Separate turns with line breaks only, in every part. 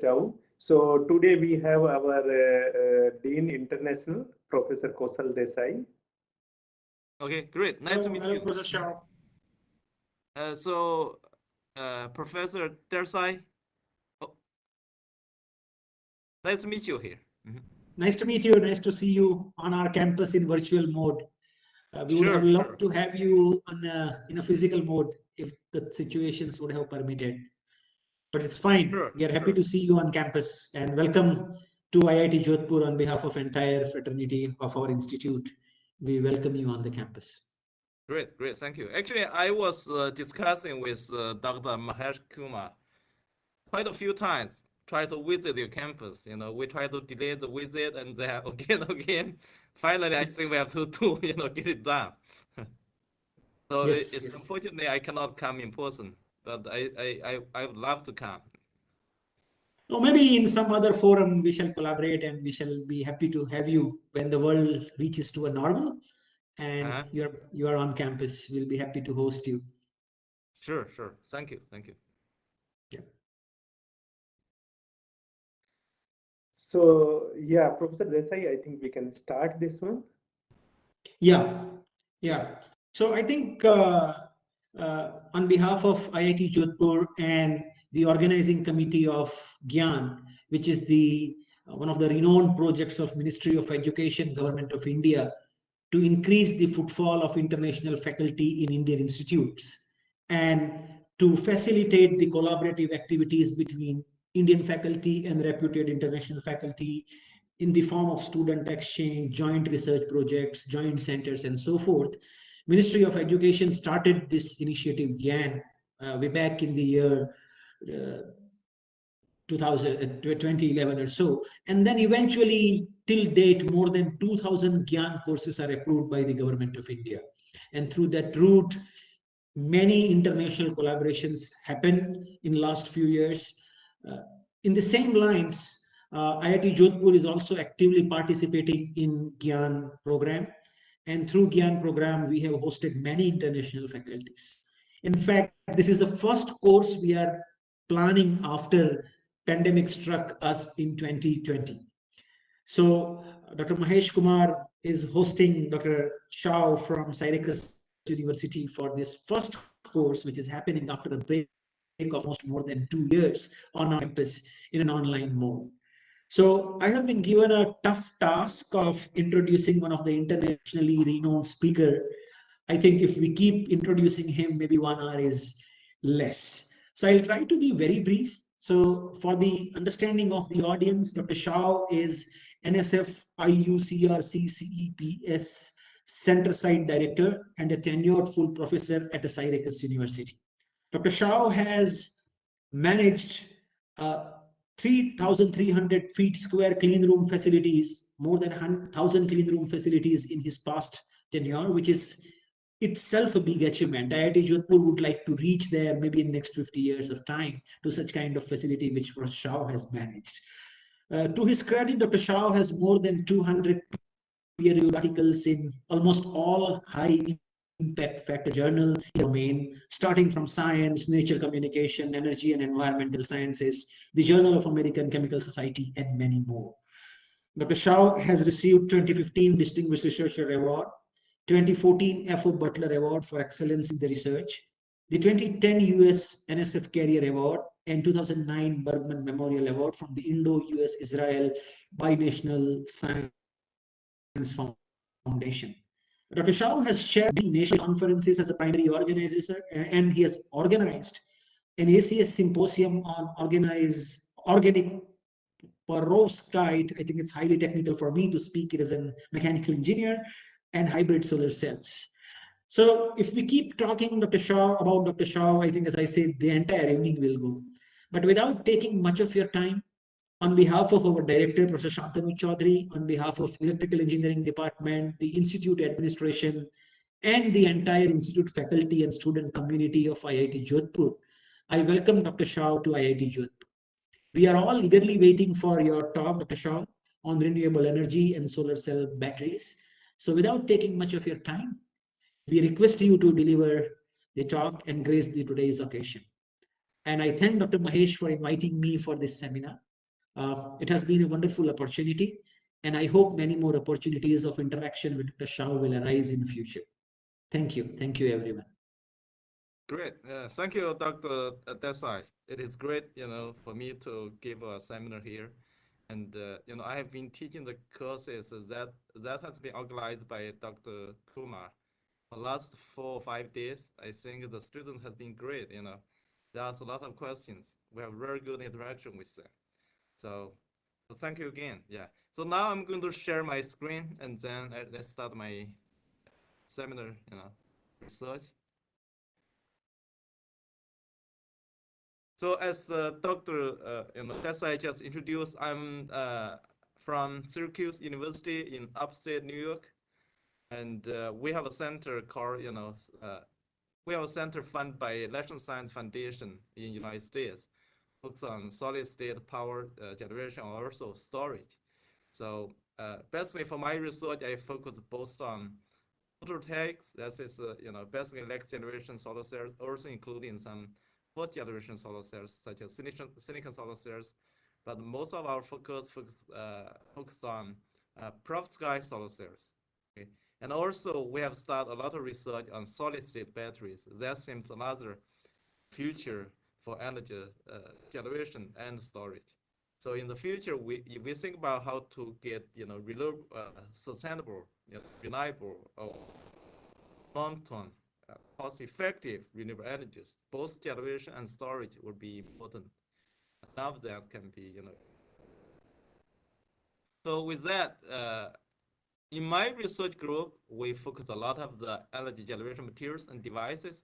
Chow. So today we have our Dean International, Professor Kosal Desai.
Okay, great. Nice to meet
Hello,
you.
Professor Shah.
Professor Tersai, oh, nice to meet you here. Mhm.
Nice to meet you. Nice to see you on our campus in virtual mode. We would have
Sure,
loved
sure,
to have you on in a physical mode if the situations would have permitted. But it's fine.
sure,
We are happy
sure.
to see you on campus and welcome to IIT Jodhpur on behalf of entire fraternity of our institute. We welcome you on the campus.
Great, great. Thank you. Actually, I was discussing with Dr. Mahesh Kumar quite a few times. Try to visit your campus. We try to delay the visit and then again. Finally, I think we have to do, get it done. So
Yes,
it's
yes.
unfortunately I cannot come in person, but I would love to come.
Or maybe in some other forum we shall collaborate and we shall be happy to have you when the world reaches to a normal and
Uh-huh.
you are on campus. We'll be happy to host you.
Sure, sure. Thank you, thank you.
Yeah.
So yeah, Professor Desai, I think we can start this one.
Yeah, yeah. So I think on behalf of IIT Jodhpur and the organizing committee of GYAN, which is the one of the renowned projects of Ministry of Education, Government of India, to increase the footfall of international faculty in Indian institutes and to facilitate the collaborative activities between Indian faculty and reputed international faculty in the form of student exchange, joint research projects, joint centers, and so forth. Ministry of Education started this initiative GYAN way back in the year uh, 2011 or so. And then eventually, till date, more than 2,000 GYAN courses are approved by the government of India. And through that route, many international collaborations happened in last few years. Uh, in the same lines, IIT Jodhpur is also actively participating in GYAN program. And through GYAN program, we have hosted many international faculties. In fact, this is the first course we are planning after pandemic struck us in 2020. So Dr. Mahesh Kumar is hosting Dr. Shao from Syracuse University for this first course, which is happening after a break of almost more than 2 years on our campus in an online mode. So I have been given a tough task of introducing one of the internationally renowned speaker. I think if we keep introducing him, maybe 1 hour is less. So I'll try to be very brief. So for the understanding of the audience, Dr. Shao is NSF IUCRC CEPS Center Site Director and a tenured full professor at a Syracuse University. Dr. Shao has managed 3,300 feet square clean room facilities, more than 1,000 clean room facilities in his past tenure, which is itself a big achievement. IIT Jodhpur would like to reach there maybe in next 50 years of time to such kind of facility which Shao has managed. To his credit, Dr. Shao has more than 200 peer-reviewed articles in almost all high-impact factor journal domain, starting from Science, Nature Communication, Energy and Environmental Sciences, the Journal of American Chemical Society, and many more. Dr. Shao has received 2015 Distinguished Researcher Award, 2014 F.O. Butler Award for Excellence in the Research, the 2010 US NSF Career Award, and 2009 Bergman Memorial Award from the Indo-US Israel Binational Science Foundation. Dr. Shao has shared many national conferences as a primary organizer, and he has organized an ACS symposium on organic perovskite. I think it's highly technical for me to speak it as a mechanical engineer, and hybrid solar cells. So if we keep talking about Dr. Shaw, I think as I said, the entire evening will go. But without taking much of your time, on behalf of our director, Professor Shantanu Chaudhary, on behalf of Electrical Engineering Department, the Institute Administration, and the entire Institute faculty and student community of IIT Jodhpur, I welcome Dr. Shah to IIT Jodhpur. We are all eagerly waiting for your talk, Dr. Shah, on renewable energy and solar cell batteries. So without taking much of your time, we request you to deliver the talk and grace the today's occasion. And I thank Dr. Mahesh for inviting me for this seminar. It has been a wonderful opportunity, and I hope many more opportunities of interaction with Dr. Shah will arise in future. Thank you. Thank you, everyone.
Great. Thank you, Dr. Desai. It is great, for me to give a seminar here. And, I have been teaching the courses that has been organized by Dr. Kumar. For the last 4 or 5 days, I think the students have been great. There's a lot of questions. We have very good interaction with them. So thank you again. Yeah. So now I'm going to share my screen and then let's start my seminar, research. So as Dr. Desai just introduced, I'm from Syracuse University in upstate New York, and we have a center called, we have a center funded by National Science Foundation in United States, focused on solid state power generation, also storage. So basically for my research, I focus both on photovoltaics, that is, basically next generation solar cells, also including some fourth generation solar cells, such as silicon solar cells. But most of our focused on perovskite solar cells. Okay? And also, we have started a lot of research on solid state batteries. That seems another future for energy generation and storage. So in the future, if we think about how to get renewable, sustainable, reliable, or long-term, cost-effective renewable energies, both generation and storage will be important. None of that can be. So with that, in my research group, we focus a lot of the energy generation materials and devices,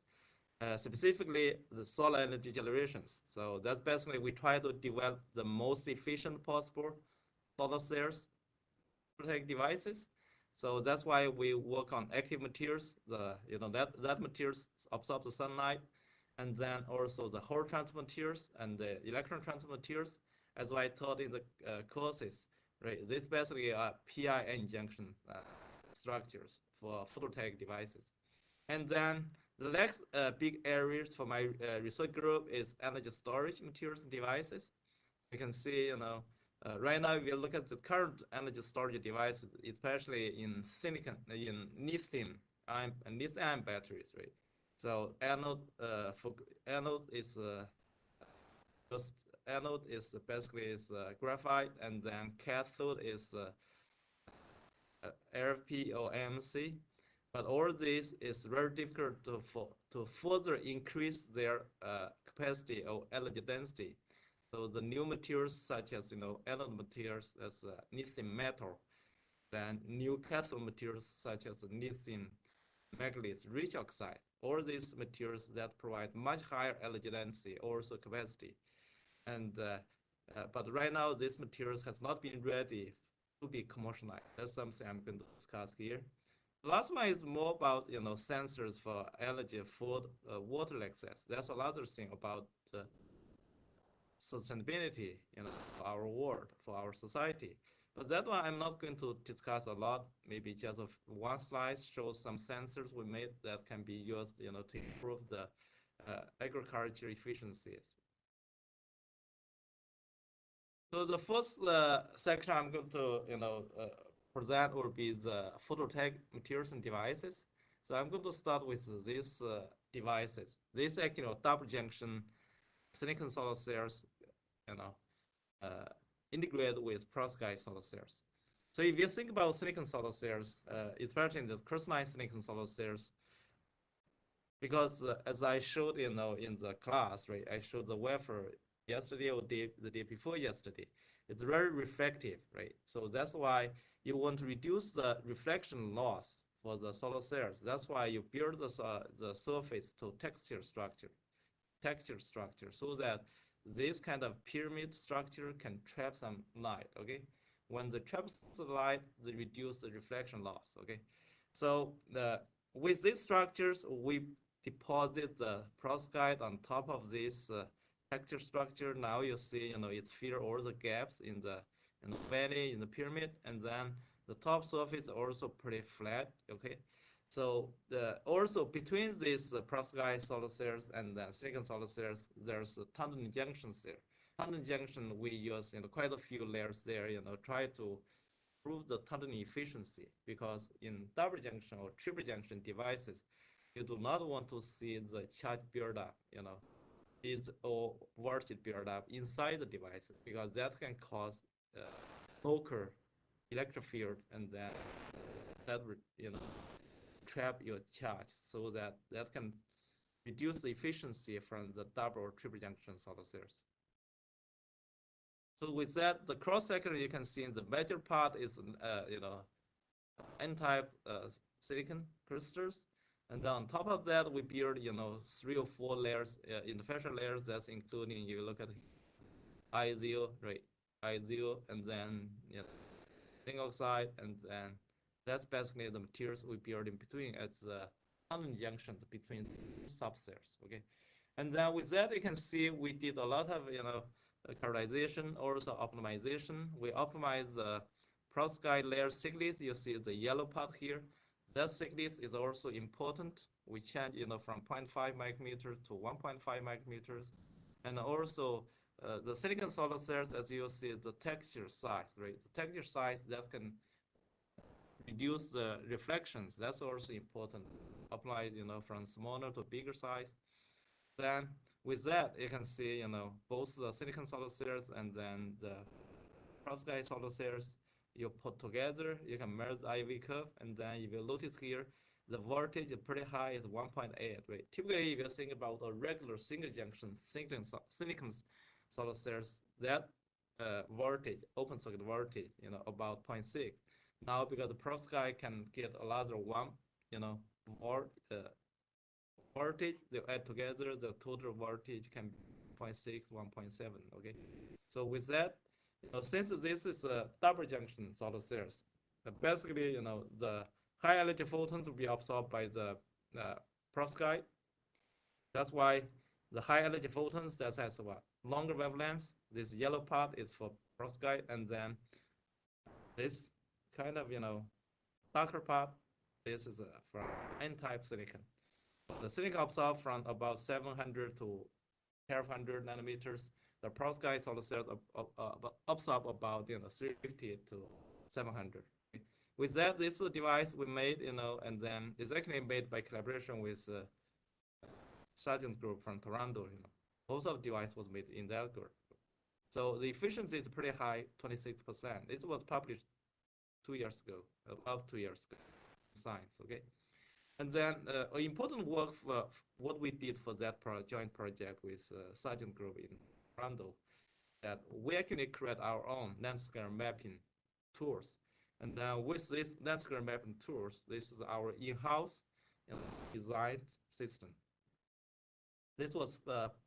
specifically the solar energy generations. So that's basically we try to develop the most efficient possible solar cells, photovoltaic devices. So that's why we work on active materials. That materials absorb the sunlight, and then also the Hall transfer materials and the electron transfer materials, as I taught in the courses. Right, this basically are PIN junction structures for photovoltaic devices. And then the next big areas for my research group is energy storage materials and devices. You can see, right now, if you look at the current energy storage devices, especially in lithium-ion batteries, right? So just anode is basically graphite, and then cathode is LFP or AMC. But all this is very difficult to further increase their capacity or energy density. So the new materials such as anode materials as lithium metal, then new cathode materials such as lithium manganese rich oxide, all these materials that provide much higher energy density, also capacity. And but right now, these materials has not been ready to be commercialized. That's something I'm going to discuss here. The last one is more about sensors for energy, food, water access. That's another thing about sustainability, for our world, for our society. But that one I'm not going to discuss a lot. Maybe just one slide shows some sensors we made that can be used, to improve the agriculture efficiencies. So the first section I'm going to, present will be the photovoltaic materials and devices. So I'm going to start with these devices. These actually double junction silicon solar cells, integrated with perovskite solar cells. So if you think about silicon solar cells, especially in the crystalline silicon solar cells, because as I showed in the class, right, I showed the wafer yesterday or the day before yesterday. It's very reflective, right? So that's why you want to reduce the reflection loss for the solar cells. That's why you build the surface to texture structure, so that this kind of pyramid structure can trap some light, okay? When they trap the light, they reduce the reflection loss, okay? So with these structures, we deposit the perovskite on top of this texture structure. Now you see, it's fill all the gaps in the valley, in the pyramid, and then the top surface also pretty flat, okay? So also between these perovskite solar cells and silicon solar cells, there's tungsten junctions there. tandem junction, we use quite a few layers there, try to improve the tandem efficiency, because in double junction or triple junction devices, you do not want to see the charge buildup, is or voltage buildup inside the devices, because that can cause uh, local electric field, and then that trap your charge, so that can reduce the efficiency from the double or triple junction solar cells. So with that, the cross section, you can see the major part is N-type silicon crystals, and then on top of that, we build 3 or 4 layers, interfacial layers. That's including, you look at I0, right? I0, and then zinc oxide, and then that's basically the materials we build in between at the tandem junctions between subcells. Okay, and then with that, you can see we did a lot of characterization, also optimization. We optimize the perovskite layer thickness. You see the yellow part here. That thickness is also important. We change from 0.5 micrometers to 1.5 micrometers, and also the silicon solar cells, as you see, the texture size, right? The texture size that can reduce the reflections. That's also important. Applied, from smaller to bigger size. Then with that, you can see, both the silicon solar cells and then the perovskite solar cells, you put together, you can measure the IV curve, and then if you notice here, the voltage is pretty high, is 1.8, right? Typically, if you think about a regular single junction silicon solar cells, that voltage, open circuit voltage, about 0.6. Now, because the perovskite can get a larger one, volt, voltage, they add together, the total voltage can be 0.6, 1.7, okay? So with that, since this is a double junction solar cells, basically, the high energy photons will be absorbed by the perovskite. That's why the high energy photons, that has what? Longer wavelengths. This yellow part is for perovskite, and then this kind of, darker part, this is from N-type silicon. The silicon absorbs from about 700 to 1200 nanometers. The perovskite solar cells absorb about 350 to 700. With that, this device we made, and then it's actually made by collaboration with Sargent's group from Toronto. Most of the device was made in that group. So the efficiency is pretty high, 26%. This was published 2 years ago, about 2 years ago, in Science. Okay. And then important work for what we did for that joint project with Sargent Group in Toronto, that we actually create our own landscape mapping tools. And then with this landscape mapping tools, this is our in-house designed system. This was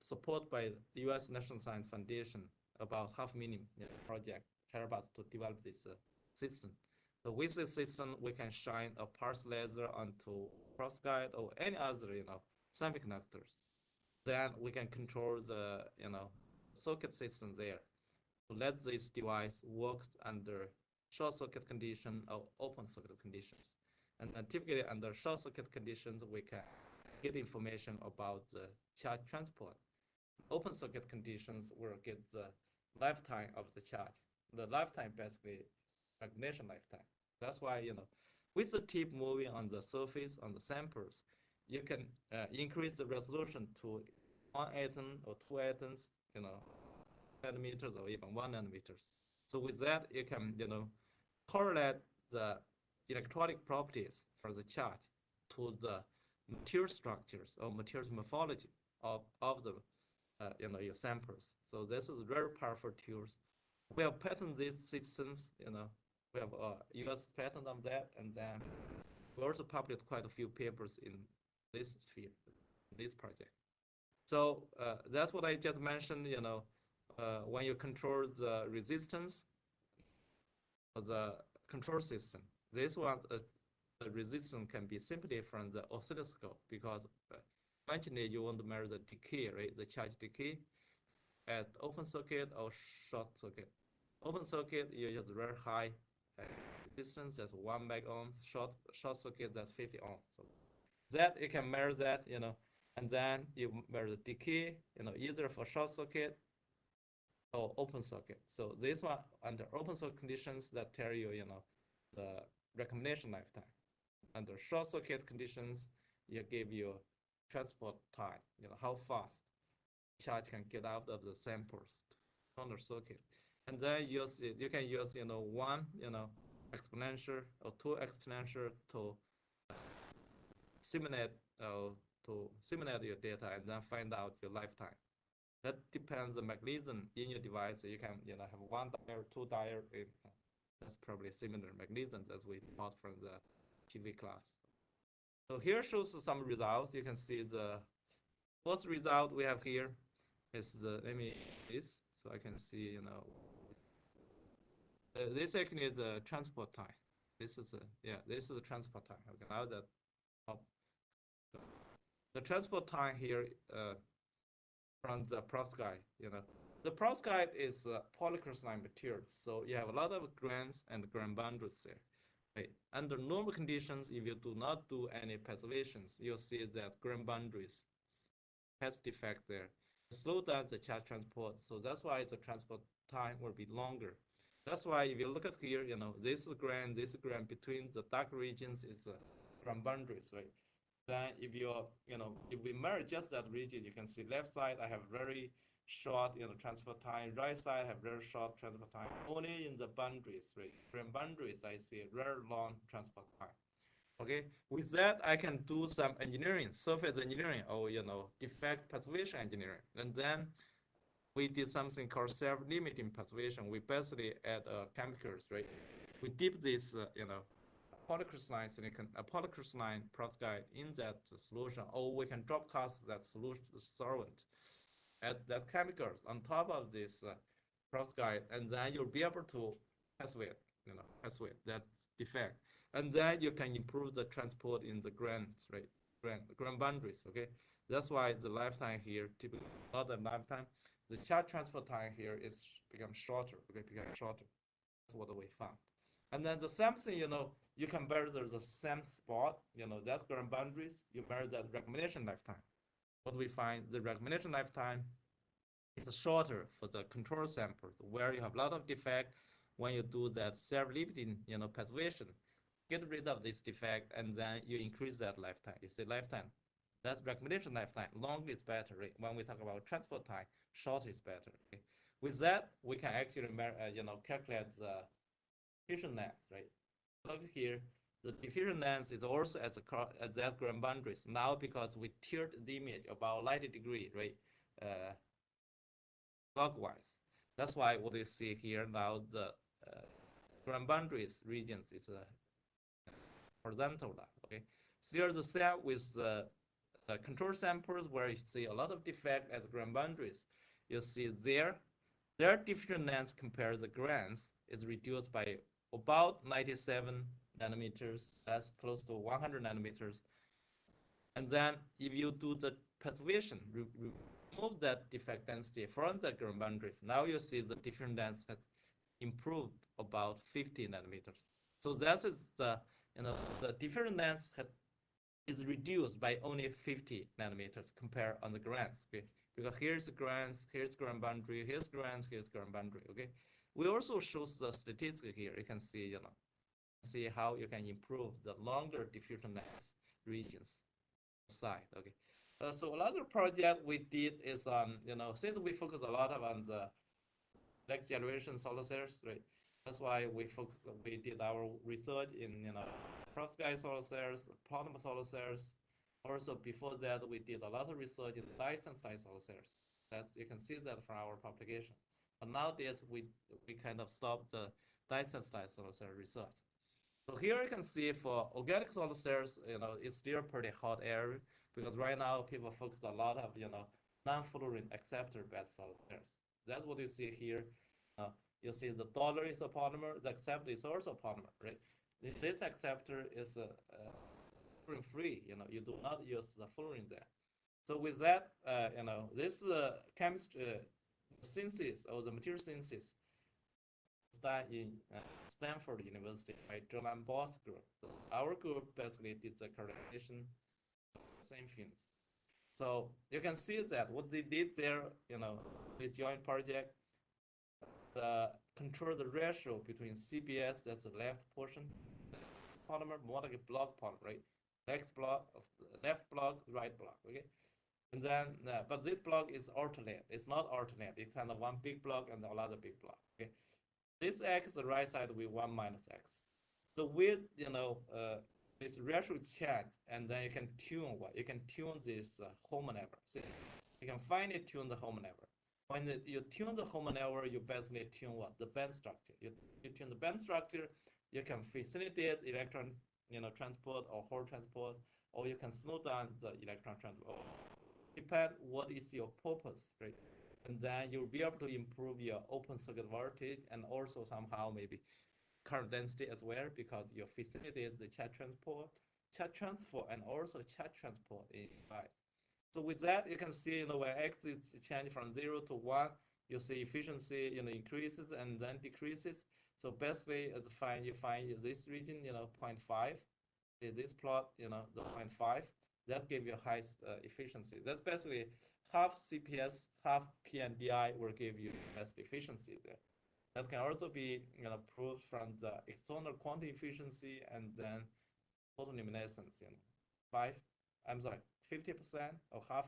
supported by the U.S. National Science Foundation, about $500,000 project help us to develop this system. So with this system, we can shine a pulse laser onto perovskite or any other, semiconductors. Then we can control the, circuit system there to let this device work under short circuit condition or open circuit conditions. And then typically under short circuit conditions, we can get information about the charge transport. Open circuit conditions will get the lifetime of the charge. The lifetime basically recognition lifetime. That's why, with the tip moving on the surface, on the samples, you can increase the resolution to 1 atom or 2 atoms, nanometers or even 1 nanometers. So with that, you can, correlate the electronic properties for the charge to the material structures or materials morphology of the, your samples. So this is very powerful tools. We have patented these systems, we have a US patent on that, and then we also published quite a few papers in this field, this project. So that's what I just mentioned, when you control the resistance of the control system. This one, the resistance can be simply from the oscilloscope, because eventually you want to measure the decay, right? The charge decay at open circuit or short circuit. Open circuit, you use very high resistance, that's 1 meg ohm. Short circuit, that's 50 ohm. So that you can measure that, and then you measure the decay, either for short circuit or open circuit. So this one under open circuit conditions that tell you, the recombination lifetime. Under short circuit conditions, it give you transport time, how fast charge can get out of the samples on the circuit. And then you can use, one, exponential or two exponential to simulate your data and then find out your lifetime. That depends on the mechanism in your device. You can, have one diode, two diode. That's probably similar mechanisms as we taught from the PV class. So here shows some results. You can see the first result we have here is let me this so I can see, this actually is the transport time. This is the transport time. Okay, now that the transport time here from the perovskite, the perovskite is polycrystalline material, so you have a lot of grains and grain boundaries there. Right. Under normal conditions, if you do not do any perturbations, you'll see that grain boundaries has defect there. Slow down the charge transport, so that's why the transport time will be longer. That's why if you look at here, this grain between the dark regions is the grain boundaries, right? Then if if we merge just that region, you can see left side I have very short, transport time. Right side I have very short transport time. Only in the boundaries, right? Grain boundaries I see very long transport time. Okay, with that, I can do some engineering, surface engineering, or, defect preservation engineering. And then we did something called self-limiting preservation. We basically add chemicals, right? We dip this, polycrystalline silicon, polycrystalline perovskite in that solution, or we can drop cast that solution, the solvent, add that chemicals on top of this perovskite, and then you'll be able to persuade, that defect. And then you can improve the transport in the grains, right? Grain boundaries, okay? That's why the lifetime here, typically not the lifetime, the charge transport time here is become shorter, okay? Become shorter. That's what we found. And then the same thing, you can measure the same spot, that grain boundaries, you measure that recombination lifetime. What we find, the recombination lifetime is shorter for the control samples where you have a lot of defect. When you do that self-limiting, preservation, get rid of this defect, and then you increase that lifetime. You see lifetime. That's recommendation lifetime. Long is better. Right? When we talk about transport time, short is better. Okay? With that, we can actually, calculate the diffusion length. Right? Look here. The diffusion length is also at that grain boundaries. Now, because we tilt the image about 90 degrees, right? Clockwise. That's why what you see here now, the grain boundaries regions is horizontal. Okay, still the same with the control samples where you see a lot of defect at the grain boundaries. You see their diffusion length compared to the grains is reduced by about 97 nanometers. That's close to 100 nanometers. And then if you do the preservation, remove that defect density from the grain boundaries, now you see the diffusion length has improved about 50 nanometers. So that is the diffusion length is reduced by only 50 nanometers compared on the grains. Okay, because here's the grains, here's grain boundary, here's grains, here's grain boundary. Okay, we also show the statistics here. You can see, see how you can improve the longer diffusion length regions side. Okay, so another project we did is since we focus a lot on the next generation solar cells, right? That's why we did our research in perovskite solar cells, polymer solar cells. Also before that, we did a lot of research in dye-sensitized solar cells. That's, you can see that from our publication. But nowadays we kind of stopped the dye-sensitized solar cell research. So here you can see for organic solar cells, it's still pretty hot area because right now people focus a lot of non-fluorine acceptor-based solar cells. That's what you see here. You see the dollar is a polymer, the acceptor is also a polymer, right? This acceptor is fluorine free. You do not use the fluorine there. So with that, this chemistry synthesis or the material synthesis done in Stanford University by Jolan Boss group. So our group basically did the correlation of the same things. So you can see that what they did there, the joint project, control the ratio between CBS, that's the left portion, polymer, more like a block polymer, right? Left block, right block, okay? And then, but this block is alternate. It's not alternate. It's kind of one big block and another big block, okay? This X, the right side will be 1 minus X. So with, this ratio change, and then you can tune what? You can tune this home maneuver. So you can finely tune the home maneuver. When you tune the home maneuver, you basically tune what? The band structure. You tune the band structure, you can facilitate electron, transport or hole transport, or you can slow down the electron transport. Depend what is your purpose, right? And then you'll be able to improve your open circuit voltage and also somehow maybe current density as well, because you facilitate the charge transfer, and also charge transport in device. So with that, you can see, when X is changed from 0 to 1, you see efficiency, increases and then decreases. So basically, you find this region, 0.5. This plot, the 0.5, that gives you highest efficiency. That's basically half CPS, half PNDI will give you best efficiency there. That can also be, proved from the external quantum efficiency and then photoluminescence, 50% or half,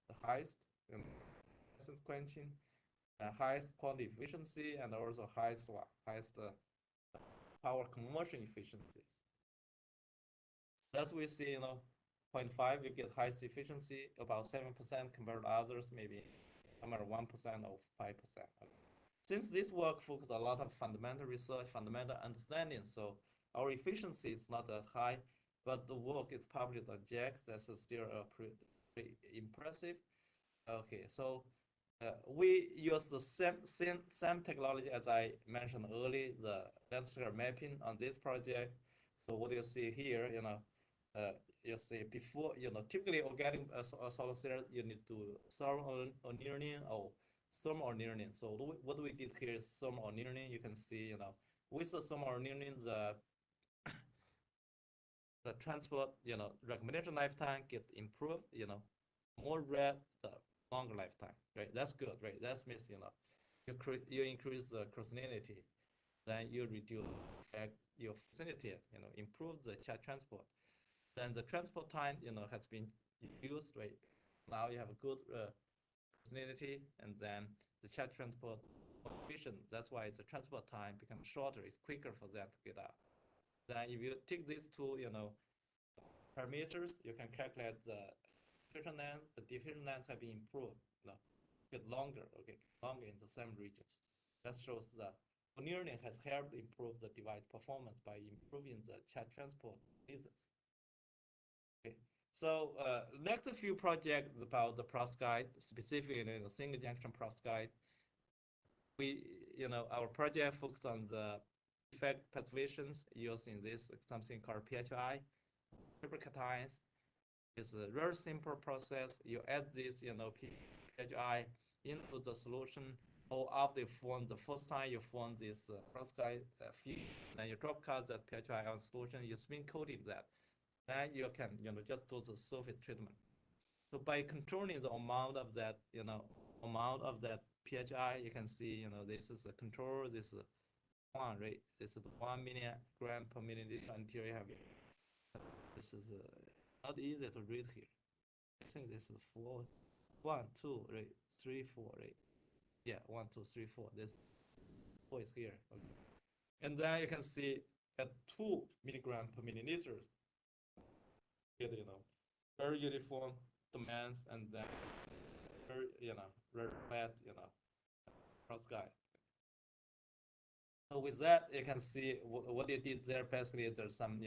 the highest essence quenching, highest quantum efficiency, and also highest power conversion efficiencies. As we see, 0.5, you get highest efficiency, about 7% compared to others, maybe somewhere 1% or 5%. Since this work focuses a lot of fundamental research, fundamental understanding, so our efficiency is not that high, but the work is published on JAX. That's still pretty impressive. Okay, so we use the same technology as I mentioned earlier, the denser mapping on this project. So what you see here, you see before, typically organic solar cell, you need to thermal annealing or thermal annealing. So what we did here is thermal annealing. You can see, with the thermal annealing, the transport, recommendation lifetime get improved, more red, the longer lifetime, right? That's good, right? That's means, you increase the cross-linearity, then you reduce your facility, improve the charge transport. Then the transport time, has been reduced, right? Now you have a good cross-linearity, and then the charge transport efficient. That's why the transport time becomes shorter. It's quicker for them to get out. Then if you take these two, parameters, you can calculate the diffusion length. The diffusion length have been improved, get longer, okay, longer in the same regions. That shows that annealing has helped improve the device performance by improving the charge transport distance. Okay, so next few projects about the perovskite, specifically the single junction perovskite. Our project focused on the effect passivations using this something called PHI, triple cations. It's a very simple process. You add this, PHI into the solution, or after you form the first time you form this perovskite field, then you drop cut that PHI on solution, you spin coating that. Then you can, just do the surface treatment. So by controlling the amount of that, PHI, you can see, this is a control, this is 1, right? This is 1 milligram per milliliter until you have, this is not easy to read here. I think this is 4, 1, 2, right? 3, 4, right? Yeah, 1, 2, 3, 4. This 4 is here. Okay. And then you can see at 2 milligram per milliliter, get, very uniform demands, and then very, very flat, perovskite. So with that, you can see what you did there. Basically, there's some,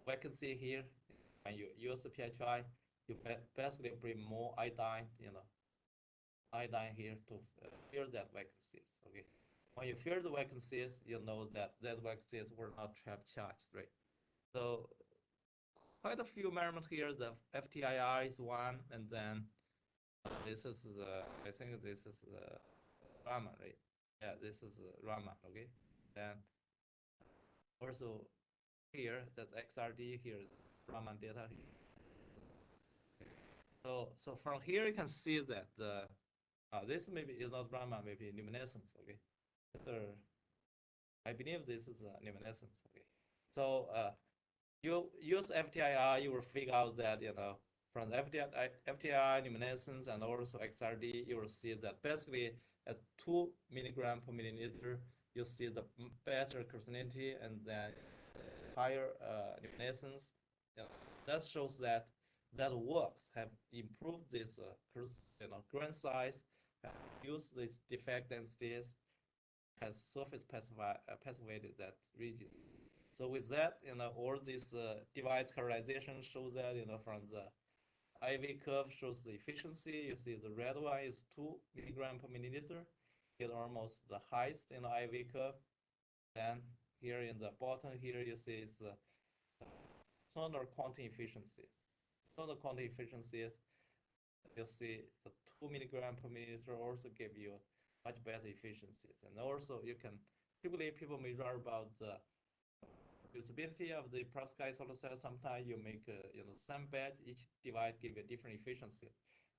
vacancy here. When you use the PHI, you basically bring more iodine, iodine here to fill that vacancies. Okay. When you fill the vacancies, you know that vacancies were not trapped charge, right? So quite a few measurements here. The FTIR is one, and then this is I think this is Raman, right? Yeah, this is Raman, okay? And also here, that's XRD here, Raman data here. So from here you can see that the This maybe is not Brahma, maybe luminescence. Okay, I believe this is luminescence. Okay, so you use FTIR, you will figure out that from the FTIR luminescence and also XRD, you will see that basically at 2 milligram per milliliter, you see the better cristalinity and then higher luminescence. That shows that works have improved this grain size, use these defect densities, has surface pacified that region. So with that, all this device characterization shows that, from the IV curve shows the efficiency. You see the red one is 2 milligram per milliliter. It's almost the highest in the IV curve. Then here in the bottom here, you see it's standard quantum efficiencies. Standard quantum efficiencies, you see the 2 milligram per milliliter also give you much better efficiencies. And also you can, typically people may learn about the usability of the perovskite solar cell. Sometimes you make some batch, each device give you different efficiencies.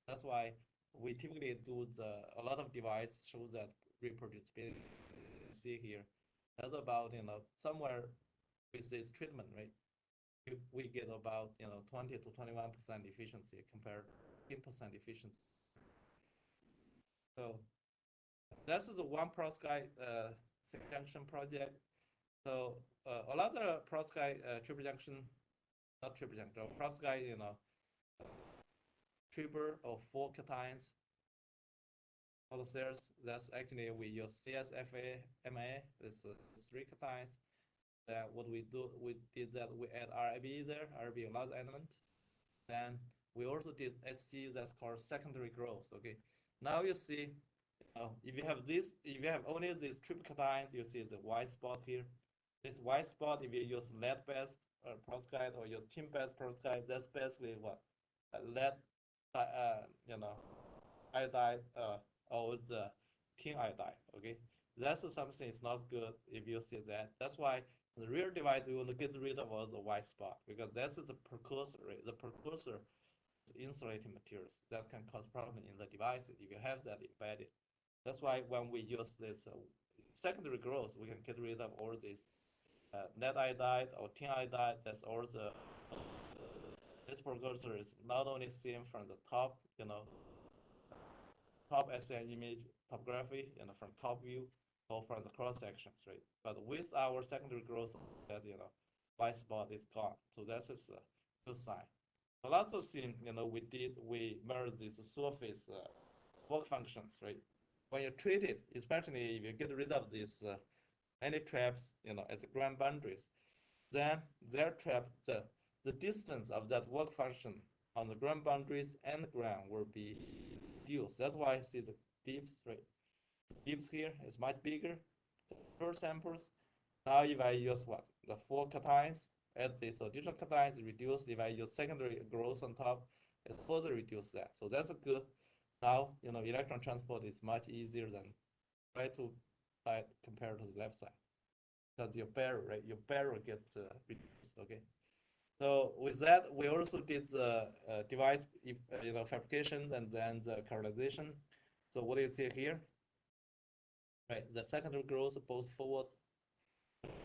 That's why we typically do a lot of devices show that reproducibility. You see here, that's about somewhere with this treatment, right? We get about 20 to 21% efficiency compared to 10% efficiency. So that's the one perovskite junction project. So a lot of perovskite triple junction, not triple junction, perovskite triple or 4 cations cells. That's actually we use CSFA MA. This 3 cations. What we did that we add RIB there, RIB large element. Then we also did HG, that's called secondary growth. Okay, now you see, if you have only these triple cations, you see the white spot here. This white spot, if you use lead-based perovskite or use tin-based perovskite, that's basically what lead, iodide or the tin iodide. Okay, that's something is not good if you see that. That's why the real device we want to get rid of all the white spot, because that's the precursor. Right? The precursor is insulating materials that can cause problem in the device if you have that embedded. That's why when we use this secondary growth, we can get rid of all this lead iodide or tin iodide. That's all the this precursor is not only seen from the top, top SN image topography, from top view or from the cross sections, right? But with our secondary growth, that white spot is gone. So that's a good sign. A lot of things, we merge these surface work functions, right? When you treat it, especially if you get rid of these any traps, at the ground boundaries, then they're trapped. The distance of that work function on the ground boundaries and the ground will be reduced. That's why I see the dips, right? Dips here is much bigger. The first samples. Now if I use what? The 4 cations, add this additional cations, reduce. If I use secondary growth on top, it further reduce that. So that's a good. Now, electron transport is much easier than try to compared to the left side. Because your barrel, right? Your barrel get reduced, okay? So with that, we also did the device, fabrication and then the characterization. So what do you see here? Right, the secondary growth, both forward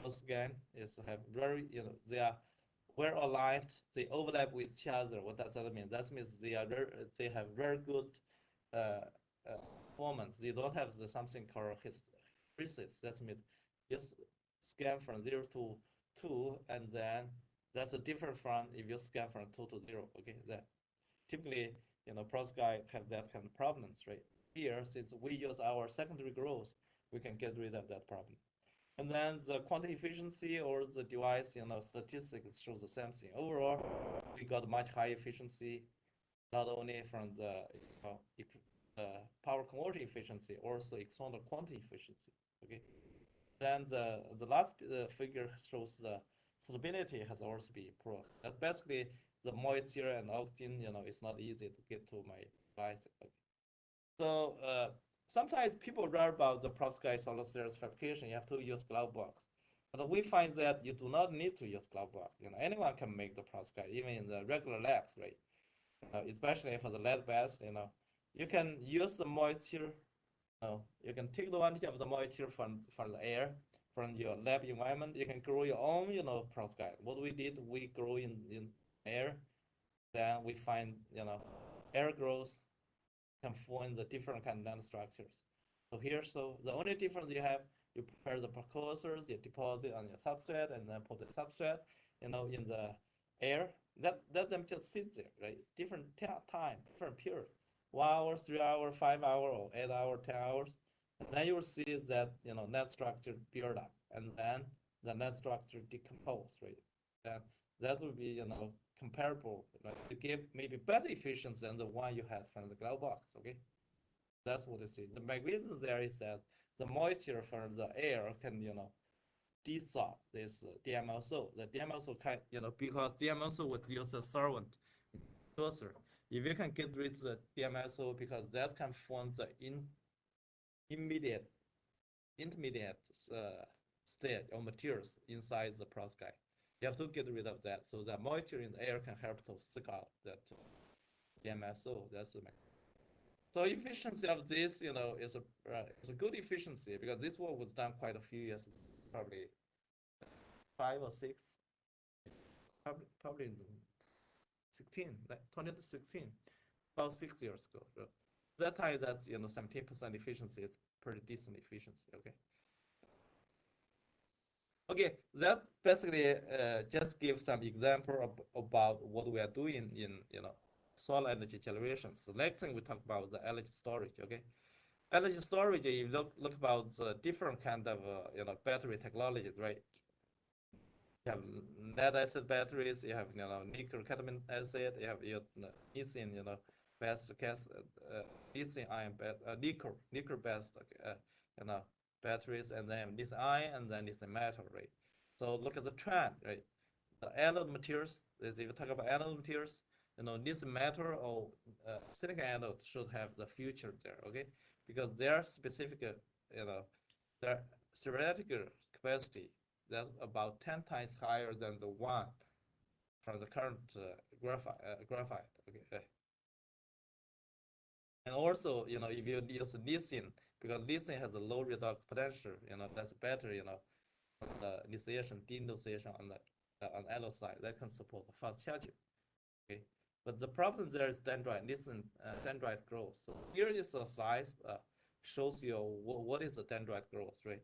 again is have very, they are well aligned. They overlap with each other. What does that mean? That means they have very good performance. They don't have something called hysteresis. That means just scan from 0 to 2, and then that's a different from if you scan from 2 to 0. Okay, that typically perovskite have that kind of problems, right? Here, since we use our secondary growth, we can get rid of that problem. And then the quantum efficiency or the device, statistics show the same thing. Overall, we got much higher efficiency, not only from the power conversion efficiency, also external quantum efficiency. Okay. Then the last figure shows the stability has also been improved. That's basically the moisture and oxygen. It's not easy to get to my device. Okay. So sometimes people learn about the perovskite solar cells fabrication. You have to use glove box, but we find that you do not need to use glove box. Anyone can make the perovskite, even in the regular labs, right? Especially for the lead-based. you can use the moisture. You can take advantage of the moisture from the air, from your lab environment. You can grow your own, perovskite. What we did, we grow in air. Then we find, air growth can form the different kind of nanostructures. So the only difference you have, you prepare the precursors, you deposit on your substrate, and then put the substrate, in the air. Let them just sit there, right? Different time, different period, 1 hour, 3 hour, 5 hour, or 8 hour, 10 hours, and then you will see that net structure build up, and then the net structure decompose, right? And that would be comparable, right? To give maybe better efficiency than the one you had from the glove box. Okay, that's what you see. The mechanism there is that the moisture from the air can dissolve this DMSO. The DMSO can because DMSO would use a solvent precursor. If you can get rid of the DMSO, because that can form the immediate intermediate state of materials inside the perovskite. You have to get rid of that, so that moisture in the air can help to suck out that DMSO. That's the so efficiency of this, is a good efficiency, because this work was done quite a few years, probably 5 or 6, probably in 2016, about 6 years ago. So that time, that 17% efficiency is pretty decent efficiency. Okay, that basically just gives some example about what we are doing in solar energy generation. So next thing we talk about the energy storage. Okay, energy storage. You look about the different kind of battery technologies, right? You have lead acid batteries. You have nickel cadmium acid. You have lithium based lithium ion nickel based batteries, and then lithium ion, and then lithium metal, right? So look at the trend, right? The anode materials. If you talk about anode materials, lithium metal or silicon anode should have the future there. Okay, because their specific their theoretical capacity, that's about 10 times higher than the one from the current graphite. Okay. And also, if you use lithium, because lithium has a low redox potential, that's better, on the initiation, denunciation on the anode side, that can support fast charging. Okay. But the problem there is dendrite, lithium dendrite growth. So here is a slide shows you what is the dendrite growth, right?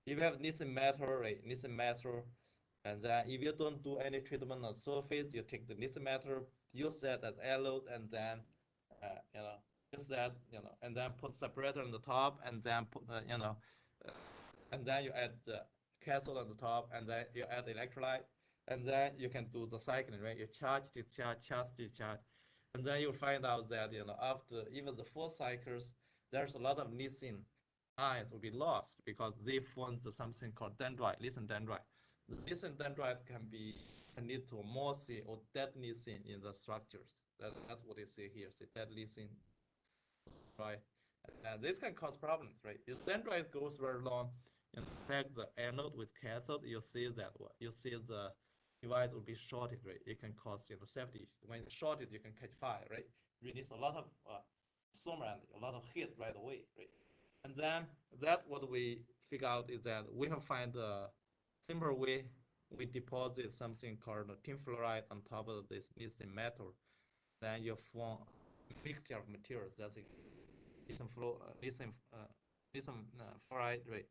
If you have lithium metal, right, lithium metal, and then if you don't do any treatment on surface, you take the lithium metal, use that as anode, and then use that, and then put separator on the top, and then put and then you add the cathode on the top, and then you add electrolyte, and then you can do the cycling, right? You charge, discharge, and then you find out that after even the 4 cycles, there's a lot of lithium ions will be lost, because they form something called dendrite, lithium dendrite. The lithium dendrite can lead to morsy or dead lithium in the structures. That's what you see here. See dead lithium, right? And this can cause problems, right? If dendrite goes very long, crack the anode with cathode, you see the device will be shorted, right? It can cause safety issues. When it's shorted, you can catch fire, right? Release a lot of thermal energy, a lot of heat right away, right? And then what we figure out is that we have find a simple way. We deposit something called tin fluoride on top of this lithium metal. Then you form a mixture of materials. That's lithium fluoride, right?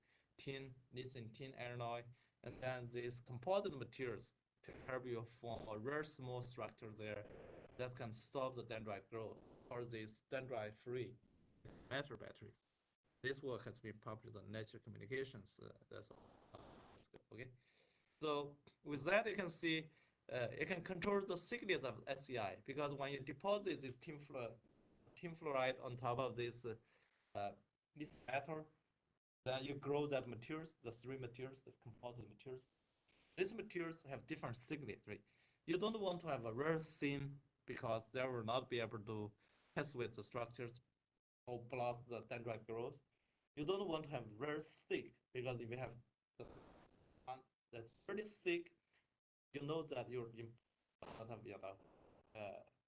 Lithium tin alloy, and then these composite materials can help you form a very small structure there that can stop the dendrite growth, or this dendrite free metal battery. This work has been published on Nature Communications. That's good. Okay. So with that, you can see it can control the thickness of SCI, because when you deposit this tin fluoride on top of this metal, then you grow that materials, the 3 materials, the composite materials. These materials have different thickness, right? You don't want to have a very thin, because they will not be able to test with the structures or block the dendrite growth. You don't want to have very thick, because if you have the one that's pretty thick, you know that you're in a lot of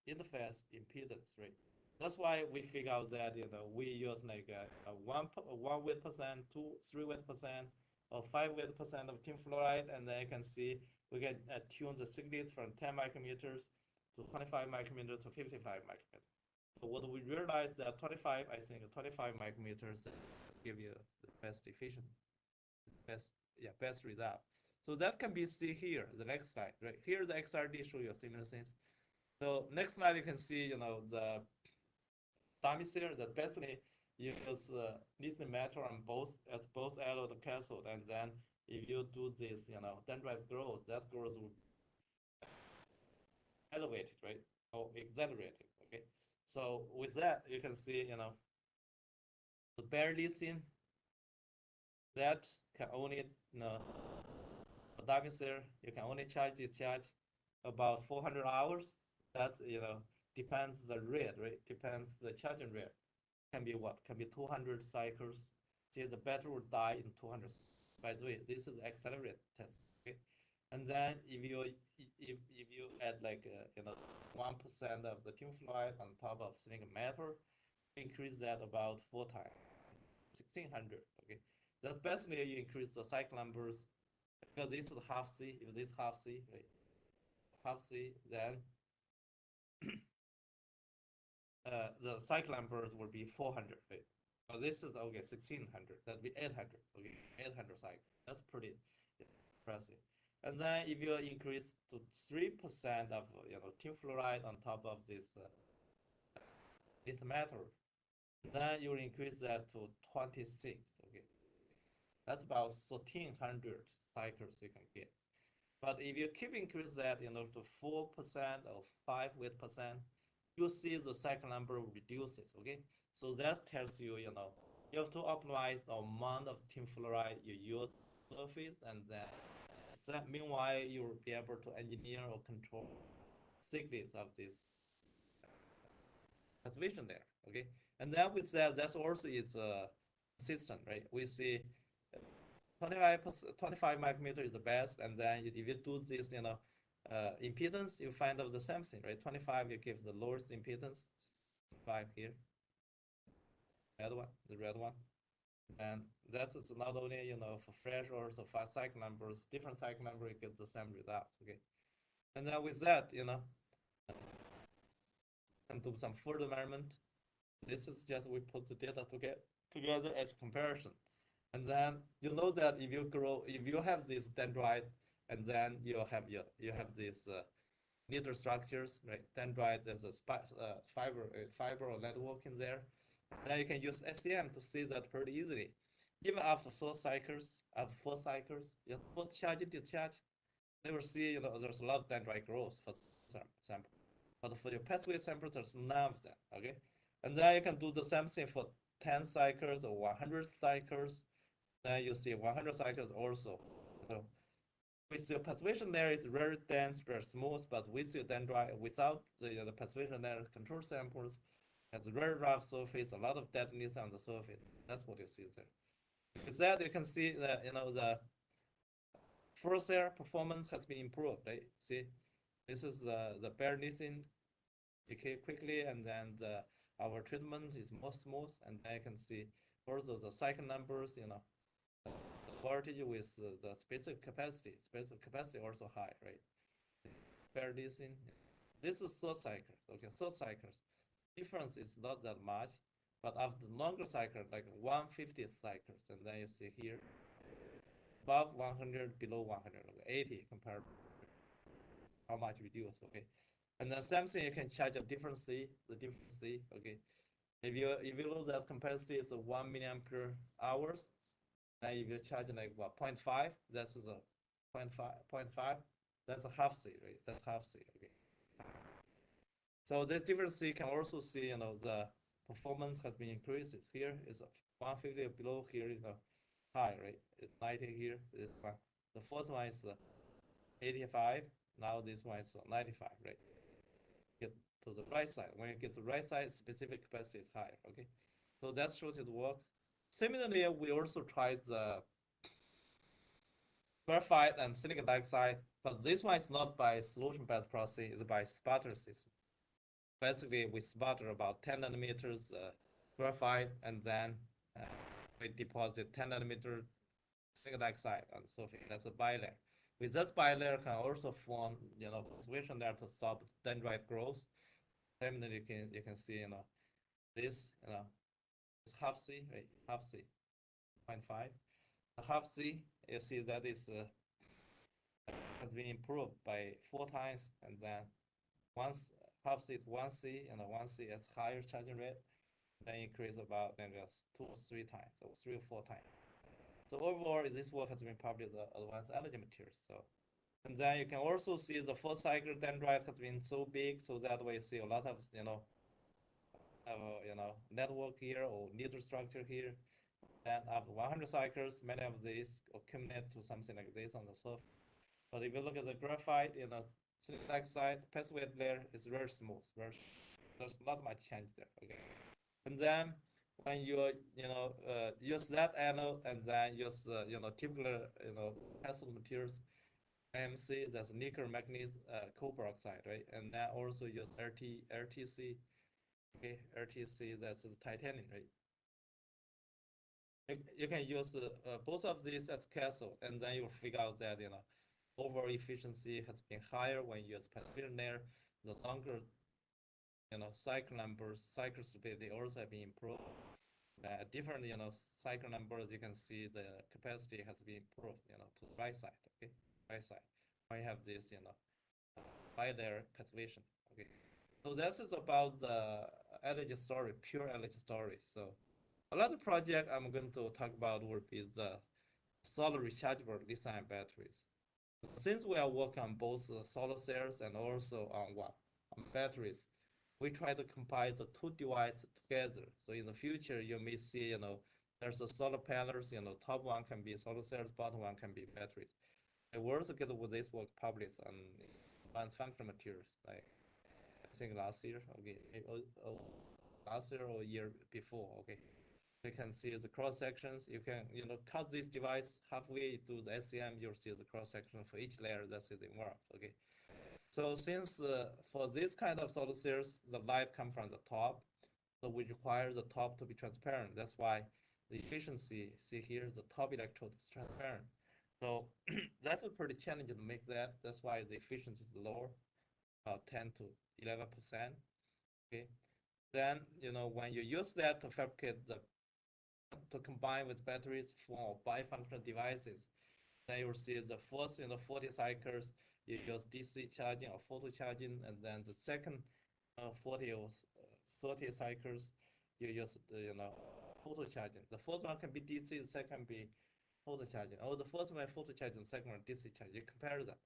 interface impedance, right? That's why we figure out that we use like one weight percent, two, 3 weight percent, or 5 weight percent of tin fluoride, and then you can see we can tune the thickness from 10 micrometers to 25 micrometers to 55 micrometers. So what we realized that 25, I think 25 micrometers give you the best efficient, best result. So that can be seen here, the next slide, right? Here the XRD show you similar things. So next slide you can see, the dimethyl that basically use lithium metal on both anode and cathode, and then if you do this, dendrite growth, that growth will elevate it, right? Or exaggerate it, okay? So with that, you can see, the bare lithium that can only, dimethyl, you can only discharge about 400 hours. That's, depends the rate, right? Depends the charging rate. Can be what? Can be 200 cycles. See, the battery will die in 200. By the way, this is accelerated test. Okay? And then if you add like 1% of the tin fluoride on top of silicon metal, increase that about 4 times, 1600. Okay, that basically you increase the cycle numbers because this is half C. If this half C, right, half C, then the cycle numbers will be 400, right? So this is okay, 1600. That'd be 800. Okay, 800 cycles. That's pretty impressive. And then if you increase to 3% of tin fluoride on top of this metal, then you increase that to 26. Okay, that's about 1300 cycles you can get. But if you keep increase that, to 4% or 5%, you see the cycle number reduces. Okay, so that tells you, you have to optimize the amount of tin fluoride you use surface, and then meanwhile you'll be able to engineer or control thickness of this conservation there. Okay, and then with that, that's also is consistent, right? We see 25 micrometer is the best, and then if you do this, impedance, you find out the same thing, right? 25, you give the lowest impedance, 5 here, the red one, and that's not only for fresh or so fast cycle numbers, different cycle number, you get the same result. Okay, and then with that, and do some further measurement. This is just we put the data together as comparison. And then you know that if you have this dendrite, and then you have these needle structures, right? Dendrite, there's a fiber network in there. Then you can use SEM to see that pretty easily. Even after 4 cycles, you both charge and discharge, they will see there's a lot of dendrite growth for the sample. But for your pathway sample, there's none of that. Okay, and then you can do the same thing for 10 cycles or 100 cycles. Then you see 100 cycles also. So with your passivation layer, it's very dense, very smooth, but with your dendrite, without the passivation layer control samples, has a very rough surface, a lot of deadness on the surface. That's what you see there. With that, you can see that the first layer performance has been improved. Right? See, this is the bare lithium decay quickly, and then our treatment is more smooth, and then you can see also the cycle numbers, voltage with the specific capacity also high, right? Bare lithium. This is third cycle. Okay, third cycles. Difference is not that much, but after longer cycle, like 150 cycles, and then you see here above 100, below 100, 80 compared to how much reduced. Okay, and then same thing, you can charge a different C, okay. If you look at capacity is 1 milliampere hours, and if you charge like what 0.5, that's the 0.5, that's a half C, right? That's half C, okay. So this different C can also see, the performance has been increased. Here is 150 below, here is high, right? It's 90 here, this one. The first one is 85, now this one is 95, right? Get to the right side. When you get to the right side, specific capacity is higher, okay? So that shows it works. Similarly, we also tried the graphite and silicon dioxide, but this one is not by solution-based process, it's by sputter system. basically we sputtered about 10 nanometers graphite, and then we deposit 10 nanometer zinc dioxide on the surface. That's a bilayer. With that bilayer can also form, situation there to stop dendrite growth. Similarly, you can see, this, it's half C, right? Half C, 0.5. The half C, you see that is has been improved by 4 times, and then once half C to 1C, and 1C is higher charging rate, then increase about then just 2 or 3 times, or 3 or 4 times. So overall, this work has been published in Advanced Energy Materials. So, and then you can also see the full cycle dendrite has been so big, so that way you see a lot of network here or needle structure here. Then after 100 cycles, many of these accumulate to something like this on the surface. But if you look at the graphite, silicon dioxide pathway layer is very smooth. There's not much change there. Okay, and then when you use that anode and then use typical cathode materials, MC, that's nickel manganese copper oxide, right? And then also use RTC, okay, RTC, that's titanium, right? You can use both of these as cathode, and then you'll figure out that overall efficiency has been higher when you use polymer layer. The longer cycle numbers, cycle stability also have been improved. Different cycle numbers, you can see the capacity has been improved to the right side. Okay, right side when you have this bilayer passivation. Okay, so this is about the energy storage, pure energy storage. So another project I'm going to talk about will be the solar rechargeable lithium batteries. Since we are working on both solar cells and also on batteries, we try to combine the two devices together. So in the future, you may see, there's a solar panels, top one can be solar cells, bottom one can be batteries. I worked together with this work published on advanced functional materials, like I think last year, okay, last year or year before, okay. You can see the cross sections. You can, cut this device halfway to the SEM. You'll see the cross section for each layer that's involved. Okay. So since for this kind of solar cells, the light comes from the top, so we require the top to be transparent. That's why the efficiency, see here, the top electrode is transparent. So that's a pretty challenging to make that. That's why the efficiency is lower, about 10 to 11%. Okay. Then, when you use that to fabricate to combine with batteries for bifunctional devices, then you will see the first 40 cycles you use DC charging or photo charging, and then the second 40 or 30 cycles you use the photo charging. The first one can be DC, the second can be photo charging. Or the first one photo charging, the second one DC charging. You compare them.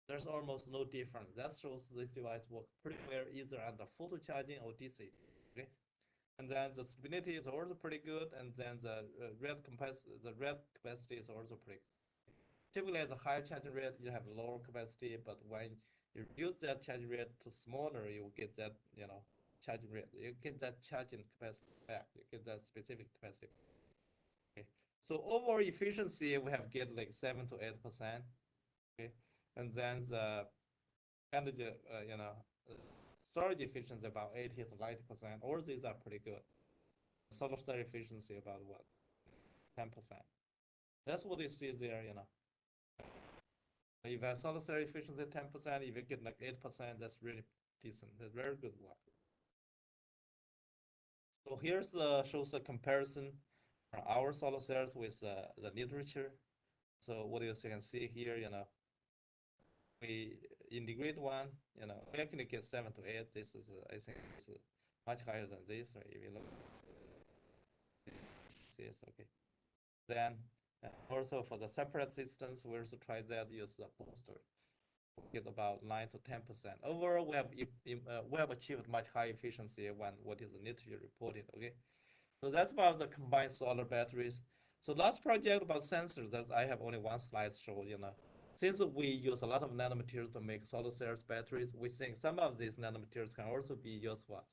There's almost no difference. That shows this device work pretty well either under photo charging or DC. Okay. And then the stability is also pretty good, and then the rev capacity is also pretty good. Typically, at the higher charging rate, you have lower capacity, but when you reduce that charging rate to smaller, you get that charging rate. You get that charging capacity back. You get that specific capacity. Okay. So overall efficiency, we have get like 7 to 8%. Okay, and then the energy, storage efficiency about 80 to 90%. All these are pretty good. Solar cell efficiency about what? 10%. That's what you see there, If you have solar cell efficiency 10%, if you get like 8%, that's really decent. That's very good work. So here's shows a comparison for our solar cells with the literature. So what you can see here, we integrate one, we actually get 7 to 8. This is, I think, it's much higher than this, right? If you look, yes, okay. Then also for the separate systems, we also try that use the booster. We get about 9 to 10%. Overall, we have achieved much higher efficiency when what is the literature reported. Okay, so that's about the combined solar batteries. So last project about sensors, that I have only one slide show. Since we use a lot of nanomaterials to make solar cells batteries, we think some of these nanomaterials can also be used for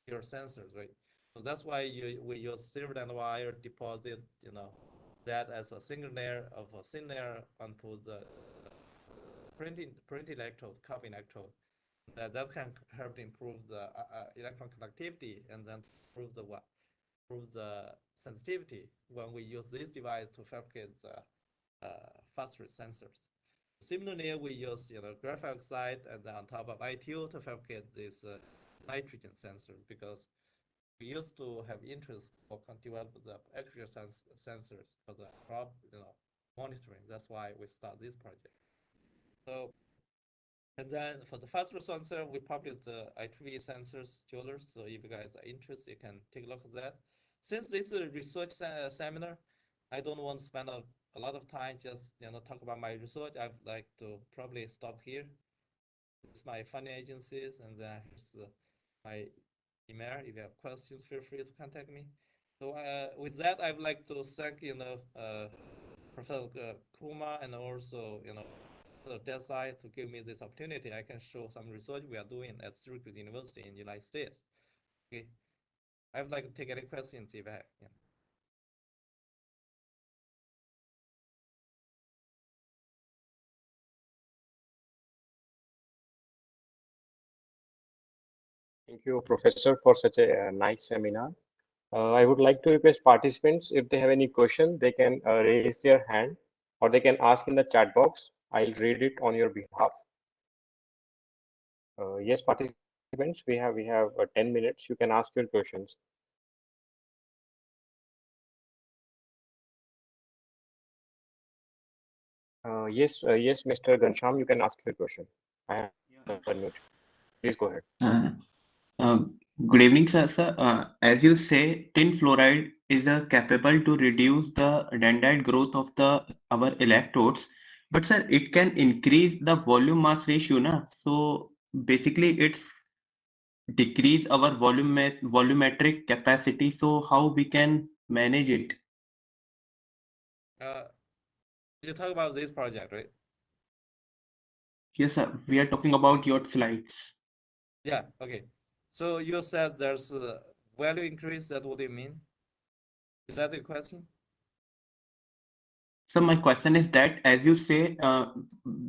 your sensors, right? So that's why we use silver nanowire deposit, that as a single layer of a thin layer onto the printing electrode, copy electrode. That can help to improve the electron conductivity and then improve the what? Improve the sensitivity when we use this device to fabricate the phosphorus sensors. Similarly, we use graphite oxide and then on top of ITO to fabricate this nitrogen sensors because we used to have interest for develop the actual sensors for the crop monitoring. That's why we start this project. So and then for the phosphorus sensor, we published the IEEE sensors journals. So if you guys are interested, you can take a look at that. Since this is a research seminar, I don't want to spend a lot of time just talk about my research. I'd like to probably stop here. It's my funding agencies, and then here's my email. If you have questions, feel free to contact me. So with that, I'd like to thank Professor Kuma and also Desai to give me this opportunity. I can show some research we are doing at Syracuse University in the United States. Okay, I would like to take any questions if I have. Yeah.
Thank you, Professor, for such a nice seminar. I would like to request participants, if they have any question, they can raise their hand or they can ask in the chat box. I'll read it on your behalf. Yes, participants, we have 10 minutes. You can ask your questions. Yes, Mr. Gansham, you can ask your question. I have unmuted. Please go ahead.
Uh, Good evening, sir. As you say, tin fluoride is capable to reduce the dendrite growth of our electrodes, but sir, it can increase the volume mass ratio, na? So basically, it's decrease our volumetric capacity. So how we can manage it?
You talk about this project, right?
Yes, sir. We are talking about your slides.
Yeah. Okay. So you said there's a value increase. That what do you mean? Is that the question?
So my question is that, as you say,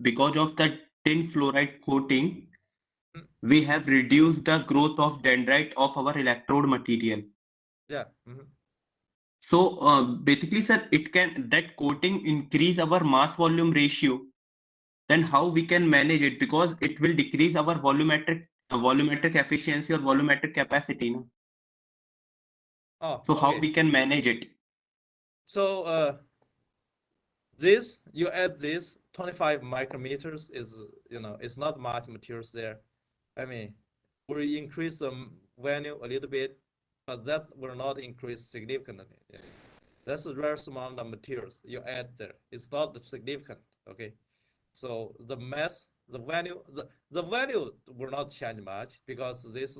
because of the tin fluoride coating, we have reduced the growth of dendrite of our electrode material.
Yeah. Mm-hmm.
So basically, sir, it can that coating increase our mass volume ratio. Then how we can manage it, because it will decrease our volumetric efficiency or volumetric capacity. No?
Oh,
So how
okay.
we can manage it?
So this you add this 25 micrometers is it's not much materials there. I mean, we increase the value a little bit, but that will not increase significantly. Yeah. That's a very small amount of materials you add there. It's not significant. Okay. So the mass, the value will not change much because this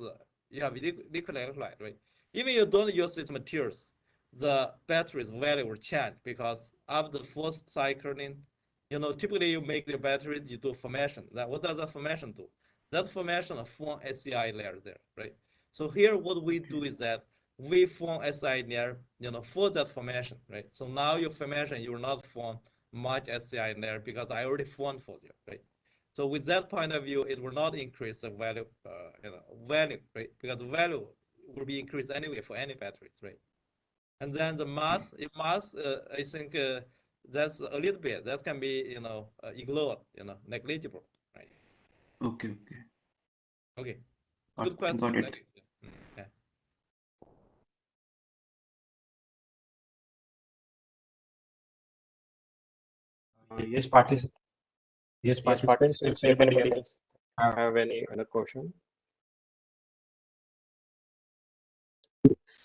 you have liquid electrolyte, right? Even you don't use these materials, the battery's value will change because after the first cycling, typically you make the batteries, you do formation. That what does the formation do? That formation form SCI layer there, right? So here what we do is that we form SI layer, for that formation, right? So now your formation, you will not form much SCI in there because I already formed for you, right? So with that point of view, it will not increase the value, value, right? Because the value will be increased anyway for any batteries, right? And then the mass, I think that's a little bit that can be, ignored, negligible, right?
Okay.
Okay, good question.
Got
Thank
it.
you. Yeah.
Yes, participants, if anybody else have any other question.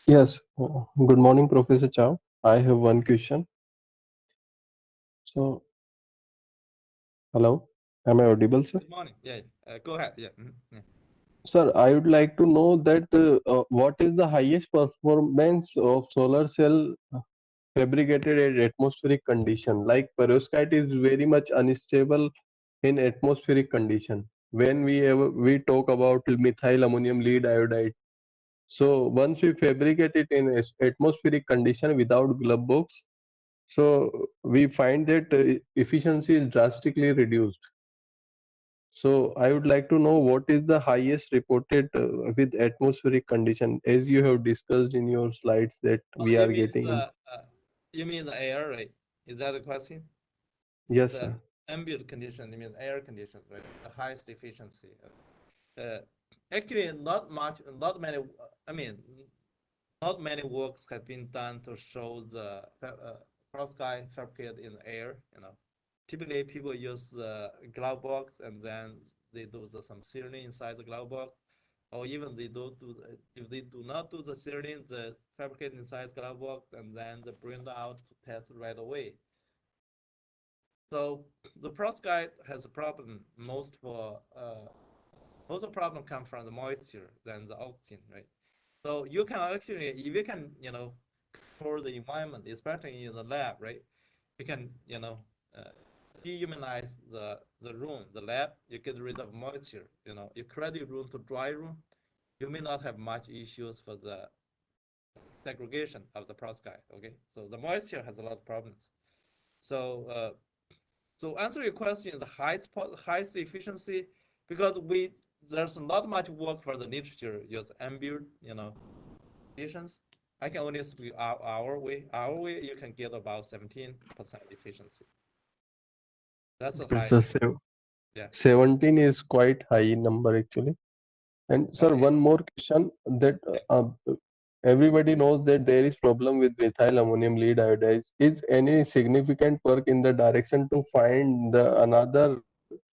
Yes, good morning, Professor Chow. I have one question. So, hello, am I audible, sir?
Good morning. Yeah, go ahead. Yeah. Yeah.
Sir, I would like to know that what is the highest performance of solar cell fabricated at atmospheric condition? Like perovskite is very much unstable in atmospheric condition. When we talk about methyl ammonium lead iodide, so once we fabricate it in atmospheric condition without glove box, so we find that efficiency is drastically reduced. So I would like to know what is the highest reported with atmospheric condition, as you have discussed in your slides that
Oh,
we are getting.
you mean the air, right? Is that the question?
Yes,
The
sir.
ambient condition, you mean air conditions, right? The highest efficiency. Uh, Actually, not many. I mean, not many works have been done to show the perovskite fabricated in air. Typically people use the glove box and then they do some sealing inside the glove box, or even if they do not do the sealing, the fabricate inside the glove box and then they bring it out to test right away. So the perovskite has a problem. Most of the problem come from the moisture than the oxygen, right? So you can actually, if you can, control the environment, especially in the lab, right? You can, uh, dehumanize the room, the lab. You get rid of moisture. You create the room to dry room. You may not have much issues for the segregation of the perovskite. Okay, so the moisture has a lot of problems. So, so answer your question, the highest efficiency, because there's not much work for the literature use ambient, conditions. I can only speak our way. Our way, you can get about 17% efficiency. That's the
Okay, so
highest. Yeah.
17 is quite high number actually. And sir,
Okay.
one more question that everybody knows that there is problem with methyl ammonium lead iodide. Is any significant work in the direction to find the another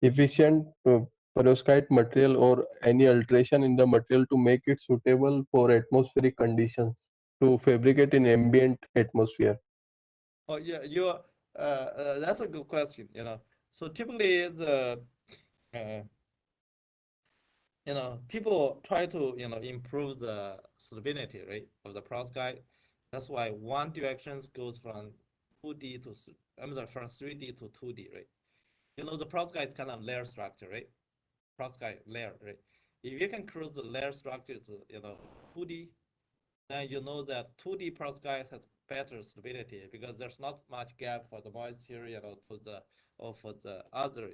efficient perovskite material or any alteration in the material to make it suitable for atmospheric conditions to fabricate in ambient atmosphere?
Oh yeah, that's a good question. So typically uh, people try to improve the stability, right, of the perovskite. That's why one directions goes from 2D to I'm sorry, from 3D to 2D, right? The perovskite is kind of layer structure, right? Perovskite layer, right? If you can create the layer structure to 2D, then you know that 2D perovskite has better stability because there's not much gap for the moisture, to the or for the other,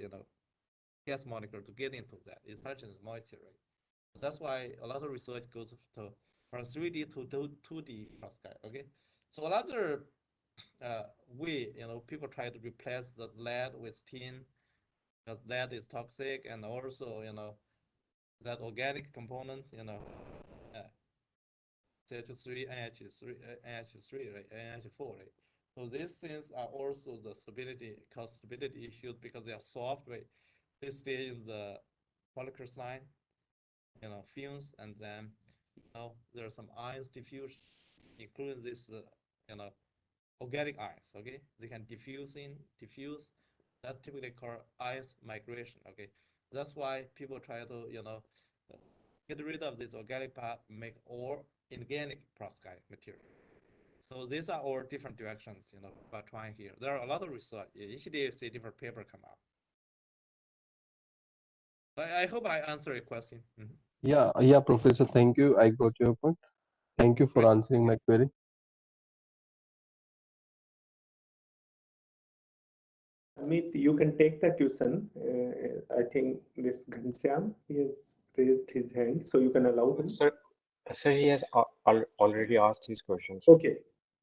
gas molecule to get into that. It's such as moisture, right? That's why a lot of research goes to from 3D to 2D perovskite. Okay, so another way, people try to replace the lead with tin because lead is toxic, and also that organic component, uh, CH3, NH3, right, NH4, right. So these things are also the stability, cause stability issues because they are soft, right. They stay in the polycrystalline, fumes, and then there are some ions diffusion, including this, organic ions. Okay, they can diffuse. That typically called ions migration. Okay, that's why people try to get rid of this organic part, make all inorganic perovskite material. So these are all different directions, by trying here. There are a lot of research. Each day you see different paper come out. I hope I answer your question.
Yeah, Professor. Thank you. I got your point. Thank you for
Great.
answering my query.
Amit, you can take the question. I think this Ghanshyam, he has raised his hand, so you can allow him.
Sir, he has already asked his questions.
Okay.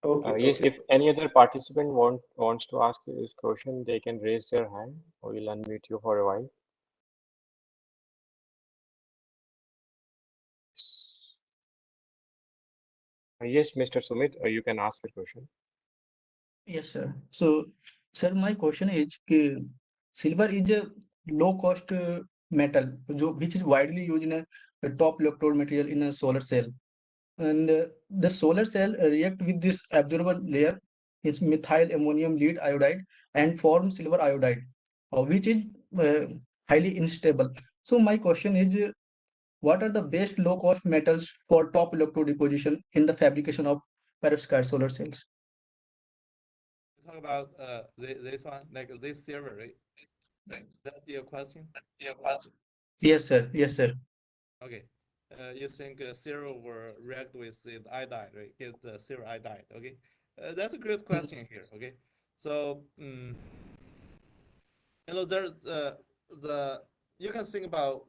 Okay.
Yes,
Okay.
if any other participant wants to ask his question, they can raise their hand. We'll unmute you for a while. Yes, Mr. Sumit, you can ask your question.
Yes, sir. So, sir, my question is, silver is a low-cost metal, which is widely used in a top electrode material in a solar cell. And the solar cell react with this absorbent layer, is methyl ammonium lead iodide, and form silver iodide, which is uh, highly unstable. So, my question is, what are the best low-cost metals for top electrode deposition in the fabrication of perovskite solar cells?
Talk about this one, like this server, right? That's your question?
Yes, sir. Yes, sir.
Okay. You think silver will react with the iodide, right? Get the silver iodide. Okay. That's a good question here. Okay. So, there's the you can think about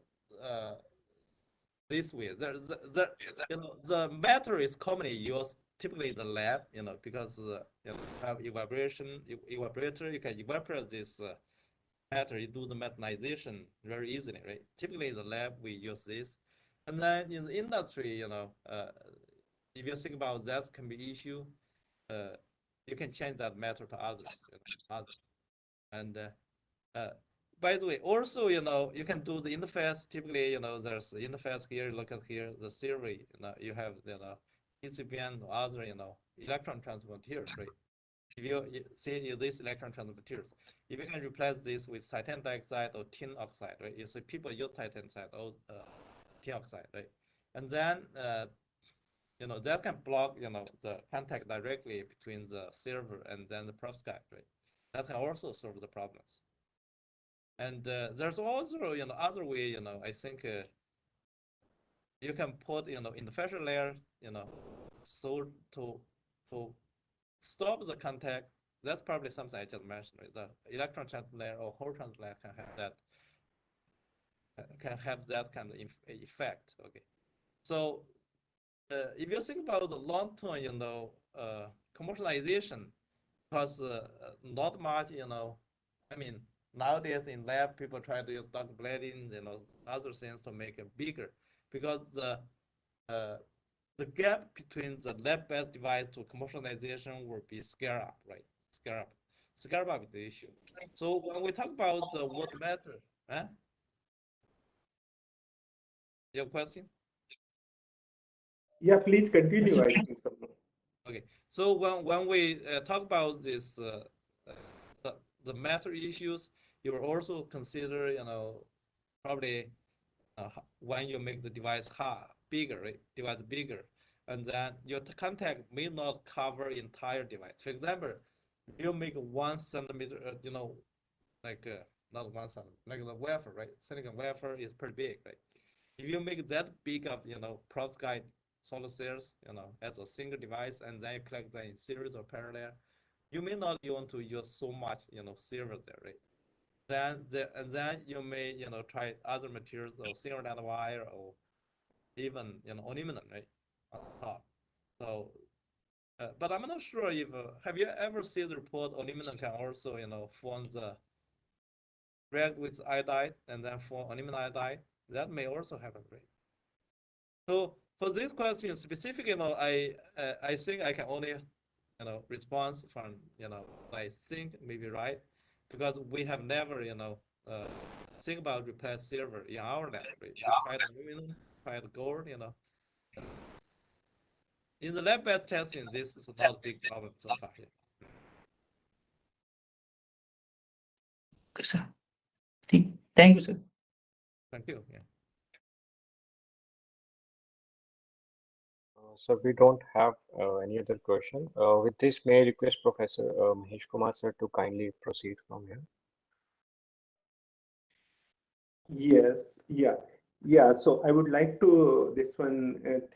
this way. The matter is commonly used typically in the lab, because you have evaporator, you can evaporate this matter, you do the metallization very easily, right? Typically in the lab we use this, and then in the industry, if you think about that can be issue, you can change that matter to others, and by the way, also, you can do the interface. Typically, there's the interface here. Look at here, the theory. You have ECPN or other, electron transport materials, right? If you see these electron transport materials, if you can replace this with titanium dioxide or tin oxide, right? You see people use titanium oxide or tin oxide, right? And then, that can block, the contact directly between the server and then the perovskite, right? That can also solve the problems. And there's also, other way, I think you can put, in the fascia layer, so to stop the contact. That's probably something I just mentioned, right? The electron transport layer or hole transport layer can have that kind of effect. Okay, so if you think about the long term, commercialization, because not much, I mean, nowadays in lab, people try to use dark bleeding, other things to make it bigger, because the gap between the lab-based device to commercialization will be scale up, right? Scale up is the issue. So when we talk about the what matter, your question?
Yeah, please continue.
So
I think so.
Okay, so when we talk about this, the matter issues, you will also consider, probably when you make the device bigger, right? Device bigger, and then your contact may not cover entire device. For example, you make 1 centimeter, like not 1 centimeter, like the wafer, right? Silicon wafer is pretty big, right? If you make that big of, perovskite solar cells, as a single device, and then you collect them in series or parallel, you may not want to use so much, silver there, right? Then you may, try other materials or silver nanowire or even, aluminum, right, on top. So, but I'm not sure if, have you ever seen the report aluminum can also, form the react with iodide and then form aluminum iodide? That may also happen, right? So for this question specifically, I think I can only, respond from, I think maybe right, because we have never, think about replace silver in our lab, right? We tried aluminum, tried gold, In the lab-based testing, this is not a big problem so far. Yeah.
Okay, sir. Thank you, sir.
Thank you. Yeah.
So we don't have any other question. With this, may I request Professor Mahesh Kumar sir to kindly proceed from here.
Yes, yeah. So I would like to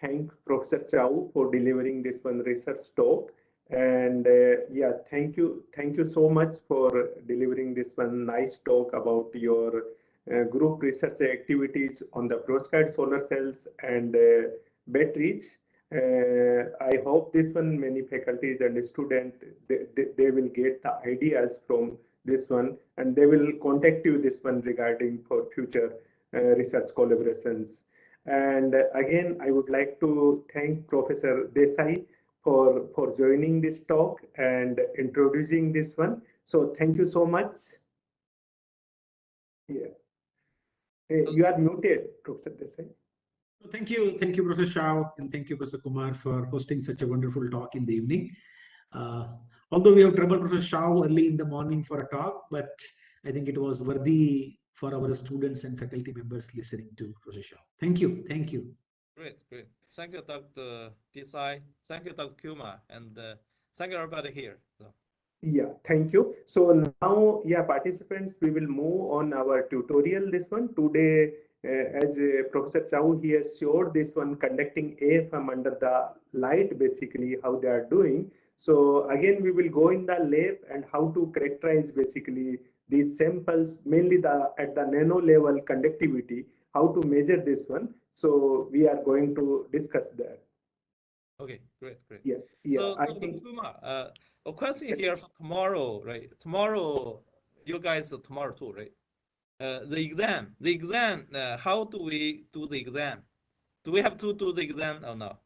thank Professor Chow for delivering this one research talk, and yeah, thank you so much for delivering this one nice talk about your group research activities on the perovskite solar cells and batteries. I hope this one many faculties and students they will get the ideas from this one, and they will contact you this one regarding for future research collaborations. And again, I would like to thank Professor Desai for joining this talk and introducing this one. So thank you so much. Yeah. You are muted, Professor Desai.
thank you, Professor Shao, and thank you, Professor Kumar, for hosting such a wonderful talk in the evening. Although we have trouble, Professor Shao, early in the morning for a talk, but I think it was worthy for our students and faculty members listening to Professor Shao. Thank you.
Great. Thank you, Dr. Desai. Thank you, Dr. Kumar, and thank you everybody here. So.
Yeah, thank you. So now, yeah, participants, we will move on our tutorial. This one today, as Professor Chow, he has showed this one conducting AFM under the light, basically how they are doing. So again, we will go in the lab and how to characterize basically these samples, mainly at the nano level conductivity, how to measure this one. So we are going to discuss that.
Okay, great.
Yeah, yeah.
So,
I
Dr.
think
Kumar, a question here for tomorrow, right? Tomorrow, you guys are tomorrow too, right? The exam, how do we do the exam? Do we have to do the exam or no?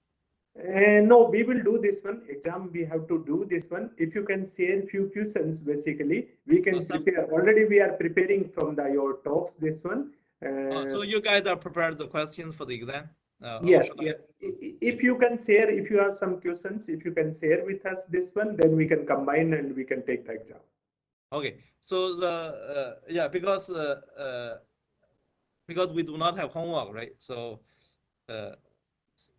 no, we will do this one exam. We have to do this one. If you can share few questions, basically, we can prepare. Already, we are preparing from your talks. This one.
So you guys are prepared the questions for the exam?
Yes, yes. If you can share, if you have some questions, if you can share with us this one, then we can combine and we can take the exam.
Okay. So yeah, because we do not have homework, right? So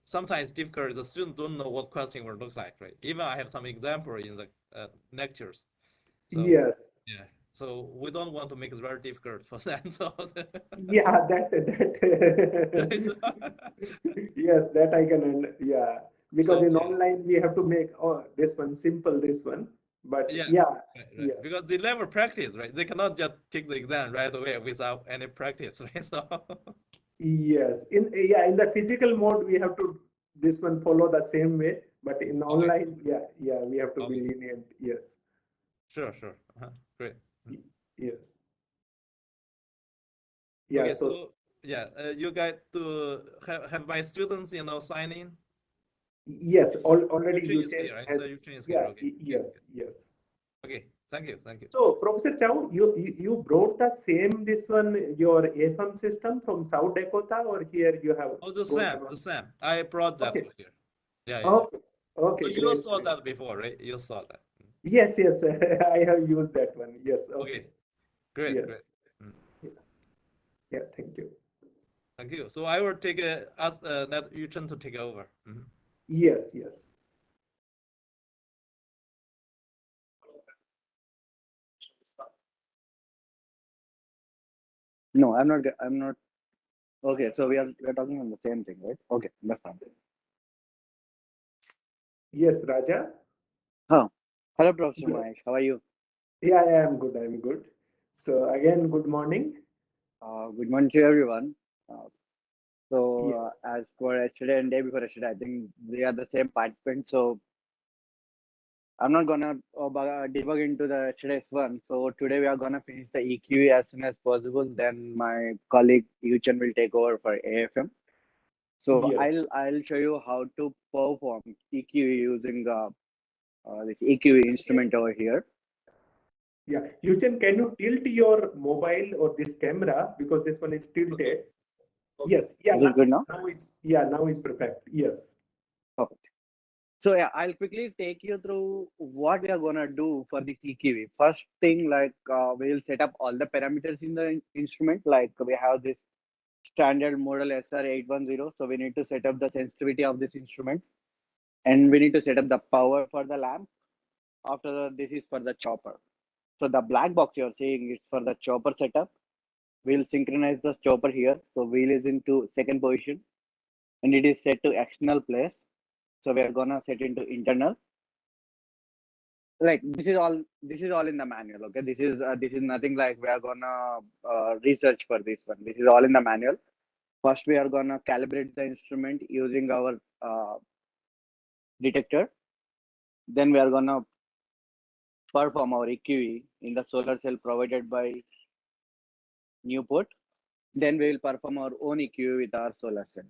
sometimes difficult. The students don't know what question will look like, right? Even I have some example in the lectures. So,
yes.
Yeah. So we don't want to make it very difficult for them. So
Yeah, that yes, that I can. Yeah, because in online we have to make this one simple, this one. But yeah,
right.
yeah.
Because they never practice, right? They cannot just take the exam right away without any practice, right? So
Yes, in the physical mode we have to this one follow the same way, but in online, yeah, we have to be lenient. Yes.
Sure. Great.
Yes. Yeah.
Okay,
So
so yeah, you guys to have my students, sign in.
yes, already
Eugene
you
is
can
here, right?
has
So Eugene is here.
yeah,
Okay.
yes, yes.
Okay. Thank you.
So, Professor Chow, you brought the same this one your AFM system from South Dakota, or here you have
Oh, the
got
Sam. I brought that
Okay.
to here. Yeah.
Okay, okay,
So you
great.
saw that before, right? You saw that.
Yes, yes, I have used that one. Yes, okay.
Great.
Yes. Yeah, thank you.
Thank you. So I will ask that Yuchen to take over.
Yes, yes.
No, I'm not. I'm not. Okay, so we're talking on the same thing, right? Okay, that's fine.
Yes, Raja.
Huh. Hello, Professor Mahesh. How are you?
Yeah, I'm good. I'm good. So again, good morning.
Good morning to everyone.
Yes.
As for yesterday and day before yesterday, I think they are the same participants. So I'm not gonna debug into the yesterday's one. So today we are gonna finish the EQE as soon as possible. Then my colleague Yuchen will take over for AFM. So
Yes.
I'll show you how to perform EQE using this EQE instrument over here.
Yeah, can you tilt your mobile or this camera because this one is tilted? Yes. Yeah.
Is it good now?
Now it's perfect. Yes.
Perfect. So yeah, I'll quickly take you through what we are gonna do for the CQV. First thing, we'll set up all the parameters in the instrument. Like we have this standard model SR810. So we need to set up the sensitivity of this instrument, and we need to set up the power for the lamp. After that, this is for the chopper. So the black box you're seeing is for the chopper setup. We'll synchronize the chopper here. So wheel is into second position, and it is set to external place. So we are gonna set into internal. Like this is all in the manual. Okay, this is nothing like we are gonna research for this one. This is all in the manual. First we are gonna calibrate the instrument using our detector. Then we are gonna perform our EQE in the solar cell provided by Newport. Then we will perform our own EQE with our solar cell.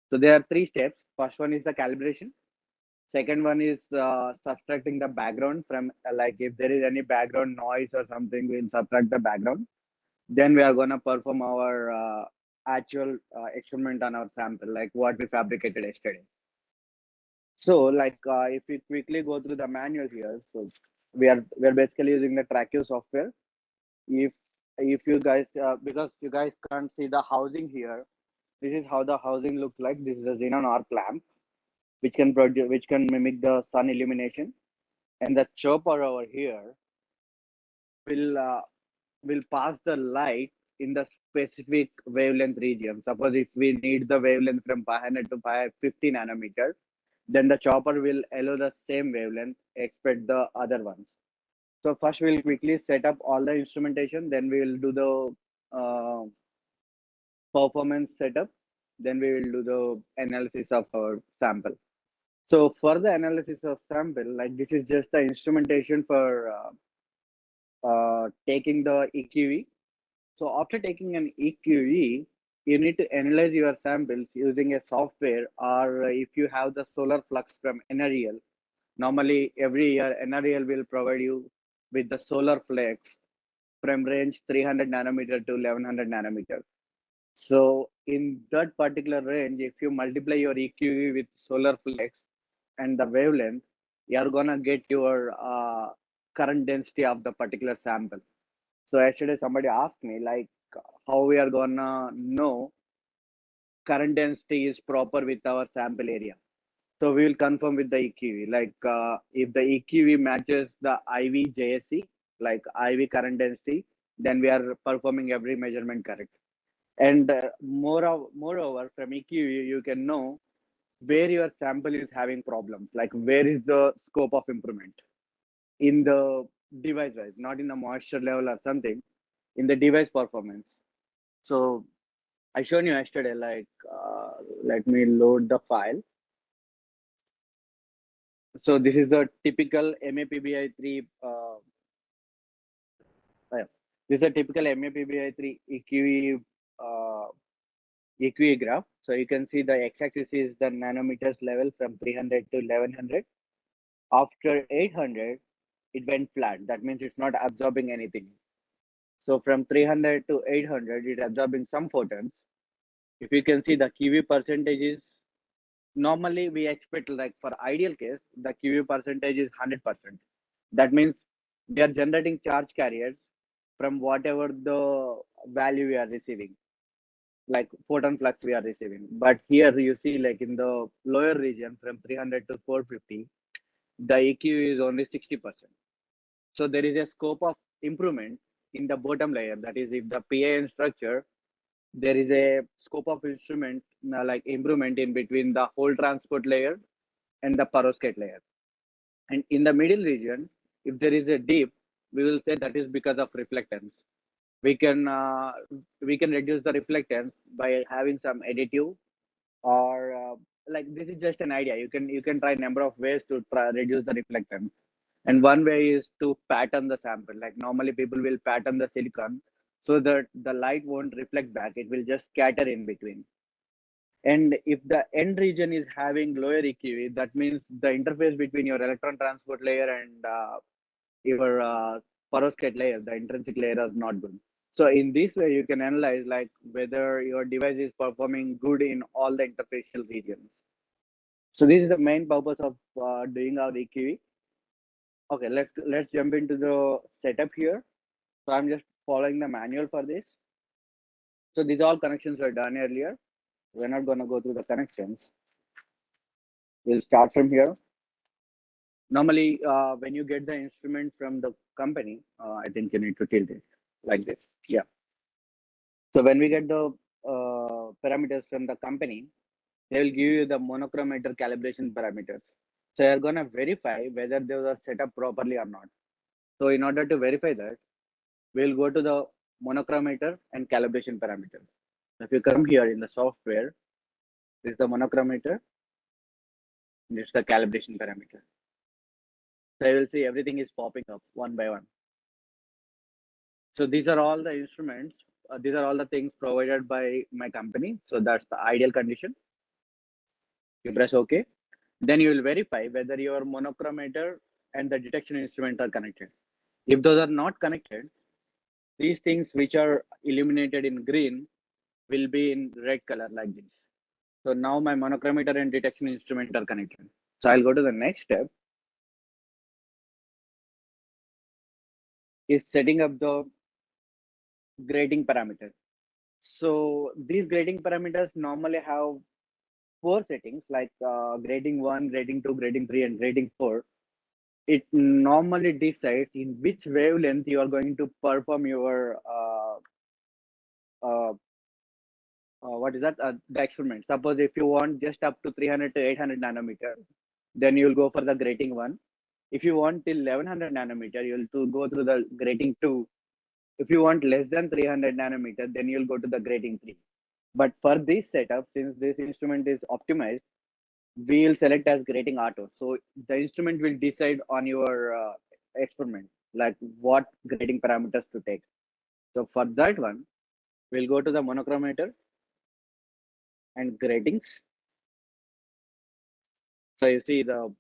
So there are three steps. First one is the calibration. Second one is subtracting the background from like if there is any background noise or something, we'll subtract the background. Then we are gonna perform our actual experiment on our sample, like what we fabricated yesterday. So if we quickly go through the manual here, so we are basically using the Trackio software. If you guys because you guys can't see the housing here, this is how the housing looks like. This is a xenon arc lamp which can mimic the sun illumination, and the chopper over here will pass the light in the specific wavelength region. Suppose if we need the wavelength from 500 to 550 nanometer, then the chopper will allow the same wavelength except the other ones. So first we'll quickly set up all the instrumentation, then we will do the performance setup, then we will do the analysis of our sample. So for the analysis of sample, like this is just the instrumentation for taking the EQE. So after taking an EQE, you need to analyze your samples using a software, or if you have the solar flux from NREL. Normally every year NREL will provide you with the solar flux from range 300 nanometer to 1100 nanometer. So in that particular range, if you multiply your EQE with solar flux and the wavelength, you're gonna get your current density of the particular sample. So yesterday somebody asked me like how we are gonna know current density is proper with our sample area. So we will confirm with the EQE. Like if the EQE matches the IV JSE, like IV current density, then we are performing every measurement correct. And moreover, from EQE, you can know where your sample is having problems, like where is the scope of improvement in the device wise, not in the moisture level or something, in the device performance. So I shown you yesterday, like let me load the file. So this is the typical MAPBI3. This is a typical MAPBI3 EQE EQE graph. So you can see the x-axis is the nanometers level from 300 to 1100. After 800, it went flat. That means it's not absorbing anything. So from 300 to 800, it's absorbing some photons. If you can see the QV percentage is, normally we expect, like for ideal case, the QV percentage is 100%. That means we are generating charge carriers from whatever the value we are receiving, like photon flux we are receiving. But here you see, like in the lower region from 300 to 450, the EQ is only 60%. So there is a scope of improvement in the bottom layer. That is, if the PAN structure, there is a scope of instrument like improvement in between the whole transport layer and the perovskite layer. And in the middle region, if there is a dip, we will say that is because of reflectance. We can reduce the reflectance by having some additive, or like this is just an idea. You can try number of ways to reduce the reflectance. And one way is to pattern the sample. Like normally people will pattern the silicon so that the light won't reflect back. It will just scatter in between. And if the end region is having lower EQE, that means the interface between your electron transport layer and your perovskite layer, the intrinsic layer, is not good. So in this way, you can analyze like whether your device is performing good in all the interfacial regions. So this is the main purpose of doing our EQE. Okay, let's jump into the setup here. So I'm just following the manual for this. So these all connections were done earlier. We're not going to go through the connections. We'll start from here. Normally, when you get the instrument from the company, I think you need to tilt it like this. Yeah. So when we get the parameters from the company, they will give you the monochromator calibration parameters. So you're going to verify whether those are set up properly or not. So in order to verify that, we'll go to the monochromator and calibration parameters. If you come here in the software, this is the monochromator, this is the calibration parameter. So you will see everything is popping up one by one. So these are all the instruments. These are all the things provided by my company. So that's the ideal condition. You press OK. Then you will verify whether your monochromator and the detection instrument are connected. If those are not connected, these things which are illuminated in green will be in red color like this. So now my monochromator and detection instrument are connected. So I'll go to the next step, is setting up the grading parameter. So these grading parameters normally have 4 settings, like grading 1, grading 2, grading 3, and grading 4. It normally decides in which wavelength you are going to perform your what is that, the experiment. Suppose if you want just up to 300 to 800 nanometer, then you'll go for the grading 1. If you want till 1100 nanometer, you'll to go through the grating 2. If you want less than 300 nanometer, then you'll go to the grating 3. But for this setup, since this instrument is optimized, we'll select as grating auto. So the instrument will decide on your experiment, like what grading parameters to take. So for that one, we'll go to the monochromator and gratings. So you see the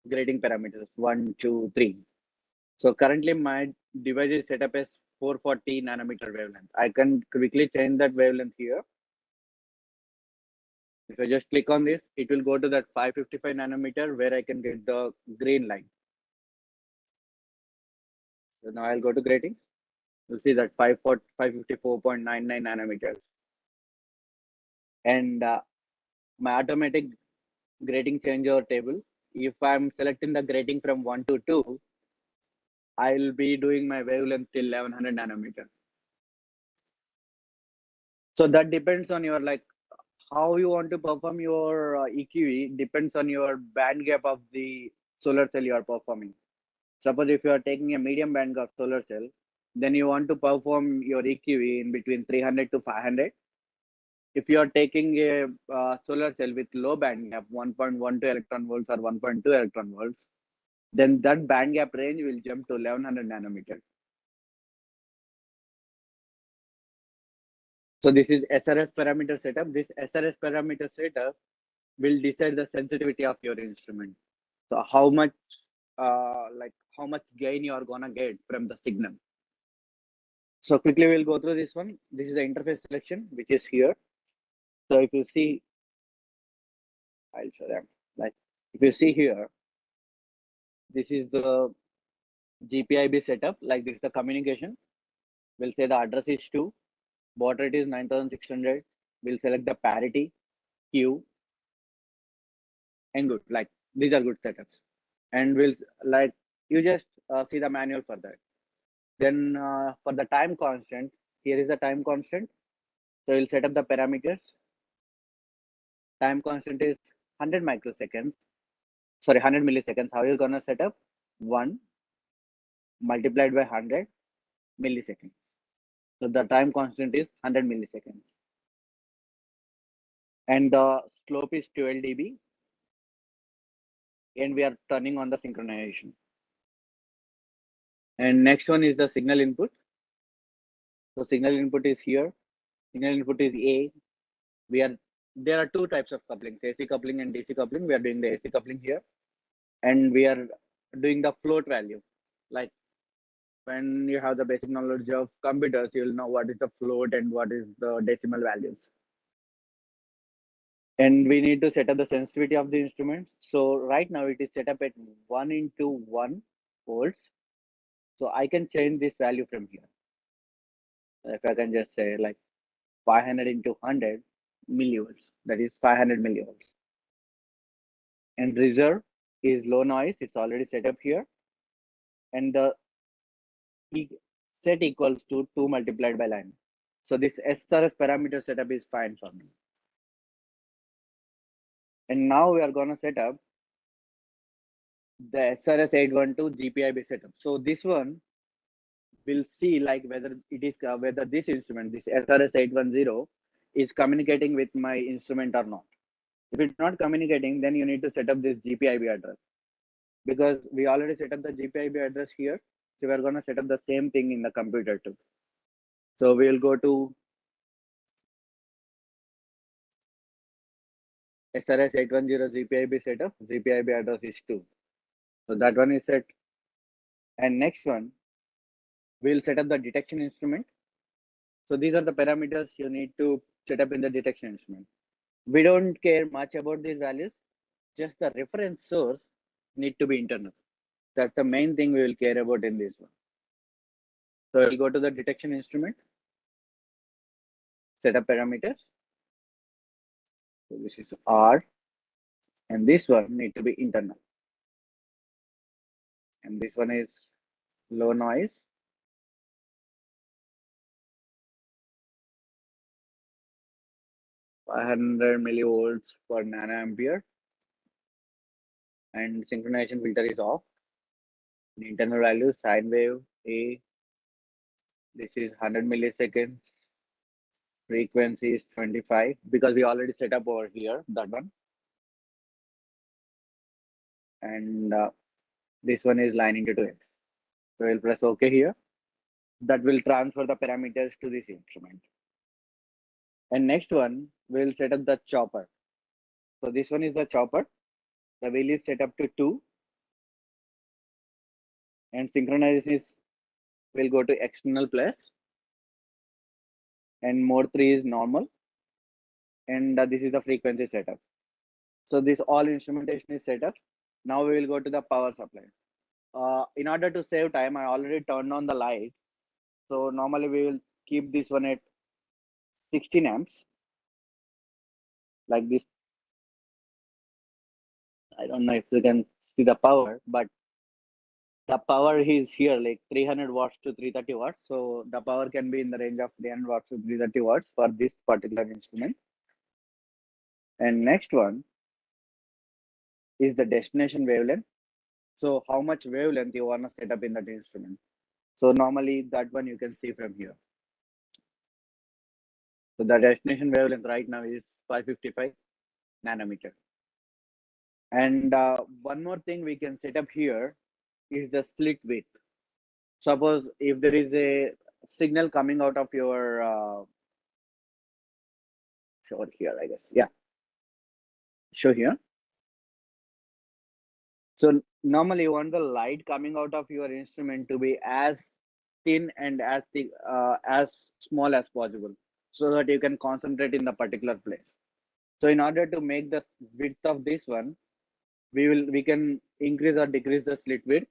grading parameters 1, 2, 3. So currently my device is set up as 440 nanometer wavelength. I can quickly change that wavelength here. If I just click on this, it will go to that 555 nanometer where I can get the green line. So now I'll go to grading. You'll see that 554.99 nanometers. And my automatic grading changeover table, if I'm selecting the grading from 1 to 2, I'll be doing my wavelength till 1100 nanometer. So that depends on your how you want to perform your EQE depends on your band gap of the solar cell you are performing. Suppose if you are taking a medium band gap solar cell, then you want to perform your EQE in between 300 to 500. If you are taking a solar cell with low band gap, 1.12 electron volts or 1.2 electron volts, then that band gap range will jump to 1100 nanometer. So this is SRS parameter setup. This SRS parameter setup will decide the sensitivity of your instrument. So how much how much gain you are gonna get from the signal. So quickly we'll go through this one. This is the interface selection, which is here. So if you see, I'll show them. If you see here, this is the GPIB setup. This is the communication. We'll say the address is 2, baud rate is 9600. We'll select the parity, Q, and good. These are good setups. And we'll you just see the manual for that. Then for the time constant, here is the time constant. So we'll set up the parameters. Time constant is 100 microseconds. Sorry, 100 milliseconds. How you're gonna set up? 1 multiplied by 100 milliseconds. So the time constant is 100 milliseconds. And the slope is 12 dB. And we are turning on the synchronization. And next one is the signal input. So signal input is here. Signal input is A. There are two types of couplings, AC coupling and DC coupling. We are doing the AC coupling here. And we are doing the float value. When you have the basic knowledge of computers, you'll know what is the float and what is the decimal values. And we need to set up the sensitivity of the instrument. So right now it is set up at 1 into 1 volts. So I can change this value from here. If I can just say 500 into 100 millivolts, that is 500 millivolts. And reserve is low noise. It's already set up here. And the set equals to 2 multiplied by line. So this SRS parameter setup is fine for me. And now we are going to set up the SRS 812 GPIB setup. So this one will see whether this instrument, this SRS 810, is communicating with my instrument or not. If it's not communicating, then you need to set up this GPIB address, because we already set up the GPIB address here. So we're going to set up the same thing in the computer too. So we'll go to SRS 810 GPIB setup. GPIB address is 2. So that one is set. And next one, we'll set up the detection instrument. So these are the parameters you need to set up in the detection instrument. We don't care much about these values. Just the reference source need to be internal. That's the main thing we will care about in this one. So we'll go to the detection instrument, set up parameters. So this is R, and this one need to be internal. And this one is low noise. (500 millivolts per nanoampere). And synchronization filter is off. The internal value, sine wave, A. This is 100 milliseconds. Frequency is 25 because we already set up over here, that one. And this one is line into 2x. So we'll press OK here. That will transfer the parameters to this instrument. And next one, we'll set up the chopper. So this one is the chopper. The wheel is set up to 2. And synchronization is, will go to external plus. And mode 3 is normal. And this is the frequency setup. So this all instrumentation is set up. Now we will go to the power supply. In order to save time, I already turned on the light. So normally we will keep this one at 16 amps, like this. I don't know if you can see the power, but the power is here like 300 watts to 330 watts. So the power can be in the range of 300 watts to 330 watts for this particular instrument. And next one is the destination wavelength. So how much wavelength you want to set up in that instrument. So normally that one you can see from here. So the destination wavelength right now is 555 nanometer. And one more thing we can set up here is the slit width. Suppose if there is a signal coming out of your over here, I guess. Yeah. Show here. So normally you want the light coming out of your instrument to be as thin and as thick, as small as possible, so that you can concentrate in the particular place. So in order to make the width of this one, we can increase or decrease the slit width.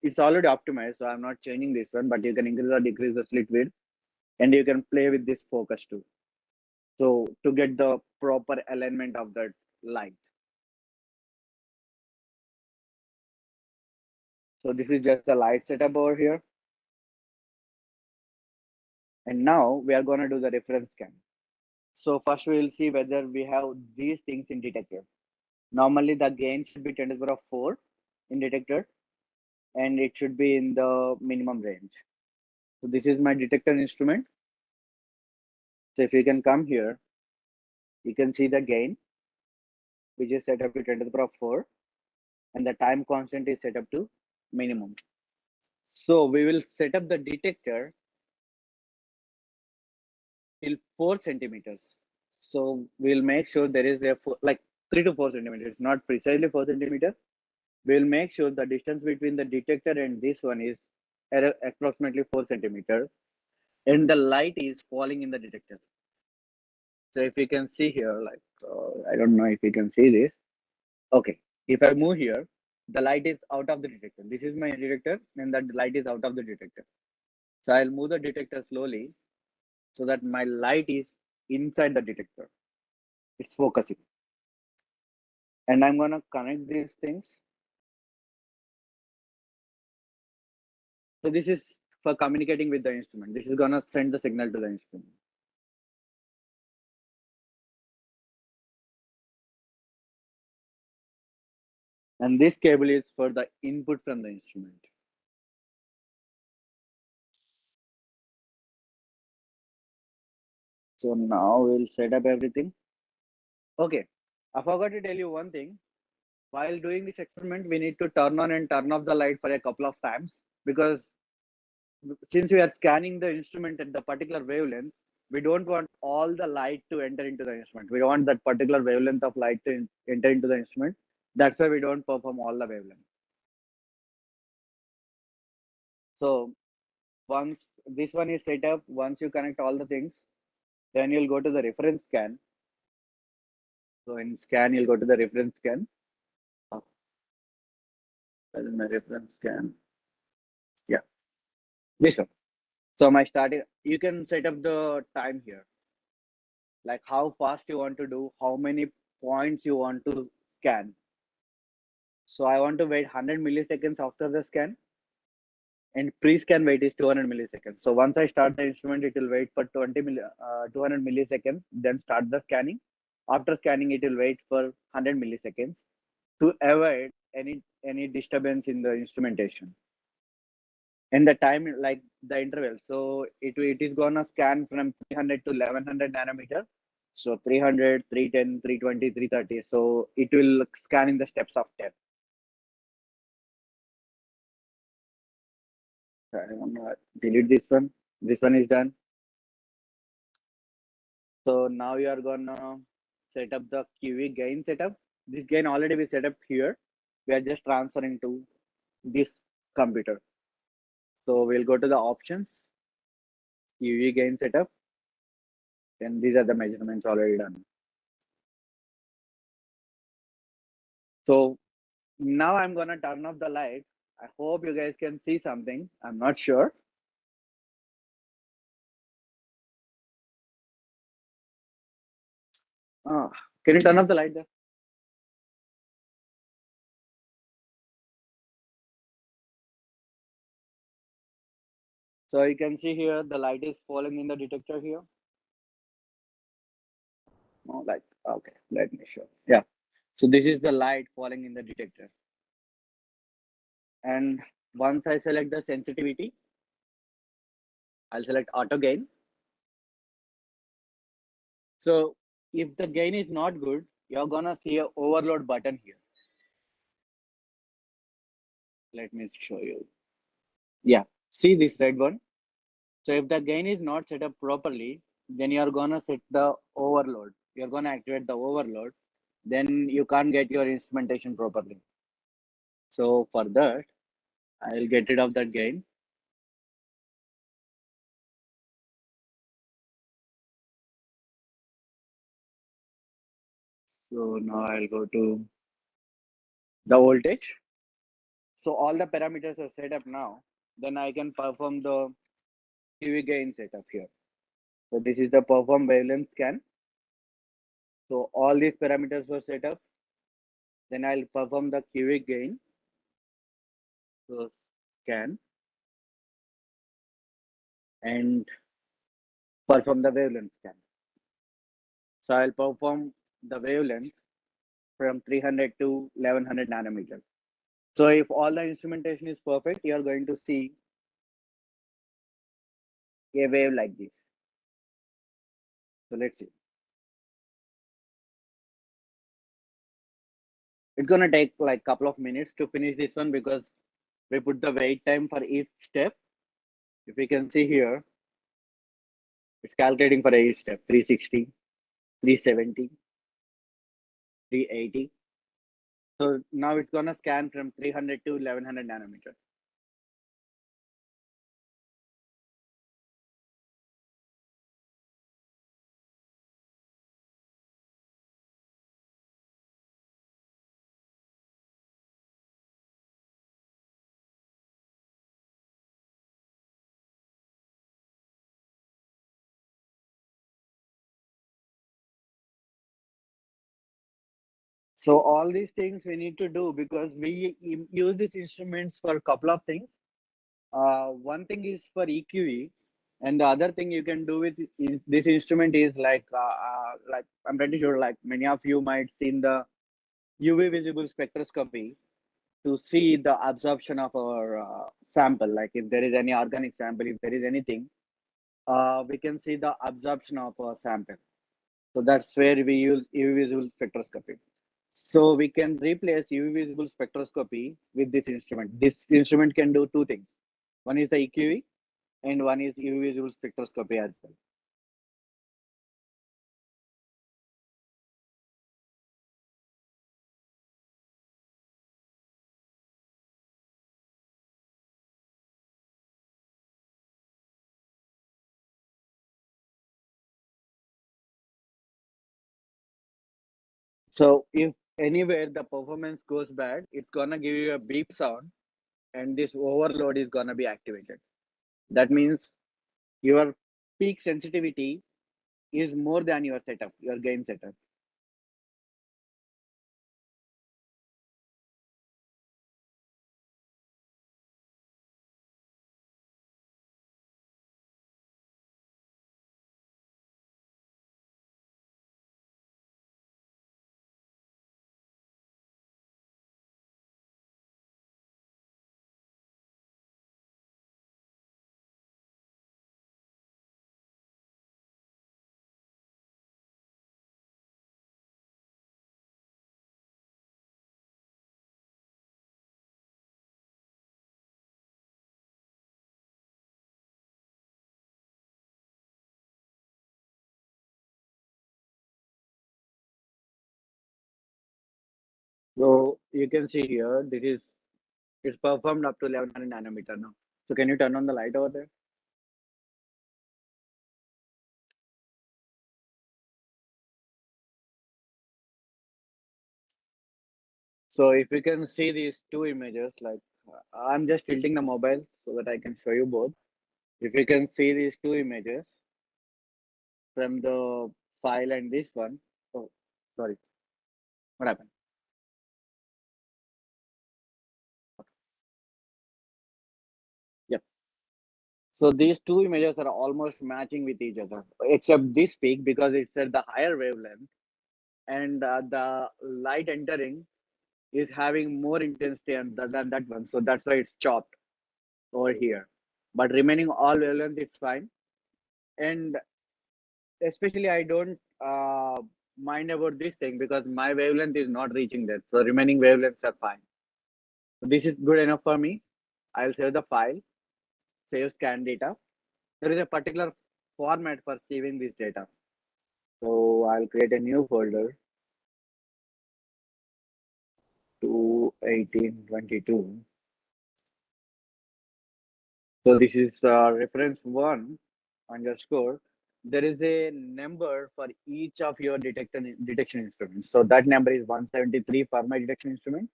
It's already optimized, so I'm not changing this one, but you can increase or decrease the slit width, and you can play with this focus too. So to get the proper alignment of that light. So this is just the light setup over here. And now we are going to do the reference scan. So first we will see whether we have these things in detector. Normally the gain should be 10 to the power of 4 in detector, and it should be in the minimum range. So this is my detector instrument. So if you can come here, you can see the gain, which is set up to 10 to the power of 4, and the time constant is set up to minimum. So we will set up the detector till 4 centimeters. So we'll make sure there is a like 3 to 4 centimeters, not precisely 4 centimeters. We'll make sure the distance between the detector and this one is approximately 4 centimeters, and the light is falling in the detector. So if you can see here, like I don't know if you can see this. Okay, if I move here, the light is out of the detector. This is my detector, and that light is out of the detector. So I'll move the detector slowly so that my light is inside the detector. It's focusing. And I'm gonna connect these things. So this is for communicating with the instrument. This is gonna send the signal to the instrument. And this cable is for the input from the instrument. So now we'll set up everything. Okay, I forgot to tell you one thing. While doing this experiment, we need to turn on and turn off the light for a couple of times, because since we are scanning the instrument at the particular wavelength, we don't want all the light to enter into the instrument. We want that particular wavelength of light to enter into the instrument. That's why we don't perform all the wavelength. So once this one is set up, once you connect all the things, then you'll go to the reference scan. So in scan, you'll go to the reference scan. Where is my reference scan? Yeah, this one. So my starting, you can set up the time here, like how fast you want to do, how many points you want to scan. So I want to wait 100 milliseconds after the scan, and pre-scan wait is 200 milliseconds. So once I start the instrument, it will wait for 200 milliseconds, then start the scanning. After scanning, it will wait for 100 milliseconds to avoid any disturbance in the instrumentation. and the time like the interval. So it is gonna scan from 300 to 1100 nanometer. So 300, 310, 320, 330. So it will scan in the steps of 10. So I'm gonna delete this one. This one is done. So now you are gonna set up the QE gain setup. This gain already we set up here. We are just transferring to this computer. So we'll go to the options, QE gain setup, and these are the measurements already done. So now I'm gonna turn off the light. I hope you guys can see something. I'm not sure. Ah, can you turn off the light there? So you can see here the light is falling in the detector here. No light. Okay, let me show. Yeah. So this is the light falling in the detector. And once I select the sensitivity, I'll select auto gain. So if the gain is not good, you're gonna see a overload button here. Let me show you. Yeah, see this red one. So if the gain is not set up properly, then you're gonna set the overload. You're gonna activate the overload. Then you can't get your instrumentation properly. So for that, I'll get rid of that gain. So now I'll go to the voltage. So all the parameters are set up now. Then I can perform the QV gain setup here. So this is the perform wavelength scan. So all these parameters were set up. Then I'll perform the QV gain. So scan and perform the wavelength scan. So I'll perform the wavelength from 300 to 1100 nanometer. So if all the instrumentation is perfect, you are going to see a wave like this. So let's see. It's gonna take like a couple of minutes to finish this one because we put the wait time for each step. If we can see here, it's calculating for each step 360, 370, 380. So now it's gonna scan from 300 to 1100 nanometer. So all these things we need to do because we use these instruments for a couple of things. One thing is for EQE, and the other thing you can do with this instrument is like I'm pretty sure like many of you might seen the UV visible spectroscopy to see the absorption of our sample. Like if there is any organic sample, if there is anything, we can see the absorption of a sample. So that's where we use UV visible spectroscopy. So we can replace UV visible spectroscopy with this instrument. This instrument can do two things. One is the EQE and one is UV visible spectroscopy as well. So if anywhere the performance goes bad, it's gonna give you a beep sound and this overload is gonna be activated. That means your peak sensitivity is more than your setup, your gain setup. So you can see here, it's performed up to 1100 nanometer now. So can you turn on the light over there? So if you can see these two images, like I'm just tilting the mobile so that I can show you both. If you can see these two images from the file and this one. Oh, sorry. What happened? Yep. So these two images are almost matching with each other, except this peak because it's at the higher wavelength and the light entering is having more intensity than that one. So that's why it's chopped over here. But remaining all wavelength, it's fine. And especially I don't mind about this thing because my wavelength is not reaching that. So remaining wavelengths are fine. So this is good enough for me. I'll save the file, save scan data. There is a particular format for saving this data. So I'll create a new folder to 1822. So this is reference one underscore. There is a number for each of your detection instruments. So that number is 173 for my detection instrument.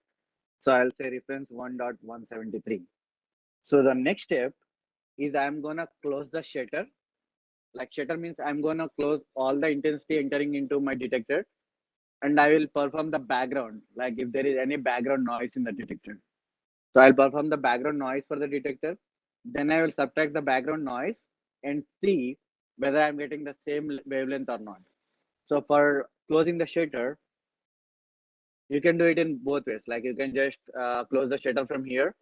So I'll say reference 1.173. So the next step is I'm gonna close the shutter. Like shutter means I'm gonna close all the intensity entering into my detector, and I will perform the background. Like if there is any background noise in the detector. So I'll perform the background noise for the detector. Then I will subtract the background noise and see whether I'm getting the same wavelength or not. So for closing the shutter, you can do it in both ways. Like you can just close the shutter from here,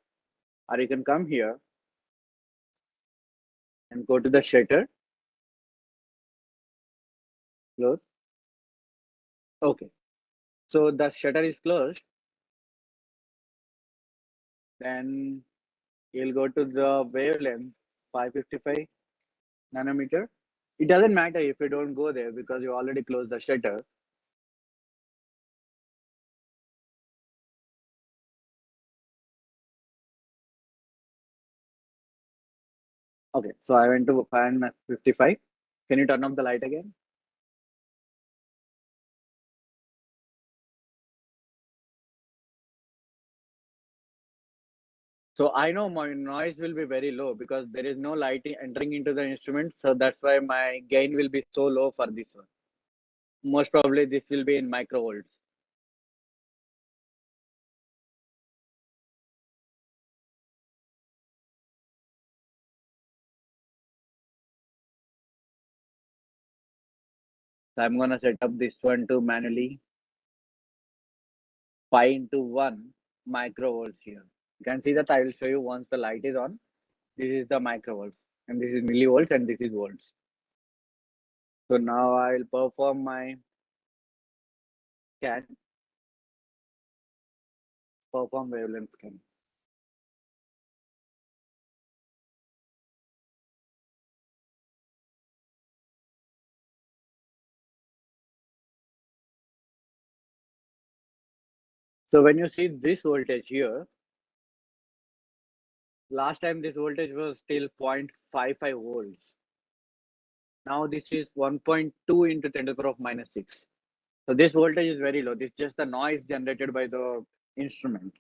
or you can come here and go to the shutter, close. Okay. So the shutter is closed. Then you'll go to the wavelength 555 nanometer. It doesn't matter if you don't go there because you already closed the shutter. Okay, so I went to 555. Can you turn off the light again? So I know my noise will be very low because there is no light entering into the instrument. So that's why my gain will be so low for this one. Most probably this will be in microvolts. So I'm gonna set up this one to manually 5 into 1 microvolts here. You can see that I will show you once the light is on. This is the microvolts and this is millivolts and this is volts. So now I will perform my scan, perform wavelength scan. So when you see this voltage here, last time this voltage was still 0.55 volts. Now this is 1.2 into 10 to the power of minus 6. So this voltage is very low. This is just the noise generated by the instrument.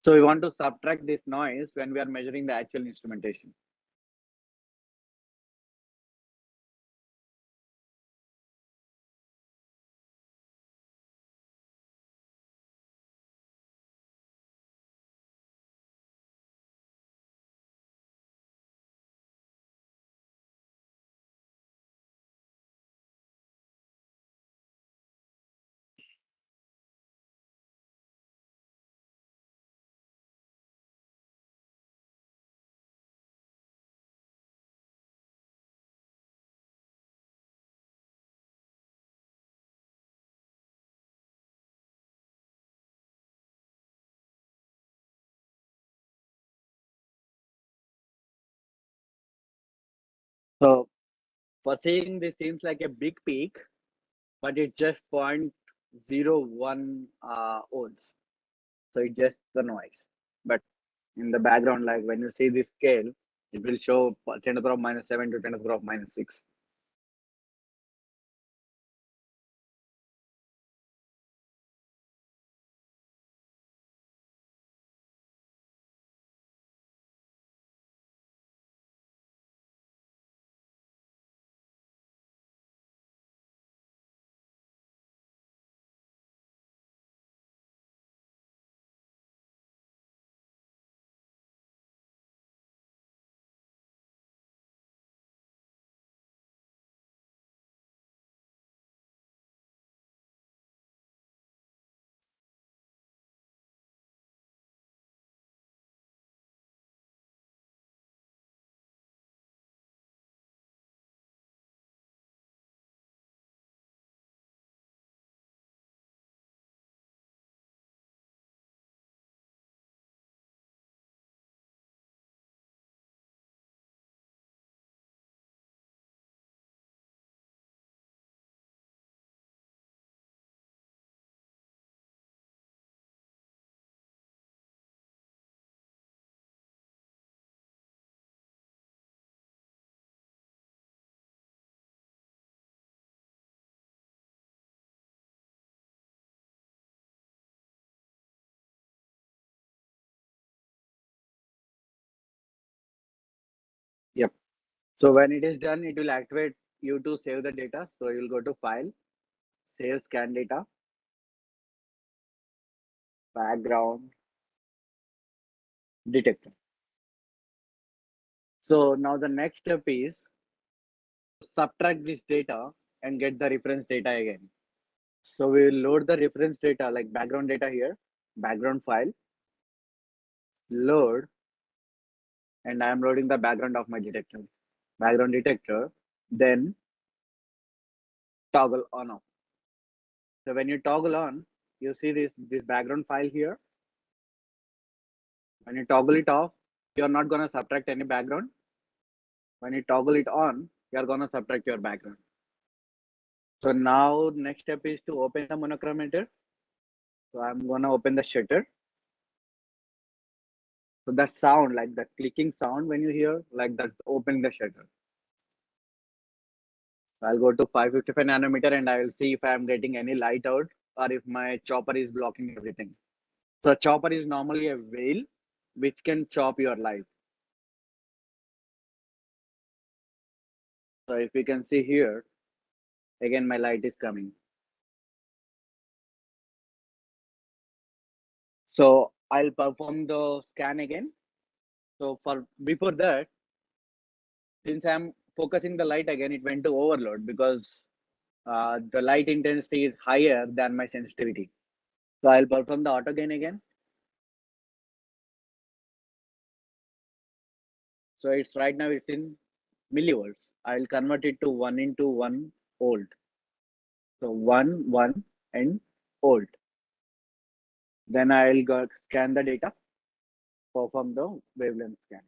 So we want to subtract this noise when we are measuring the actual instrumentation. So for seeing this seems like a big peak, but it's just 0.01 volts. So it's just the noise. But in the background, like when you see this scale, it will show 10 to the power minus 7 to 10 to the power minus 6. Yep. So when it is done, it will activate you to save the data. So you'll go to File, Save Scan Data, Background, Detector. So now the next step is subtract this data and get the reference data again. So we will load the reference data like background data here, background file, load, and I am loading the background of my detector. Background detector, then toggle on off. So when you toggle on, you see this background file here. When you toggle it off, you're not gonna subtract any background. When you toggle it on, you're gonna subtract your background. So now next step is to open the monochromator. So I'm gonna open the shutter. So that sound, like the clicking sound when you hear, like that's opening the shutter. So I'll go to 555 nanometer and I will see if I'm getting any light out or if my chopper is blocking everything. So chopper is normally a veil which can chop your light. So if you can see here, again my light is coming. So I'll perform the scan again. So for before that, since I'm focusing the light again, it went to overload because the light intensity is higher than my sensitivity. So I'll perform the auto gain again. So it's right now it's in millivolts. I'll convert it to 1 into 1 volt. So 1 and volt. Then I'll go scan the data, perform the wavelength scan.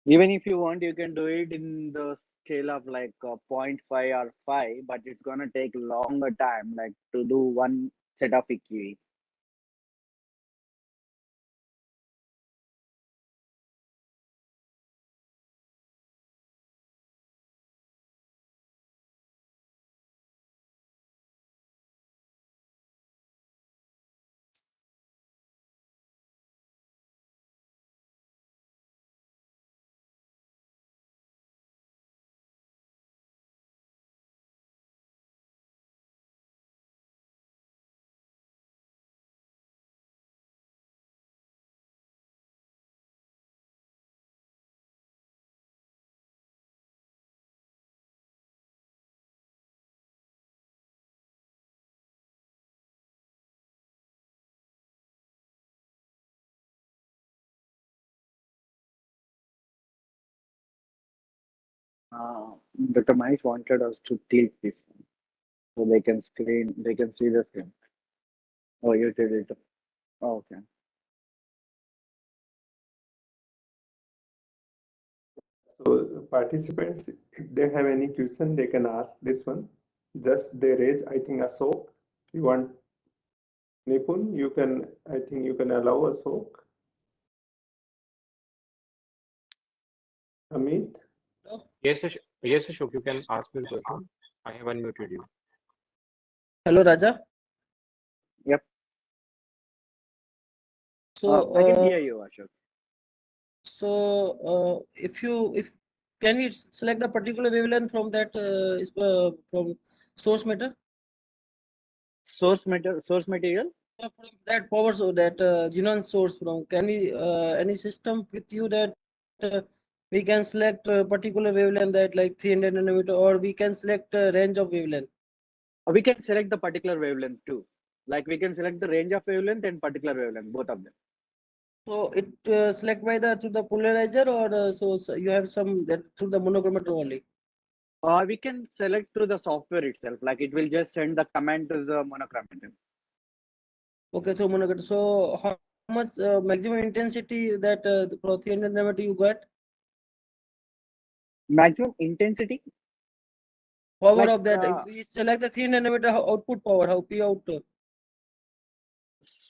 Even if you want, you can do it in the scale of like zero point 0.5 or 5, but it's gonna take longer time, like to do one set of EQE. Dr. Mice wanted us to tilt this one. So they can see the screen. Oh, you did it. Oh, okay.
So participants, if they have any question, they can ask this one. Just they raise, I think Ashok, you want Nipun, you can, I think you can allow Ashok. Amit?
Yes, Ashok, you can ask me the question. I have unmuted you.
Hello, Raja.
Yep.
So,
I can hear you, Ashok.
if can we select the particular wavelength from that from source matter?
Source material.
From that power, so that xenon source from, can we any system with you that we can select a particular wavelength that like 300 nanometer, or we can select a range of wavelength?
We can select the particular wavelength too. Like we can select the range of wavelength and particular wavelength, both of them.
So it select by the through the polarizer, or so you have some that through the monochromator only?
We can select through the software itself. Like it will just send the command to the monochromator.
Okay, so monochromator. So how much maximum intensity that for 300 nanometer you got?
Maximum intensity.
Power
Like,
of that. If we select the 300 nanometer, output power, how P out?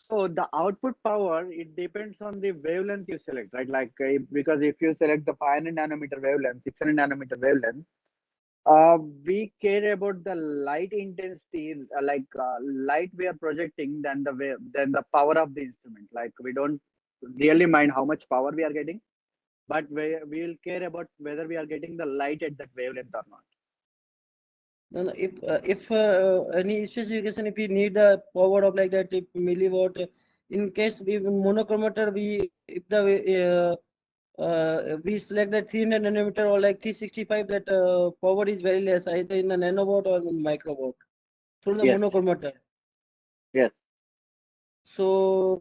So the output power, it depends on the wavelength you select, right? Like because if you select the 500 nanometer wavelength, 600 nanometer wavelength, we care about the light intensity, light we are projecting than the power of the instrument. Like we don't really mind how much power we are getting, but we will care about whether we are getting the light at that wavelength or not.
No, no, if any specification, if we need a power of like that, if milliwatt, in case we monochromator, we if the we select that 300 nanometer or like 365, that power is very less, either in a nanowatt or in microwatt through the
Yes.
monochromator.
Yes.
So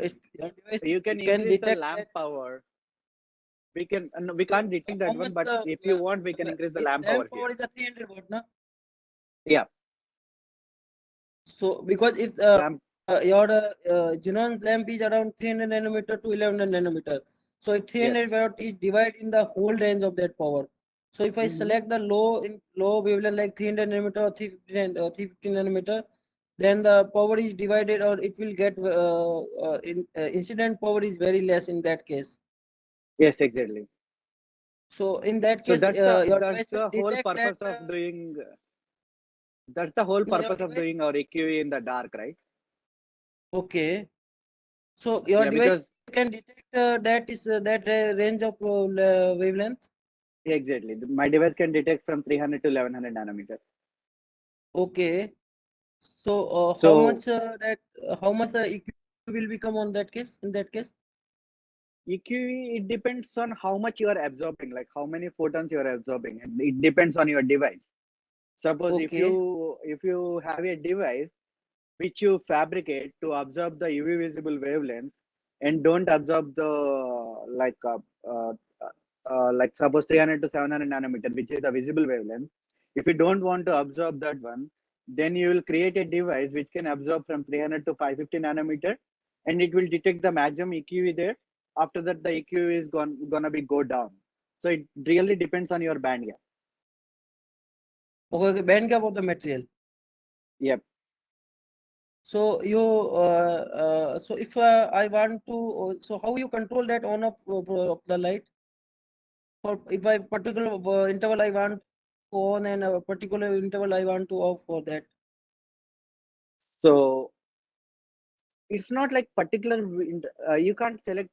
if your device,
You can increase the lamp power. We can't detect that one, but if you want, we can increase the lamp power here.
Power is a 300 watt, na?
Yeah.
So because if your xenon lamp is around 300 nanometer to 1100 nanometer, so if 300 watt is divided in the whole range of that power. So if I select the low wavelength like 300 nanometer or 350 nanometer, then the power is divided, or it will get incident power is very less in that case.
Yes, exactly.
So in that
So
case,
that's
your
that's
device will
the whole
detect
purpose
that,
of doing. That's the whole
no, your
purpose of
device,
doing our EQE in the dark, right?
okay. So your
Yeah,
device
because
can detect that is that range of wavelength.
exactly, my device can detect from 300 to 1100 nanometer.
Okay. So how
So
much how much the EQ will become on that case? In that case,
EQE, it depends on how much you are absorbing, like how many photons you are absorbing, and it depends on your device. Suppose
okay.
if you have a device which you fabricate to absorb the UV visible wavelength and don't absorb the like suppose 300 to 700 nanometer, which is the visible wavelength. If you don't want to absorb that one, then you will create a device which can absorb from 300 to 550 nanometer, and it will detect the maximum EQE there. After that, the EQE is gonna be go down. So it really depends on your band gap.
Okay, band gap of the material.
Yep.
So you so if I want to, so how you control that on off of the light? For if I particular interval I want to on, and a particular interval I want to off for that.
So it's not like particular. You can't select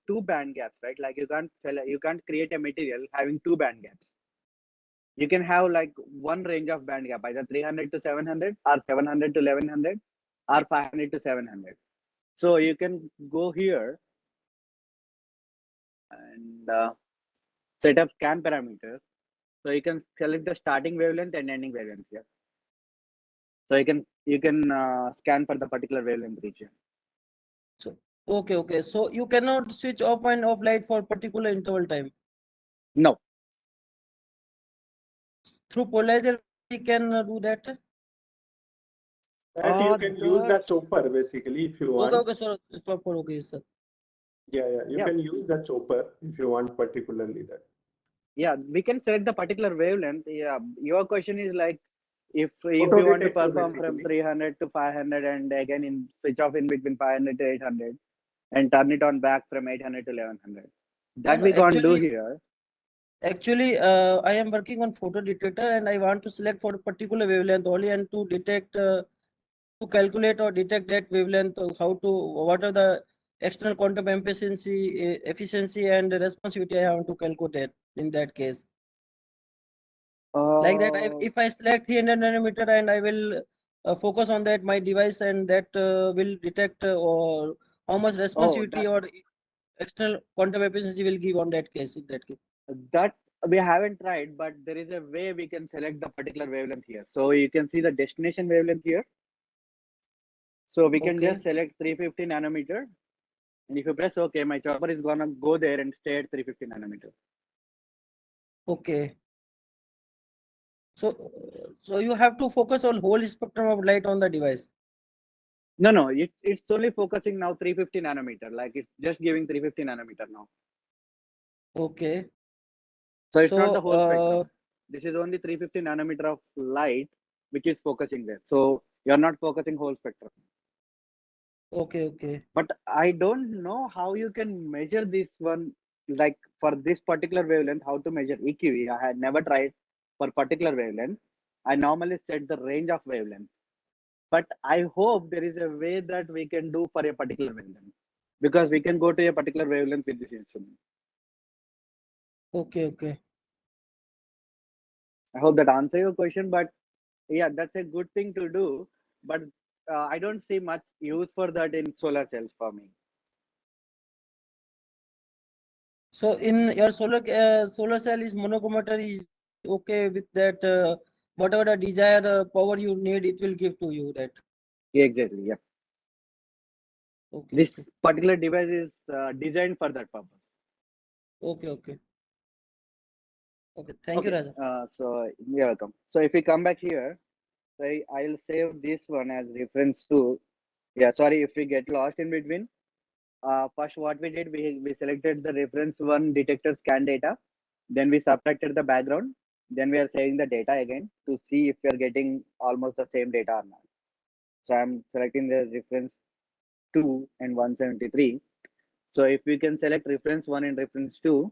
two band gaps, right? Like you can't create a material having two band gaps. You can have like one range of band gap, either 300 to 700 or 700 to 1100 or 500 to 700. So you can go here and set up scan parameters. So you can select the starting wavelength and ending wavelength here. So you can scan for the particular wavelength region.
So okay. So you cannot switch off and off light for particular interval time.
No.
Through polarizer we can do that.
That you can use the
That
chopper basically if you
okay,
want.
okay, sir. Chopper, okay, sir.
Yeah, you
Yeah.
can use the chopper if you want particularly that.
Yeah, we can select the particular wavelength. Yeah, your question is like if
Auto
you want to
detector
perform from
basically.
300 to 500 and again in switch off in between 500 to 800 and turn it on back from 800 to 1100. That
No,
we can't do
actually,
here.
I am working on photo detector and I want to select for a particular wavelength only and to detect, to calculate or detect that wavelength, what are the external quantum efficiency and responsivity I want to calculate in that case. Like that,
Uh,
if I select 300 nanometer and I will focus on that my device and that will detect or how much responsivity or external quantum efficiency will give on that case in that case.
that we haven't tried, but there is a way we can select the particular wavelength here. So you can see the destination wavelength here. So we can
Okay.
just select 350 nanometer. And if you press OK, my chopper is gonna go there and stay at 350 nanometer.
Okay. So you have to focus on whole spectrum of light on the device.
No, it's only focusing now 350 nanometer. Like it's just giving 350 nanometer now.
Okay.
So it's not
So
the whole spectrum. This is only 350 nanometer of light which is focusing there. So you're not focusing whole spectrum.
okay.
But I don't know how you can measure this one. Like for this particular wavelength, how to measure EQE. I had never tried for particular wavelength. I normally set the range of wavelength. But I hope there is a way that we can do for a particular wavelength, because we can go to a particular wavelength with this instrument.
Okay.
I hope that answer your question, but yeah, that's a good thing to do. But I don't see much use for that in solar cells for me.
So in your solar cell is monochromator is okay with that whatever the desired power you need it will give to you that.
Yeah, exactly. Yeah.
Okay.
This particular device is designed for that purpose.
Okay. Thank you,
Okay.
Raja.
So you're welcome. So if we come back here, I'll save this one as reference to. Yeah, sorry if we get lost in between. First, what we did, we selected the reference one detector scan data. Then we subtracted the background. Then we are saving the data again to see if we are getting almost the same data or not. So I'm selecting the reference 2 and 173. So if we can select reference 1 and reference 2,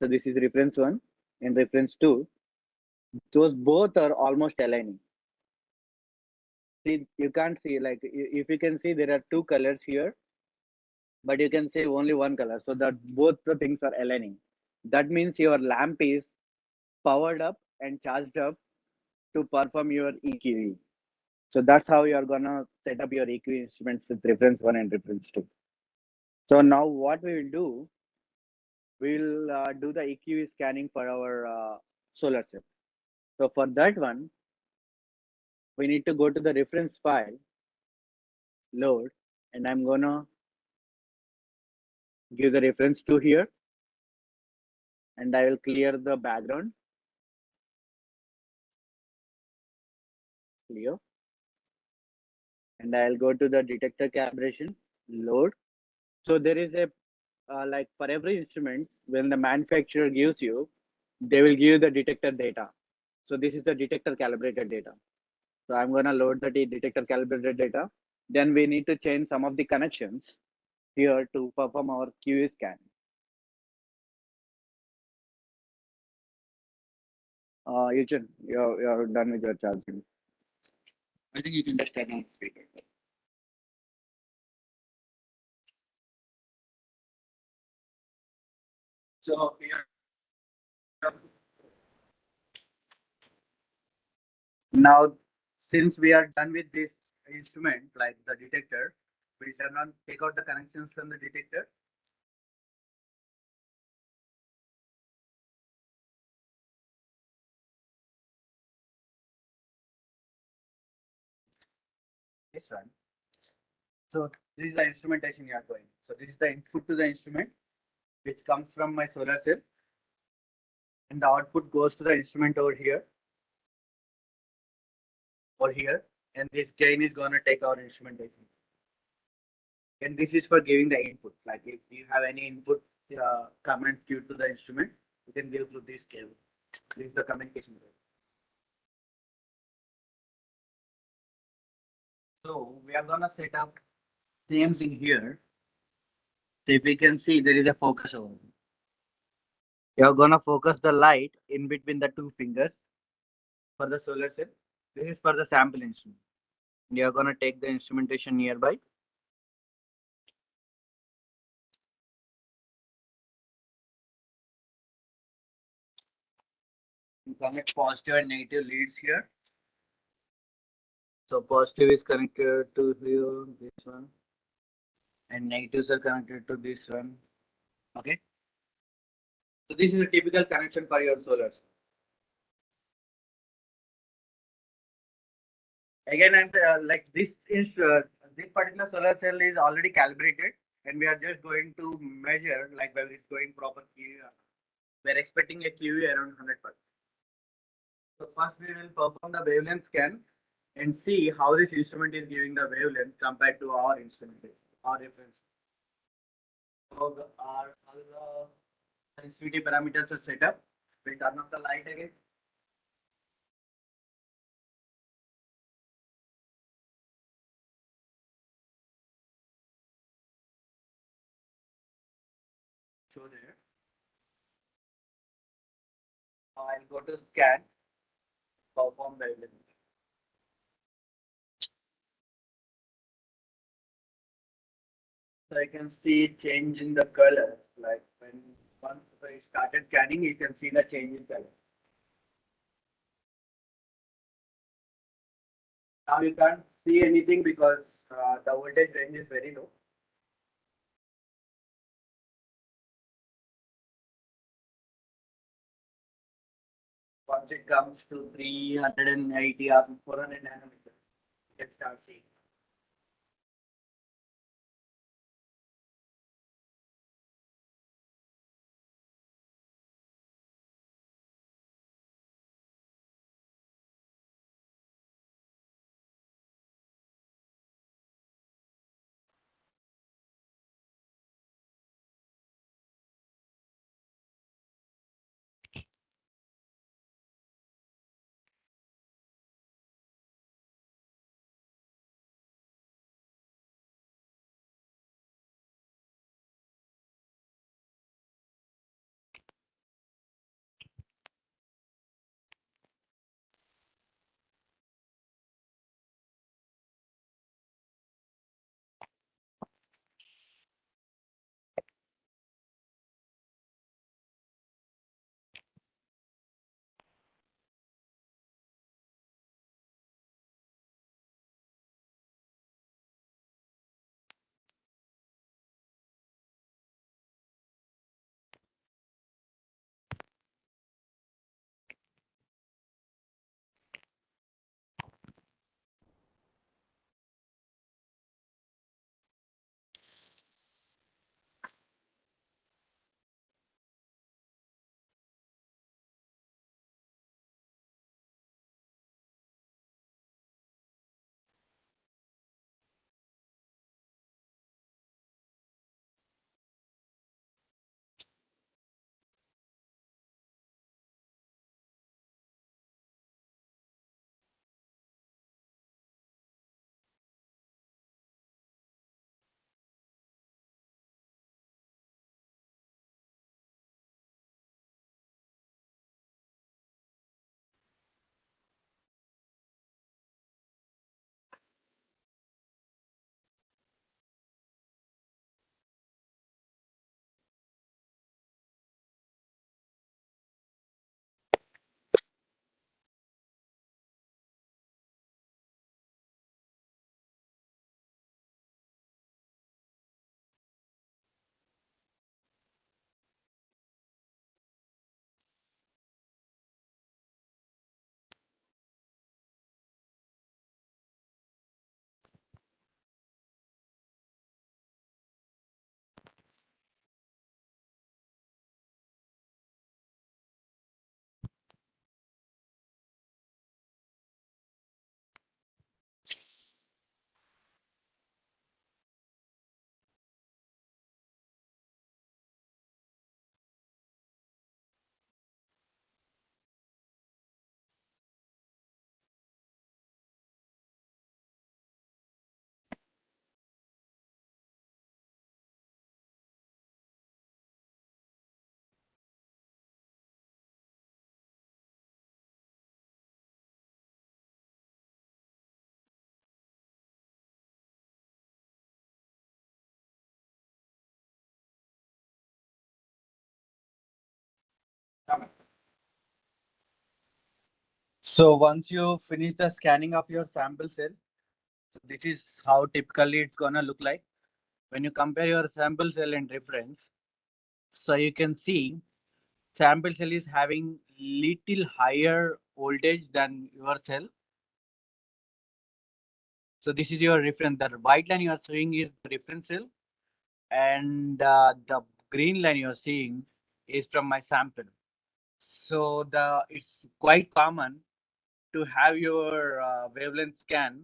so this is reference 1 and reference 2, those both are almost aligning. See, you can't see, like if you can see, there are two colors here, but you can see only one color. So that both the things are aligning. That means your lamp is powered up and charged up to perform your EQE. So that's how you are gonna set up your EQE instruments with reference 1 and reference 2. So now what we will do, we'll do the EQE scanning for our solar cell. So for that one, we need to go to the reference file, load, and I'm gonna give the reference to here, and I will clear the background. Clear. And I'll go to the detector calibration, load. So there is a, like for every instrument, when the manufacturer gives you, they will give you the detector data. So this is the detector calibrated data. So I'm gonna load the detector calibrated data. Then we need to change some of the connections here to perform our QE scan. Eugene, you're done with your charging. I think you can just turn on speaker. So now, since we are done with this instrument, like the detector, we turn on, take out the connections from the detector. This one. So this is the instrumentation you are going. So this is the input to the instrument, which comes from my solar cell, and the output goes to the instrument over here, and this gain is gonna take our instrumentation. And this is for giving the input. Like if you have any input comment due to the instrument, you can give through this cable. This is the communication cable. So we are gonna set up same thing here. So if we can see, there is a focus over. You are gonna focus the light in between the two fingers for the solar cell. This is for the sample instrument. You are gonna take the instrumentation nearby. You connect positive and negative leads here. So positive is connected to here, this one, and negatives are connected to this one. Okay. So this is a typical connection for your solar cell. Again, and like this particular solar cell is already calibrated, and we are just going to measure like whether it's going proper QE. We're expecting a QE around 100%. So first we will perform the wavelength scan and see how this instrument is giving the wavelength compared to our instrument, our reference. So our all the sensitivity parameters are set up. We turn off the light again. So there. Now I'll go to scan, perform wavelength. So I can see change in the color. Like when once I started scanning, you can see the change in color. Now you can't see anything because the voltage range is very low. Once it comes to 380 or 400 nanometers, you can start seeing. So once you finish the scanning of your sample cell, so this is how typically it's gonna look like. When you compare your sample cell and reference, so you can see sample cell is having little higher voltage than your cell. So this is your reference. The white line you are seeing is the reference cell, and the green line you are seeing is from my sample. So it's quite common to have your wavelength scan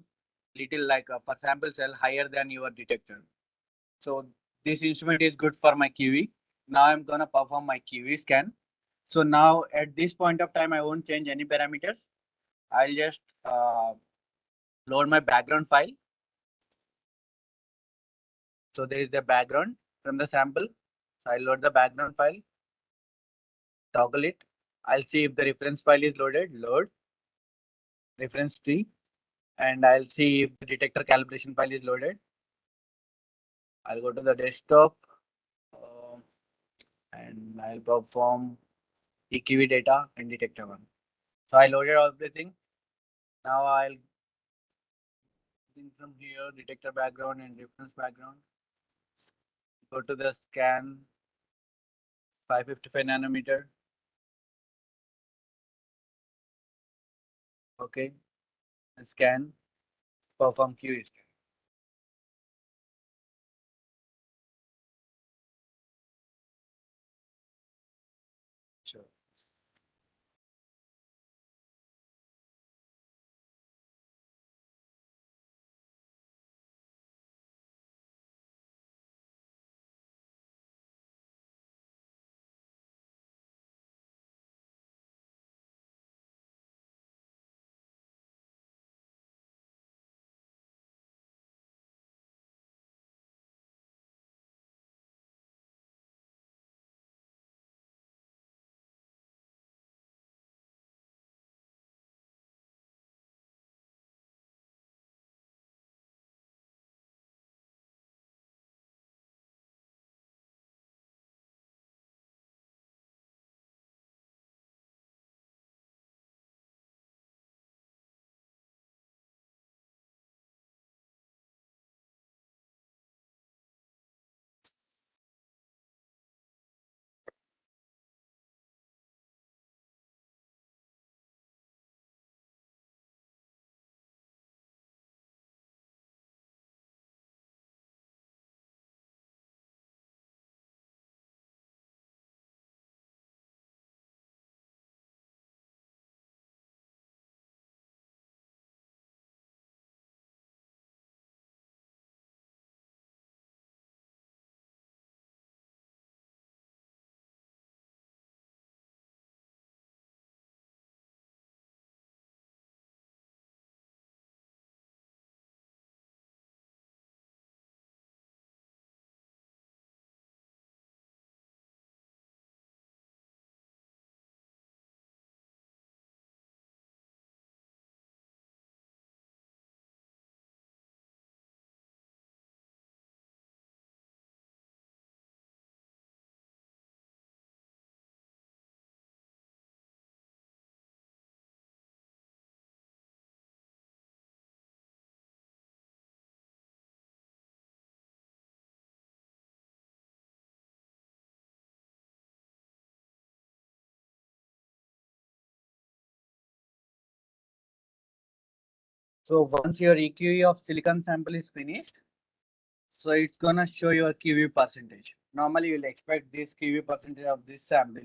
little like for sample cell higher than your detector. So this instrument is good for my QE. Now I'm gonna perform my QE scan. So now at this point of time, I won't change any parameters. I'll just load my background file. So there is the background from the sample. So I'll load the background file, toggle it. I'll see if the reference file is loaded, load reference tree, and I'll see if the detector calibration file is loaded. I'll go to the desktop and I'll perform EQV data and detector one. So I loaded everything. Now I'll from here detector background and reference background. Go to the scan 555 nanometer. Okay, and scan, perform QE scan. Sure. So once your EQE of silicon sample is finished, so it's gonna show your QE percentage. Normally you'll expect this QE percentage of this sample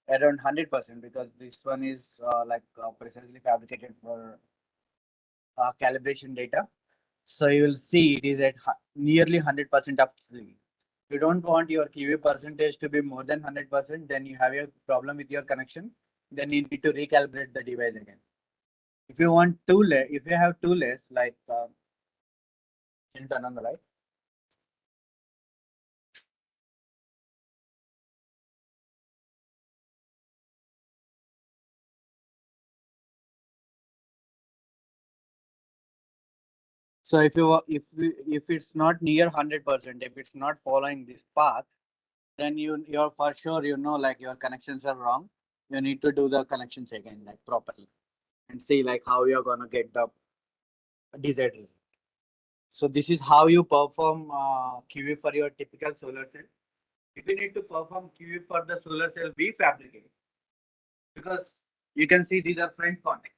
around 100% because this one is precisely fabricated for calibration data. So you will see it is at nearly 100% of QE. If you don't want your QE percentage to be more than 100%, then you have a problem with your connection. Then you need to recalibrate the device again. If you want two less, if you have two less, like turn on the light. So if it's not near 100%, if it's not following this path, then you're for sure like your connections are wrong. You need to do the connections again like properly. and see like how you're gonna get the desired result. So this is how you perform QE for your typical solar cell. If you need to perform QE for the solar cell we fabricate, because you can see these are front contacts.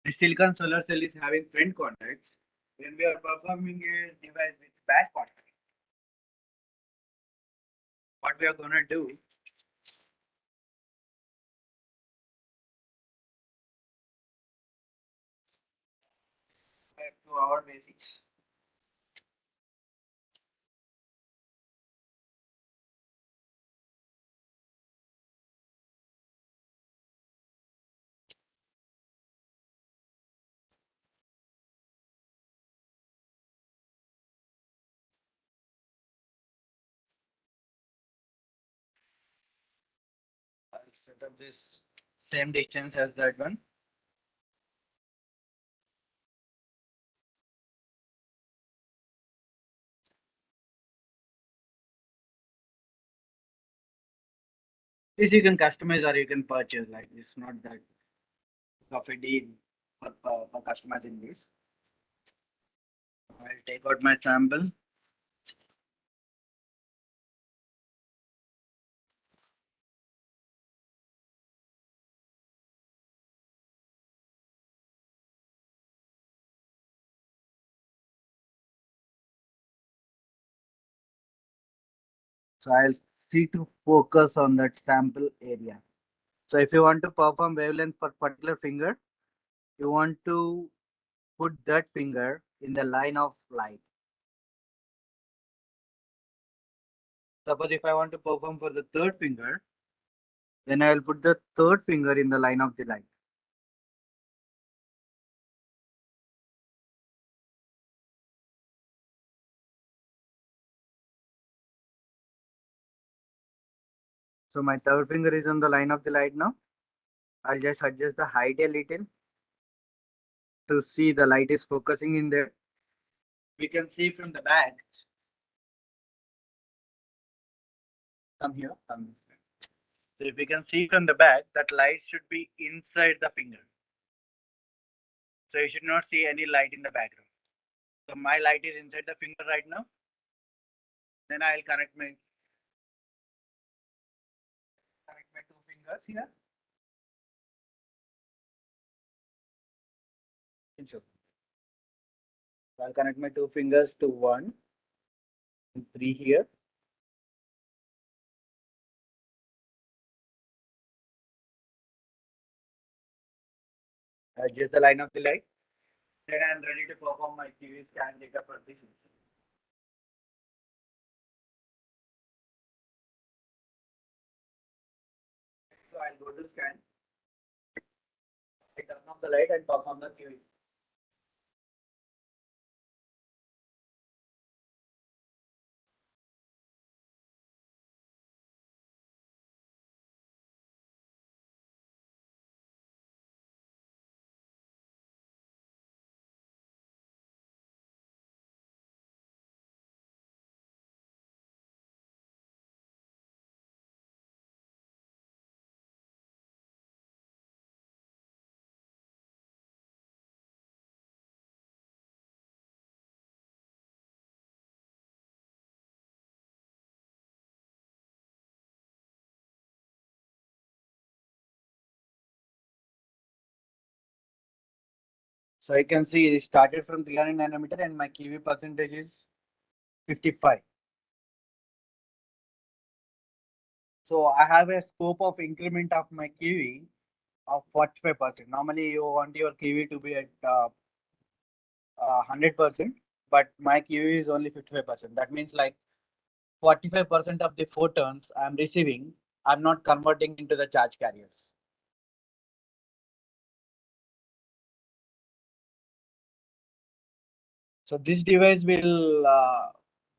The silicon solar cell is having front contacts. When we are performing a device with back contact, what we are gonna do, back to our basics. I'll set up this same distance as that one. This you can customize or you can purchase. Like it's not that of a deal for customizing this. I'll take out my sample. So I'll see to focus on that sample area. So if you want to perform wavelength for particular finger, you want to put that finger in the line of light. Suppose if I want to perform for the third finger, then I will put the third finger in the line of the light. So my third finger is on the line of the light now. I'll just adjust the height a little to see the light is focusing in there. We can see from the back. Come here, come this way. So if we can see from the back, that light should be inside the finger. So you should not see any light in the background. So my light is inside the finger right now. Then I'll connect my two fingers here. Sure. So I'll connect my two fingers to 1 and 3 here. Adjust the line of the light. Then I'm ready to perform my QE scan data for this. So I'll go to scan. I turn off the light and perform the QE. So you can see it started from 300 nanometer and my QE percentage is 55. So I have a scope of increment of my QE of 45%. Normally you want your QE to be at 100%, but my QE is only 55%. That means like 45% of the photons I'm receiving, I'm not converting into the charge carriers. So this device will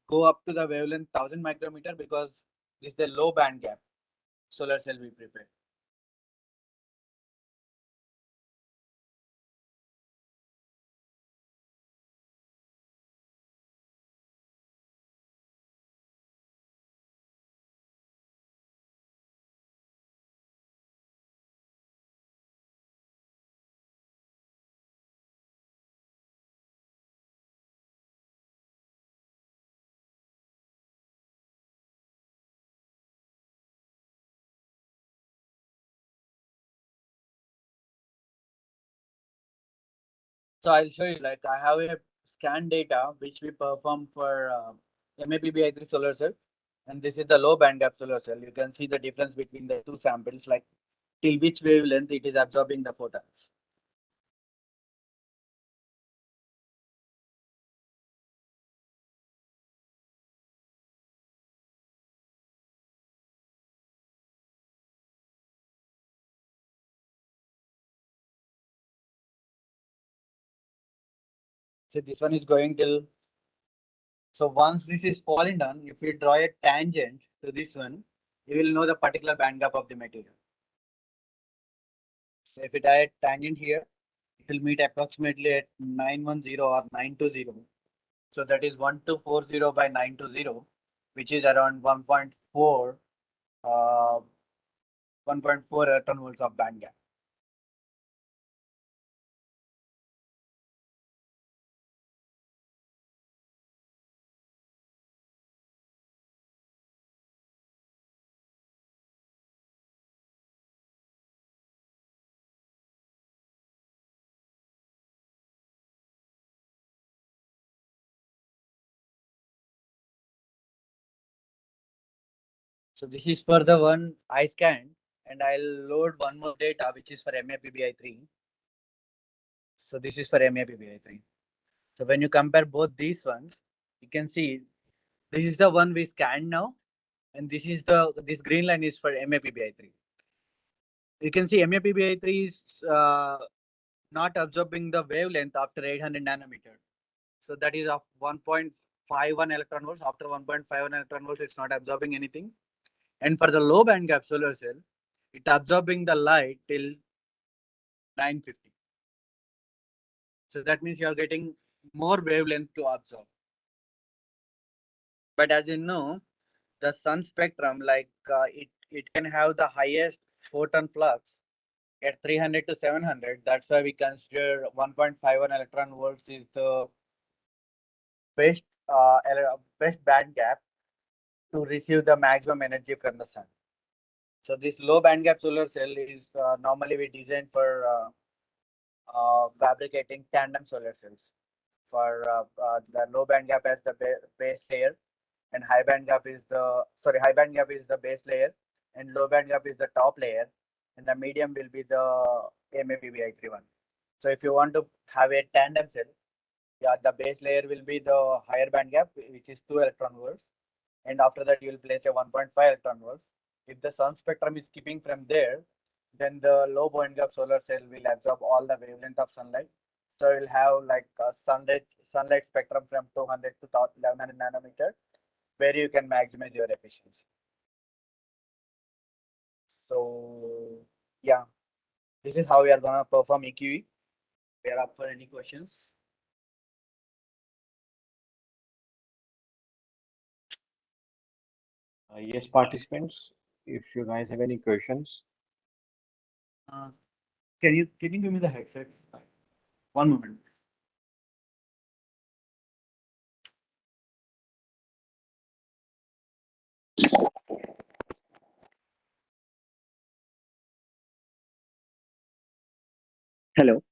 go up to the wavelength 1000 micrometer because this is the low band gap solar cell we prepare. So I'll show you, like I have a scan data which we perform for MAPBI3 solar cell, and this is the low band gap solar cell. You can see the difference between the two samples, like till which wavelength it is absorbing the photons. So this one is going till. So once this is falling down, if you draw a tangent to this one, you will know the particular band gap of the material. So if you draw a tangent here, it will meet approximately at 910 or 920. So that is 1240 by 920, which is around 1.4 1.4 electron volts of band gap. So this is for the one I scanned, and I'll load one more data which is for MAPBI3. So this is for MAPBI3. So when you compare both these ones, you can see this is the one we scanned now, and this green line is for MAPBI3. You can see MAPBI3 is not absorbing the wavelength after 800 nanometer. So that is of 1.51 electron volts. After 1.51 electron volts, it's not absorbing anything. And for the low band gap solar cell, it absorbing the light till 950. So that means you are getting more wavelength to absorb. But as you know, the sun spectrum, it can have the highest photon flux at 300 to 700. That's why we consider 1.51 electron volts is the best best band gap to receive the maximum energy from the sun. So this low band gap solar cell is normally we design for fabricating tandem solar cells. For the low band gap as the base layer, and high band gap is the base layer, and low band gap is the top layer, and the medium will be the MAPBI3 one. So if you want to have a tandem cell, yeah, the base layer will be the higher band gap, which is 2 electron volts, and after that you will place a 1.5 electron volts. If the sun spectrum is keeping from there, then the low band gap solar cell will absorb all the wavelength of sunlight. So you'll have like a sunlight spectrum from 200 to 1100 nanometer, where you can maximize your efficiency. So yeah, this is how we are gonna perform EQE. We are up for any questions.
Yes, participants, if you guys have any questions.
Can you give me the headset? One moment. Hello.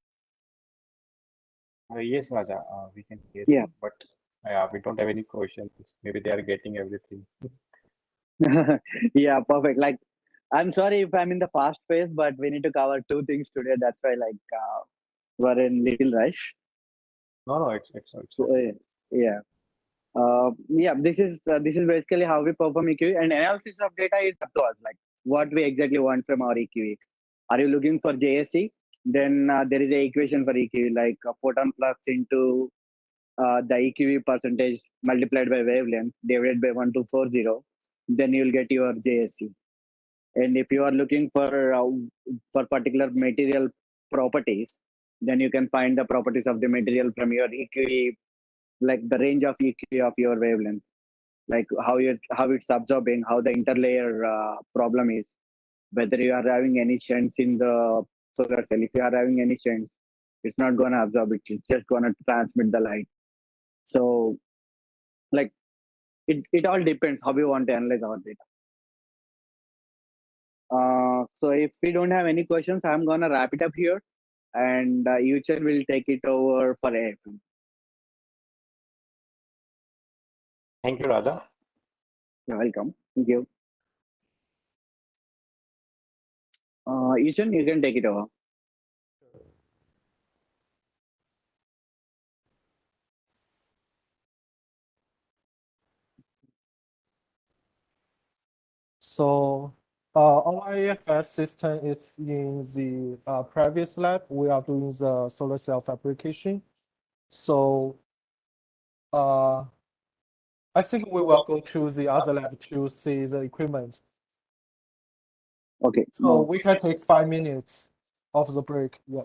Yes, Raja, we can hear
Yeah.
you, but we don't have any questions. Maybe they are getting everything.
Yeah, perfect. Like, I'm sorry if I'm in the fast pace, but we need to cover two things today. That's why, we're in little rush.
No, it's
So,
okay.
yeah. Yeah, this is basically how we perform EQE, and analysis of data is up to us. Like, what we exactly want from our EQE. Are you looking for JSC? Then there is a equation for EQE, like photon flux into the EQE percentage multiplied by wavelength divided by 1240. Then you will get your JSC. And if you are looking for particular material properties, then you can find the properties of the material from your EQE, like the range of EQE of your wavelength, like how it's absorbing, how the interlayer problem is, whether you are having any shunts in the solar cell. If you are having any shunts, it's not gonna absorb it. It's just gonna transmit the light. So, like, it all depends how we want to analyze our data. So if we don't have any questions, I'm gonna wrap it up here. and Yuchen will take it over for AFM.
Thank you, Radha.
You're welcome. Thank you. Yuchen, you can take it over.
So our AFS system is in the previous lab. We are doing the solar cell fabrication. So I think we will go to the other lab to see the equipment.
Okay.
So we can take 5 minutes of the break. Yeah.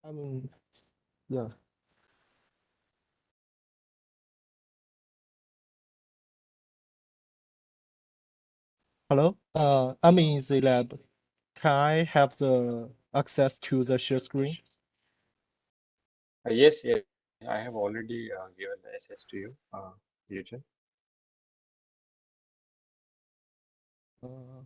I mean, yeah. Hello? I'm in the lab. Can I have the access to the share screen?
Yes, yes, I have already given the access to you, Eugene.
Uh,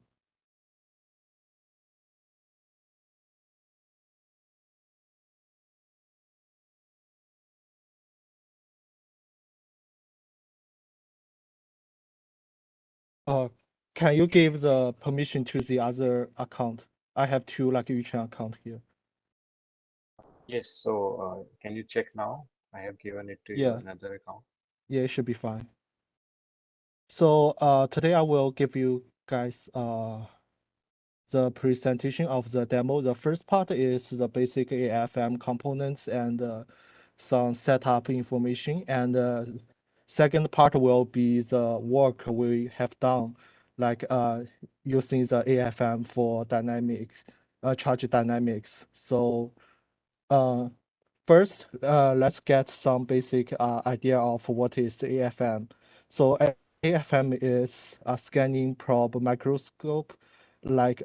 uh, can you give the permission to the other account? I have two like Yuchen account here.
Yes, so can you check now? I have given it to you
Yeah,
another account.
yeah, it should be fine. So today I will give you guys the presentation of the demo. The first part is the basic AFM components and some setup information. And second part will be the work we have done, like using the AFM for dynamics, charge dynamics. So first, let's get some basic idea of what is AFM. So AFM is a scanning probe microscope, like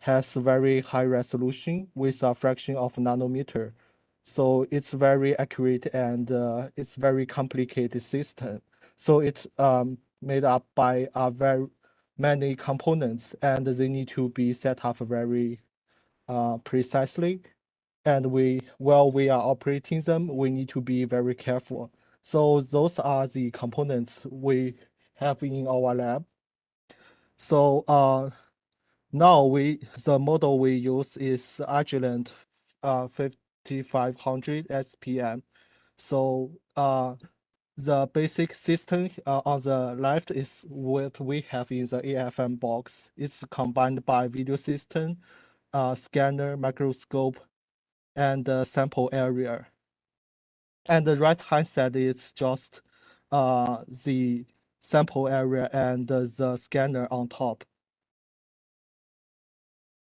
has very high resolution with a fraction of nanometer. So it's very accurate and it's very complicated system. So it's made up by very many components and they need to be set up very precisely. And while we are operating them, we need to be very careful. So those are the components we have in our lab. So now the model we use is Agilent 5500 SPM. So the basic system on the left is what we have in the AFM box. It's combined by video system, scanner, microscope, and sample area. And the right hand side is just the sample area and the scanner on top.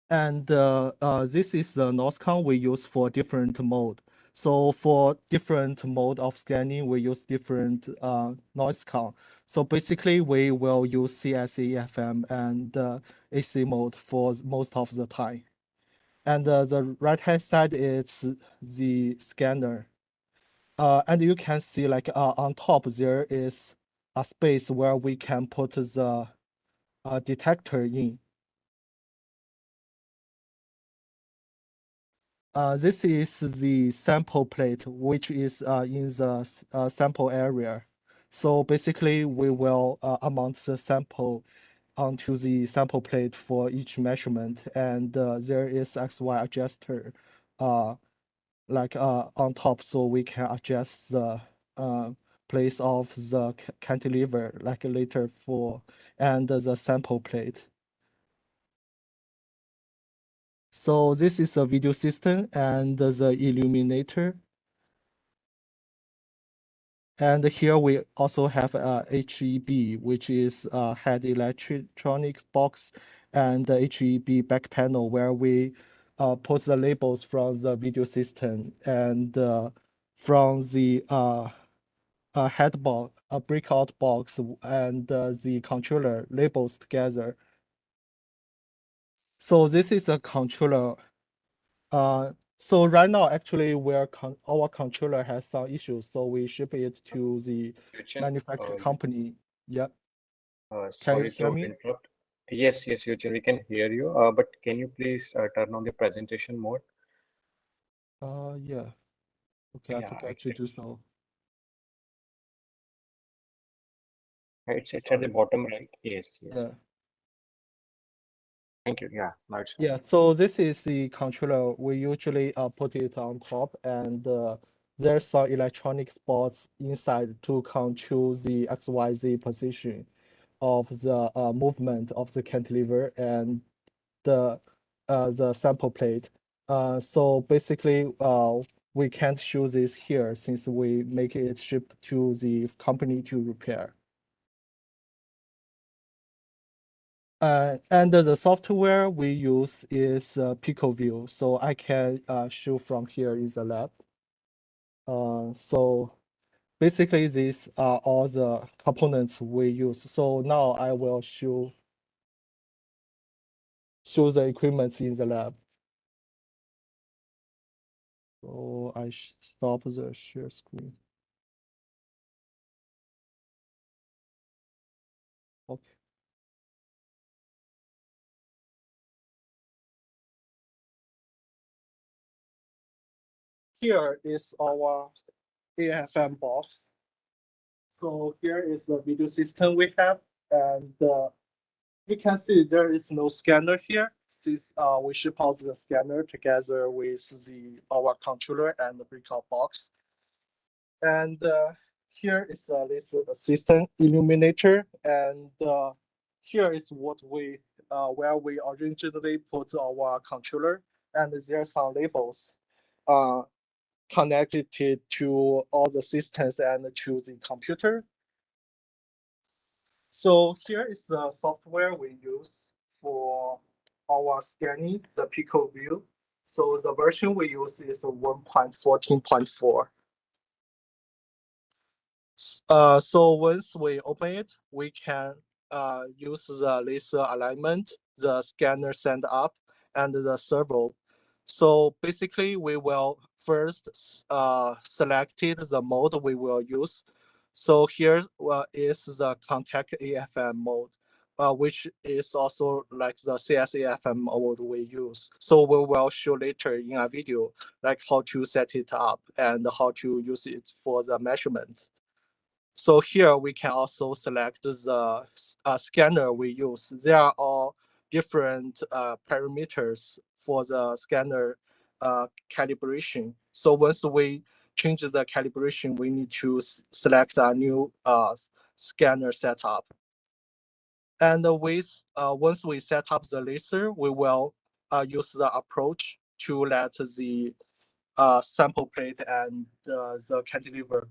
And this is the NOSCON we use for different mode. So for different mode of scanning, we use different noise count. So basically, we will use CSE, FM, and AC mode for most of the time. And the right-hand side is the scanner. And you can see like on top there is a space where we can put the detector in. This is the sample plate, which is in the sample area. So basically, we will mount the sample onto the sample plate for each measurement, and there is XY adjuster like on top, so we can adjust the place of the cantilever like later for and the sample plate. So this is a video system and the illuminator. And here we also have a HEB, which is a head electronics box, and the HEB back panel where we put the labels from the video system and from the head box, a breakout box, and the controller labels together. So this is a controller. So right now, actually, our controller has some issues, so we ship it to the
Eugene,
manufacturer company. Yeah, can you
sorry
hear
to
me?
interrupt. Yes, yes, Eugene, we can hear you. But can you please turn on the presentation mode?
Yeah. Okay, I
Yeah,
forgot to do so.
it's at the
Sorry.
bottom right. Yes, yes.
Yeah.
Thank you. Yeah, now it's fine.
Yeah, so this is the controller. We usually put it on top, and there's some electronic spots inside to control the XYZ position of the movement of the cantilever and the sample plate. So basically, we can't show this here since we make it ship to the company to repair. And the software we use is PicoView, so I can show from here in the lab. So basically, these are all the components we use. So now I will show the equipment in the lab. So I stop the share screen. Okay. Here is our AFM box. So here is the video system we have, and you can see there is no scanner here, since we ship out the scanner together with our controller and the breakout box. And here is this system illuminator, and here is what we where we originally put our controller, and there are some labels connected to all the systems and to the computer. So here is the software we use for our scanning, the PicoView. So the version we use is 1.14.4. So once we open it, we can use the laser alignment, the scanner send up, and the servo. So basically, we will first selected the mode we will use. So here is the contact AFM mode, which is also like the CSAFM mode we use. So we will show later in a video like how to set it up and how to use it for the measurement. So here we can also select the scanner we use. There are all different parameters for the scanner calibration. So once we change the calibration, we need to select a new scanner setup. And once we set up the laser, we will use the approach to let the sample plate and the cantilever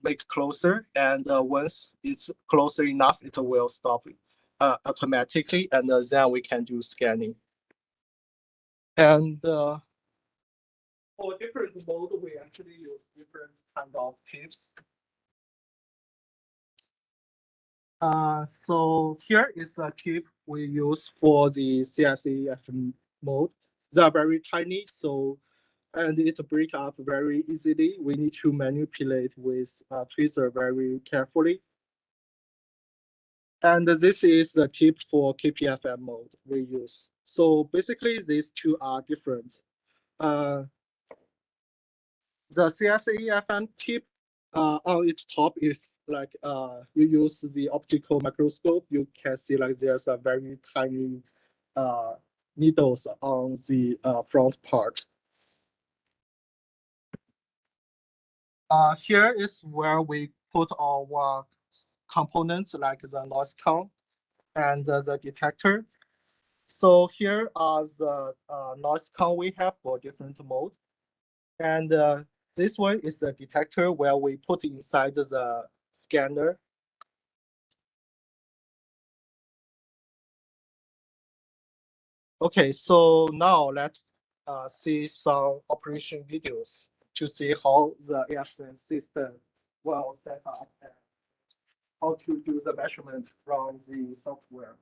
make closer, and once it's closer enough, it will stop automatically, and then we can do scanning. And for different mode, we actually use different kind of tips. So here is a tip we use for the CSAF mode. They are very tiny, so and it break up very easily. We need to manipulate with tweezer very carefully. And this is the tip for KPFM mode we use. So basically, these two are different. The CSAFM tip on its top, if like you use the optical microscope, you can see like there's a very tiny needles on the front part. Here is where we put our components like the noise count and the detector. So here are the noise count we have for different mode. And this one is the detector where we put inside the scanner. Okay, so now let's see some operation videos to see how the AFM system will set up and how to do the measurement from the software.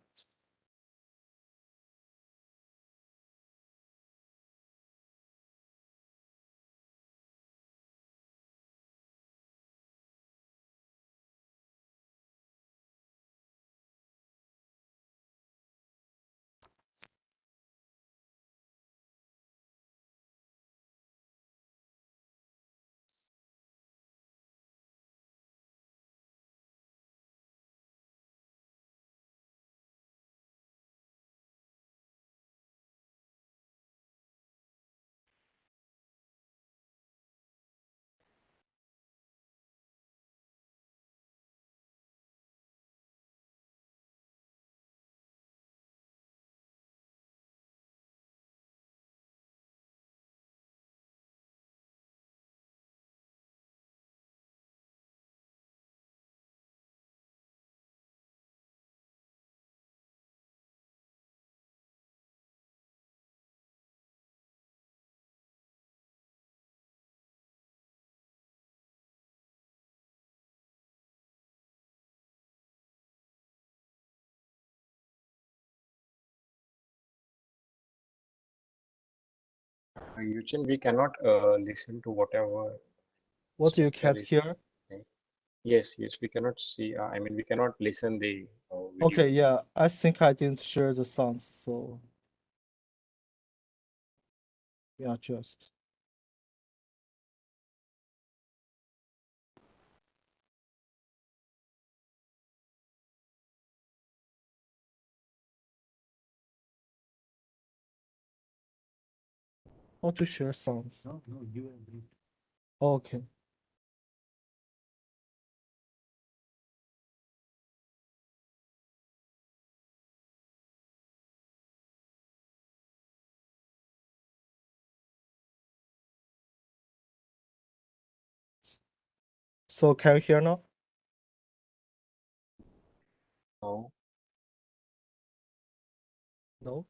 Eugene, we cannot listen to whatever
What you
speaker
can't
is
hear?
saying. Yes, we cannot see. I mean, we cannot listen the video.
Okay, yeah, I think I didn't share the sounds, so yeah, just. How to share sounds?
No, you and me.
Okay. So can you hear now?
No.
No?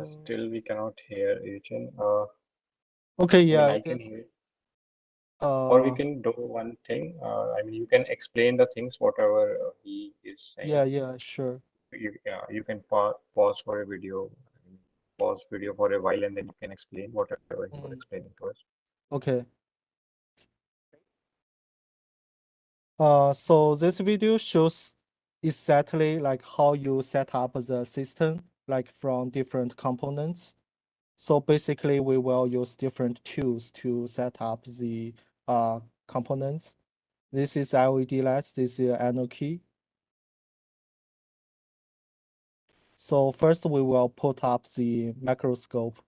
Still we cannot hear Eugene.
Okay,
I mean,
yeah.
I can hear. Or we can do one thing. I mean, you can explain the things, whatever he is saying.
Yeah, sure.
You can pause for a video, pause video for a while, and then you can explain whatever he was explaining to us.
Okay. So this video shows exactly like how you set up the system, like from different components. So basically, we will use different tools to set up the components. This is LED light, this is anode key. So first we will put up the microscope.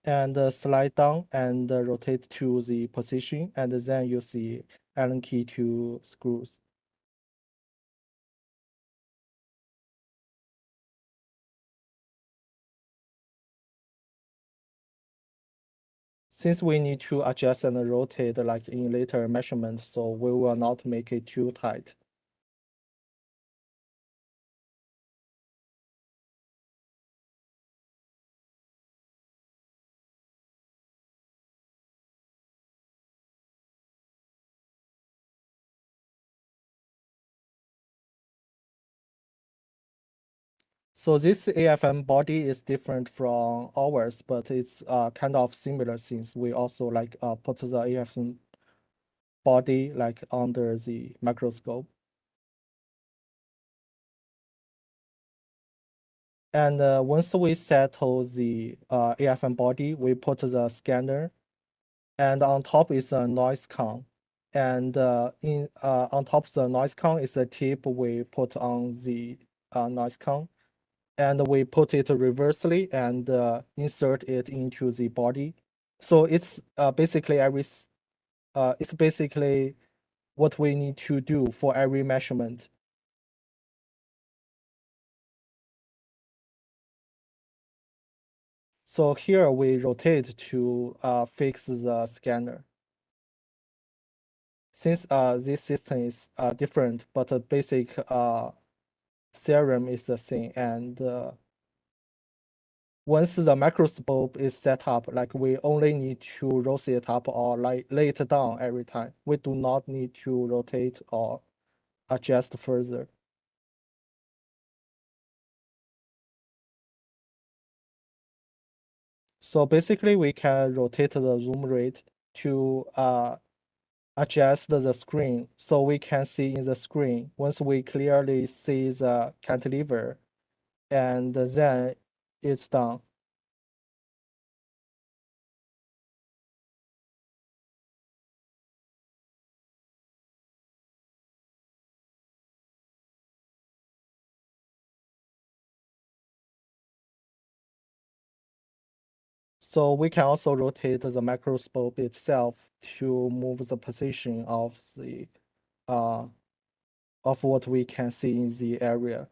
And slide down and rotate to the position, and then use the Allen key to screws. Since we need to adjust and rotate like in later measurement, so we will not make it too tight. So this AFM body is different from ours, but it's kind of similar since we also like put the AFM body like under the microscope. And once we settle the AFM body, we put the scanner, and on top is a noise con. And on top of the noise con is a tip we put on the noise con. And we put it reversely and insert it into the body. So it's basically it's basically what we need to do for every measurement. So here we rotate to fix the scanner. Since this system is different, but the basic theorem is the same, and once the microscope is set up, like we only need to rotate it up or like lay it down every time. We do not need to rotate or adjust further. So basically, we can rotate the zoom rate to adjust the screen so we can see in the screen once we clearly see the cantilever, and then it's done. So we can also rotate the microscope itself to move the position of the of what we can see in the area.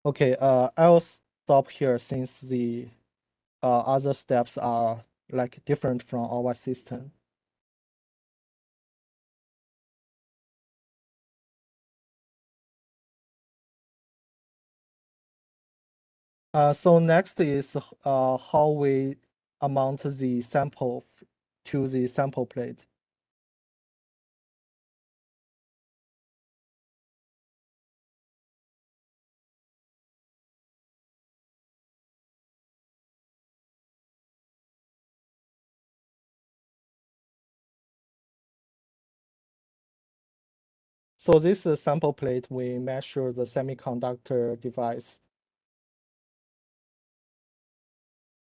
Okay, I'll stop here since the other steps are like different from our system. So next is how we mount the sample to the sample plate. So this sample plate, we measure the semiconductor device.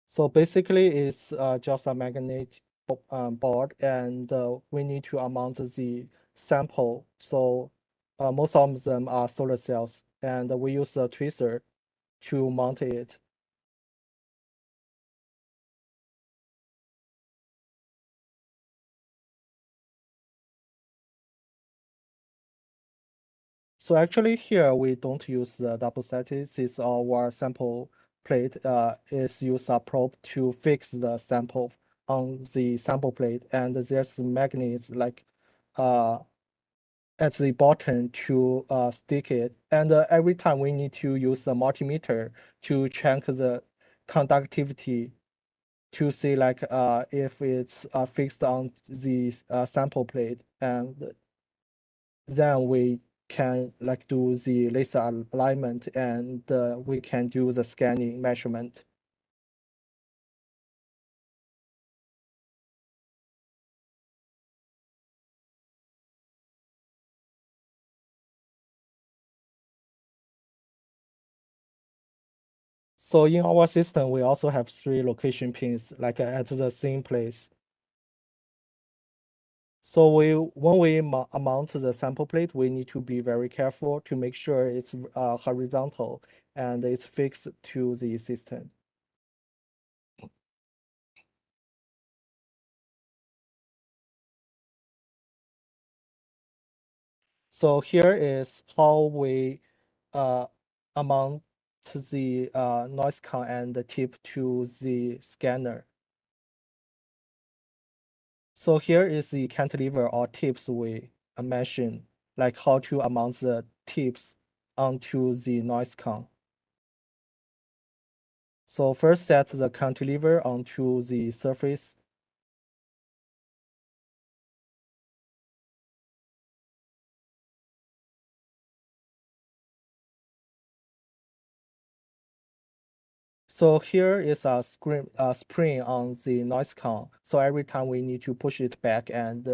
So basically, it's just a magnet board, and we need to mount the sample. So most of them are solar cells, and we use a tweezer to mount it. So actually here we don't use the double static. Since our sample plate is use a probe to fix the sample on the sample plate, and there's magnets like at the bottom to stick it. And every time we need to use a multimeter to check the conductivity to see like if it's fixed on the sample plate, and then we can like do the laser alignment, and we can do the scanning measurement. So in our system, we also have 3 location pins like at the same place. So when we mount the sample plate, we need to be very careful to make sure it's horizontal and it's fixed to the system. So here is how we mount the noise count and the tip to the scanner. So here is the cantilever or tips we mentioned, like how to mount the tips onto the noise count. So first set the cantilever onto the surface. So here is a spring on the noise count. So every time we need to push it back, and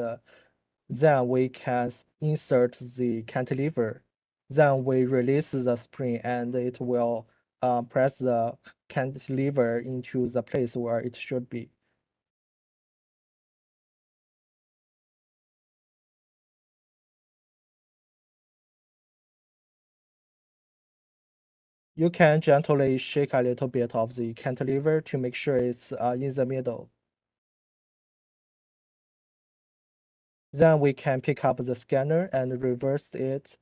then we can insert the cantilever. Then we release the spring, and it will press the cantilever into the place where it should be. You can gently shake a little bit of the cantilever to make sure it's in the middle. Then we can pick up the scanner and reverse it,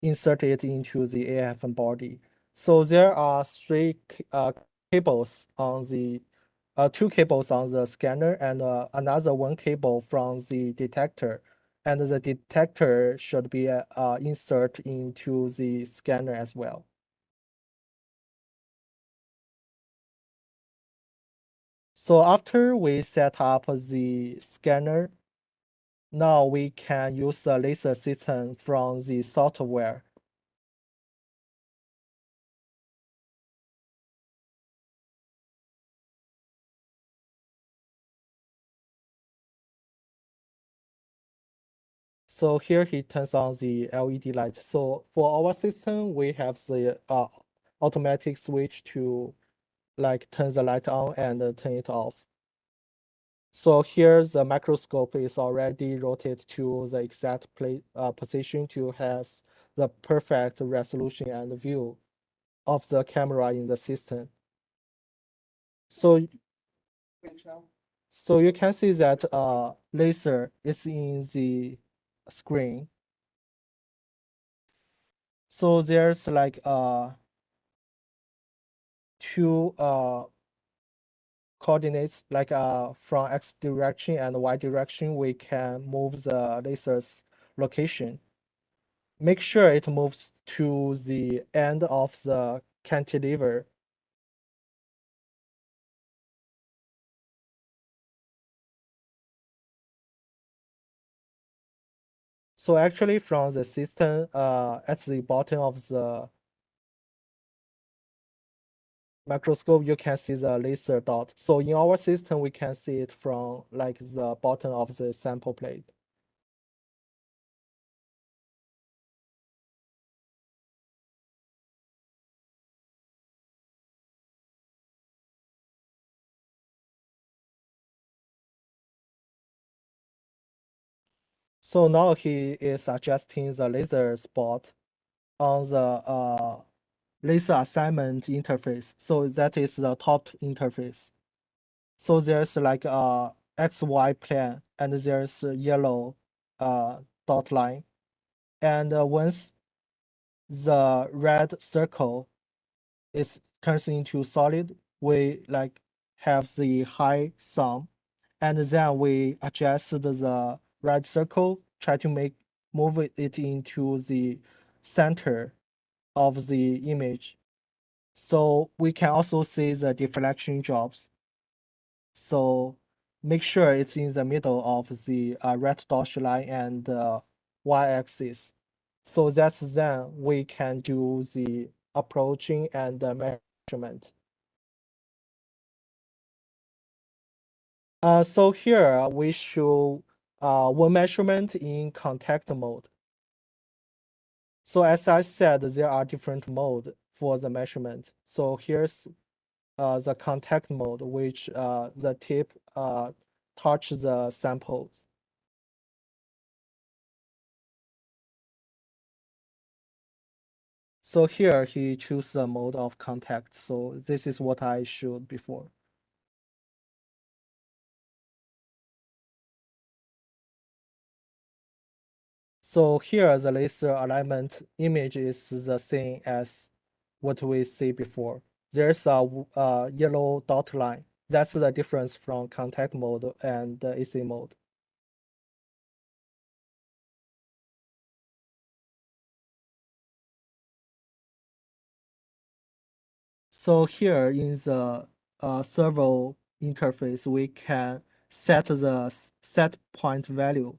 insert it into the AFM body. So there are 3 cables on the 2 cables on the scanner, and another 1 cable from the detector. And the detector should be insert into the scanner as well. So after we set up the scanner, now we can use the laser system from the software. So here he turns on the LED light. So for our system, we have the automatic switch to like turn the light on and turn it off. So here the microscope is already rotated to the exact position to has the perfect resolution and view of the camera in the system. So you can see that laser is in the screen. So there's like two coordinates, like from X direction and Y direction, we can move the laser's location. Make sure it moves to the end of the cantilever. So actually from the system, at the bottom of the microscope, you can see the laser dot. So in our system, we can see it from like the bottom of the sample plate. So now he is adjusting the laser spot on the laser assignment interface. So that is the top interface. So there's like a XY plane and there's a yellow dot line. And once the red circle is turns into solid, we like have the high sum, and then we adjust the red circle, try to move it into the center of the image. So we can also see the deflection drops. So make sure it's in the middle of the red dotted line and y-axis. So that's then we can do the approaching and the measurement. So here we show one measurement in contact mode. So as I said, there are different modes for the measurement. So here's the contact mode, which the tip touch the samples. So here he choose the mode of contact. So this is what I showed before. So here the laser alignment image is the same as what we see before. There's a yellow dot line. That's the difference from contact mode and the AC mode. So here in the servo interface, we can set the set point value.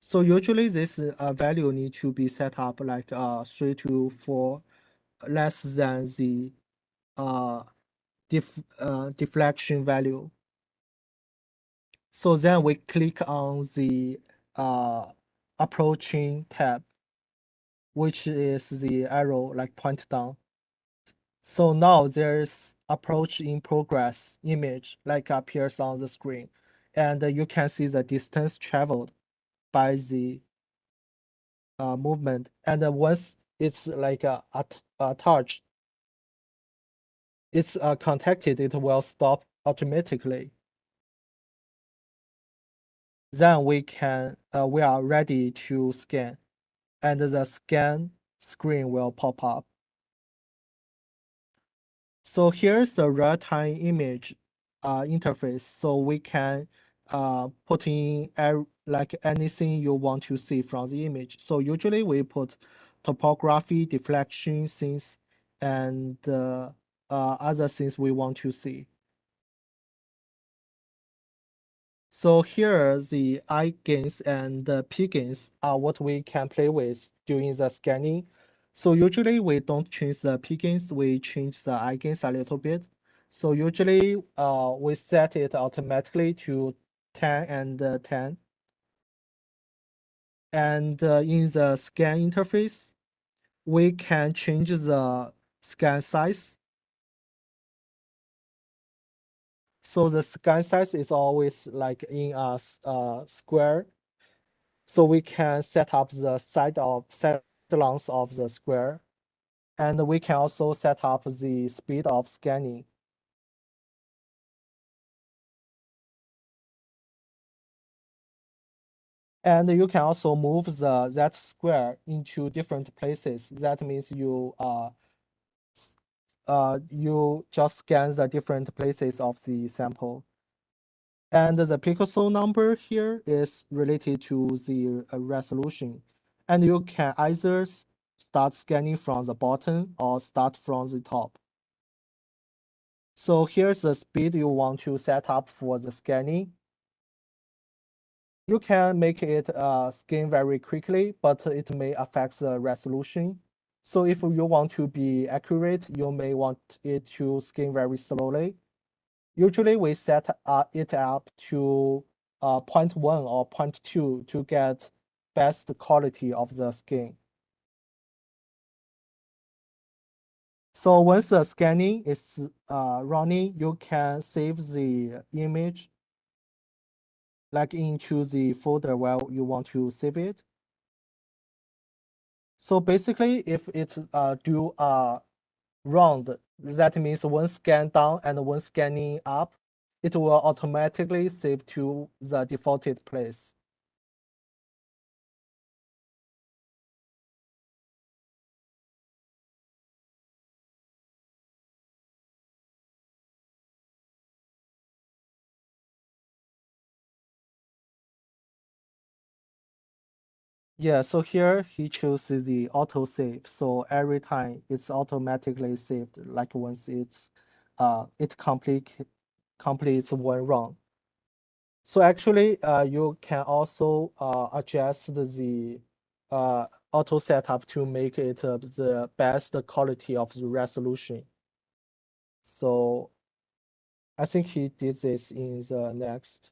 So usually this value need to be set up like 3 to 4, less than the deflection value. So then we click on the approaching tab, which is the arrow like point down. So now there's approach in progress image like appears on the screen, and you can see the distance traveled by the movement. And once it's like touched, it's contacted, it will stop automatically. Then we are ready to scan, and the scan screen will pop up. So here's the real-time image interface. So we can put in like anything you want to see from the image. So usually we put topography, deflection things, and other things we want to see. So here the I gains and the P gains are what we can play with during the scanning. So usually we don't change the P gains, we change the I gains a little bit. So usually we set it automatically to 10 and 10. And in the scan interface, we can change the scan size. So the scan size is always like in a square. So we can set up the side length of the square, and we can also set up the speed of scanning. And you can also move that square into different places. That means you just scan the different places of the sample. And the pixel number here is related to the resolution. And you can either start scanning from the bottom or start from the top. So here's the speed you want to set up for the scanning. You can make it scan very quickly, but it may affect the resolution. So if you want to be accurate, you may want it to scan very slowly. Usually we set it up to 0.1 or 0.2 to get best quality of the scan. So once the scanning is running, you can save the image like into the folder where you want to save it. So basically, if it's do round, that means one scan down and one scanning up, it will automatically save to the defaulted place. Yeah, so here he chooses the auto save. So every time it's automatically saved, like once it completes one run. So actually, you can also adjust the auto setup to make it the best quality of the resolution. So I think he did this in the next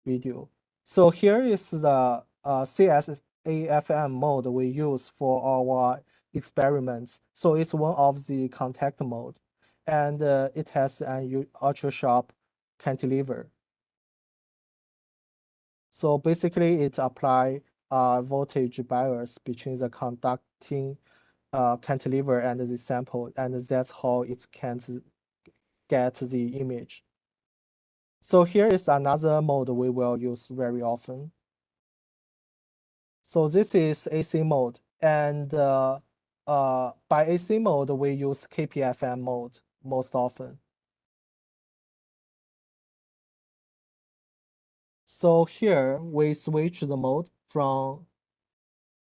video. So here is the CSAFM mode we use for our experiments. So it's one of the contact mode, and it has an ultra sharp cantilever. So basically, it apply voltage bias between the conducting cantilever and the sample, and that's how it can get the image. So here is another mode we will use very often. So this is AC mode, and by AC mode, we use KPFM mode most often. So here we switch the mode from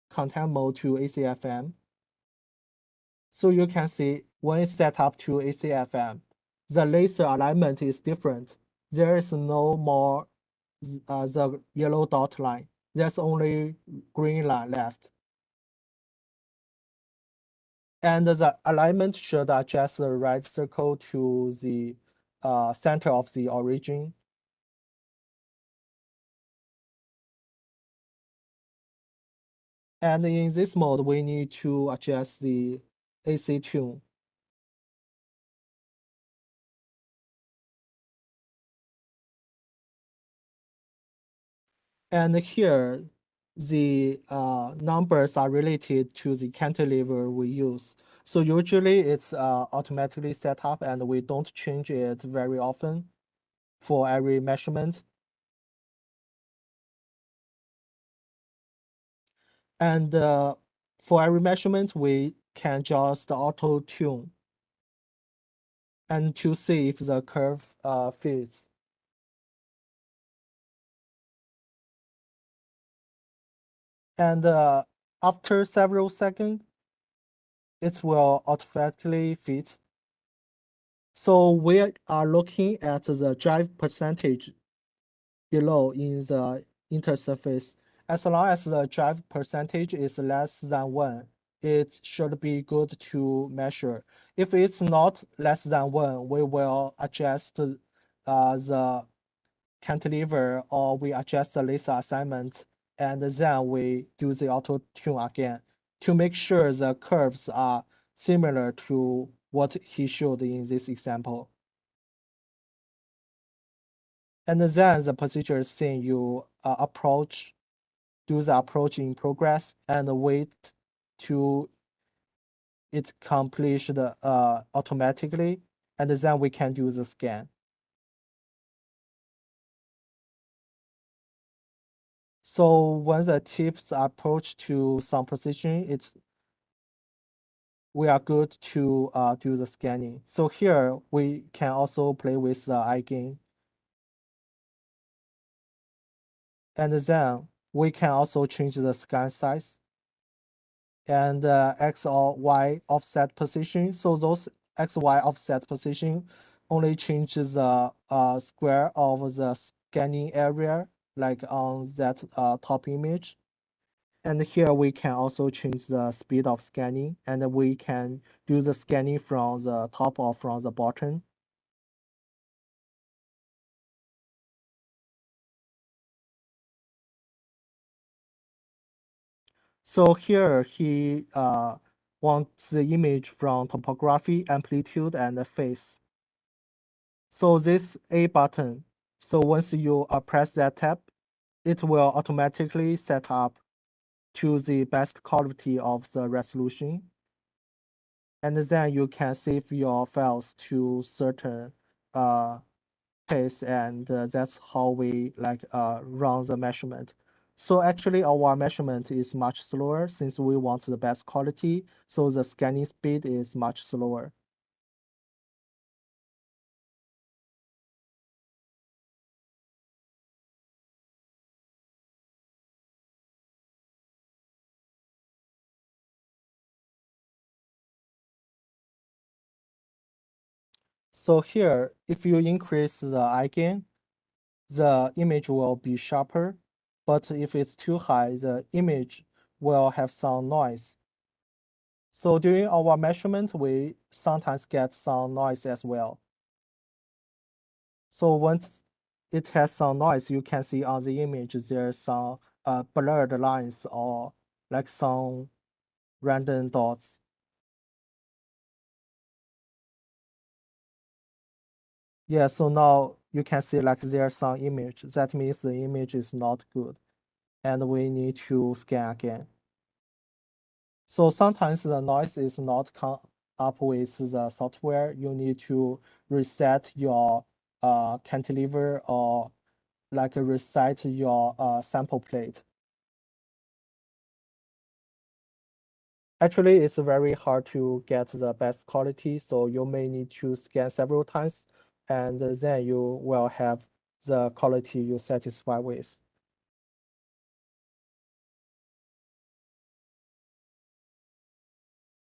content mode to ACFM. So you can see when it's set up to ACFM, the laser alignment is different. There is no more the yellow dot line. There's only green line left. And the alignment should adjust the right circle to the center of the origin. And in this mode, we need to adjust the AC tune. And here, the numbers are related to the cantilever we use. So usually it's automatically set up and we don't change it very often for every measurement. And for every measurement, we can just auto tune and to see if the curve fits. And after several seconds, it will automatically fit. So we are looking at the drive percentage below in the intersurface. As long as the drive percentage is less than 1, it should be good to measure. If it's not less than 1, we will adjust the cantilever or we adjust the laser assignment, and then we do the auto tune again to make sure the curves are similar to what he showed in this example. And then the procedure is saying you approach do the approach in progress and wait to it completed automatically, and then we can do the scan. So when the tips approach to some position, we are good to do the scanning. So here we can also play with the eigenvalue. And then we can also change the scan size and X or Y offset position. So those X, Y offset position only changes the square of the scanning area, like on that top image. And here we can also change the speed of scanning, and we can do the scanning from the top or from the bottom. So here he wants the image from topography, amplitude, and phase. So this A button, so once you press that tab, it will automatically set up to the best quality of the resolution. And then you can save your files to certain pace, and that's how we run the measurement. So actually our measurement is much slower since we want the best quality, so the scanning speed is much slower. So here, if you increase the eigen, the image will be sharper, but if it's too high, the image will have some noise. So during our measurement, we sometimes get some noise as well. So once it has some noise, you can see on the image there's some blurred lines or like some random dots. Yeah, so now you can see like there's some image. That means the image is not good, and we need to scan again. So sometimes the noise is not come up with the software. You need to reset your cantilever or like reset your sample plate. Actually, it's very hard to get the best quality, so you may need to scan several times, and then you will have the quality you satisfy with.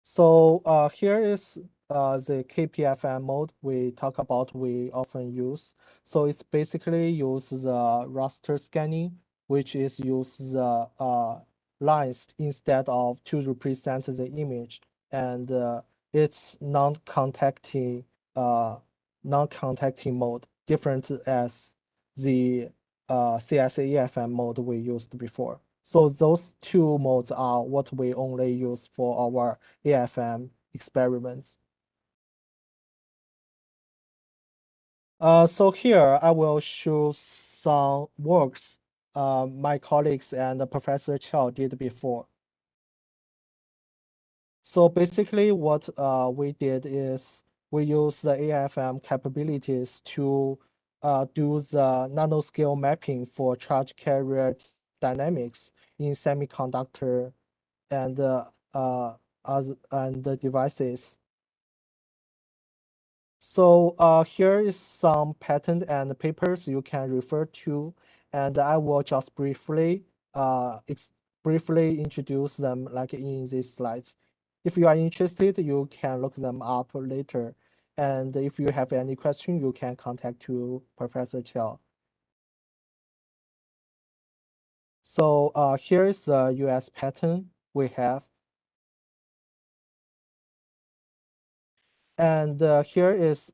So here is the KPFM mode we talk about, we often use. So it's basically use the raster scanning, which is use the lines instead of to represent the image, and it's non-contacting mode, different as the CSAEFM mode we used before. So those two modes are what we only use for our AFM experiments. So here I will show some works my colleagues and Professor Chow did before. So basically what we did is we use the AFM capabilities to do the nanoscale mapping for charge carrier dynamics in semiconductor and the devices. So here is some patent and papers you can refer to, and I will just briefly introduce them like in these slides. If you are interested, you can look them up later. And if you have any question, you can contact to Professor Chiao. So here is the US patent we have. And here is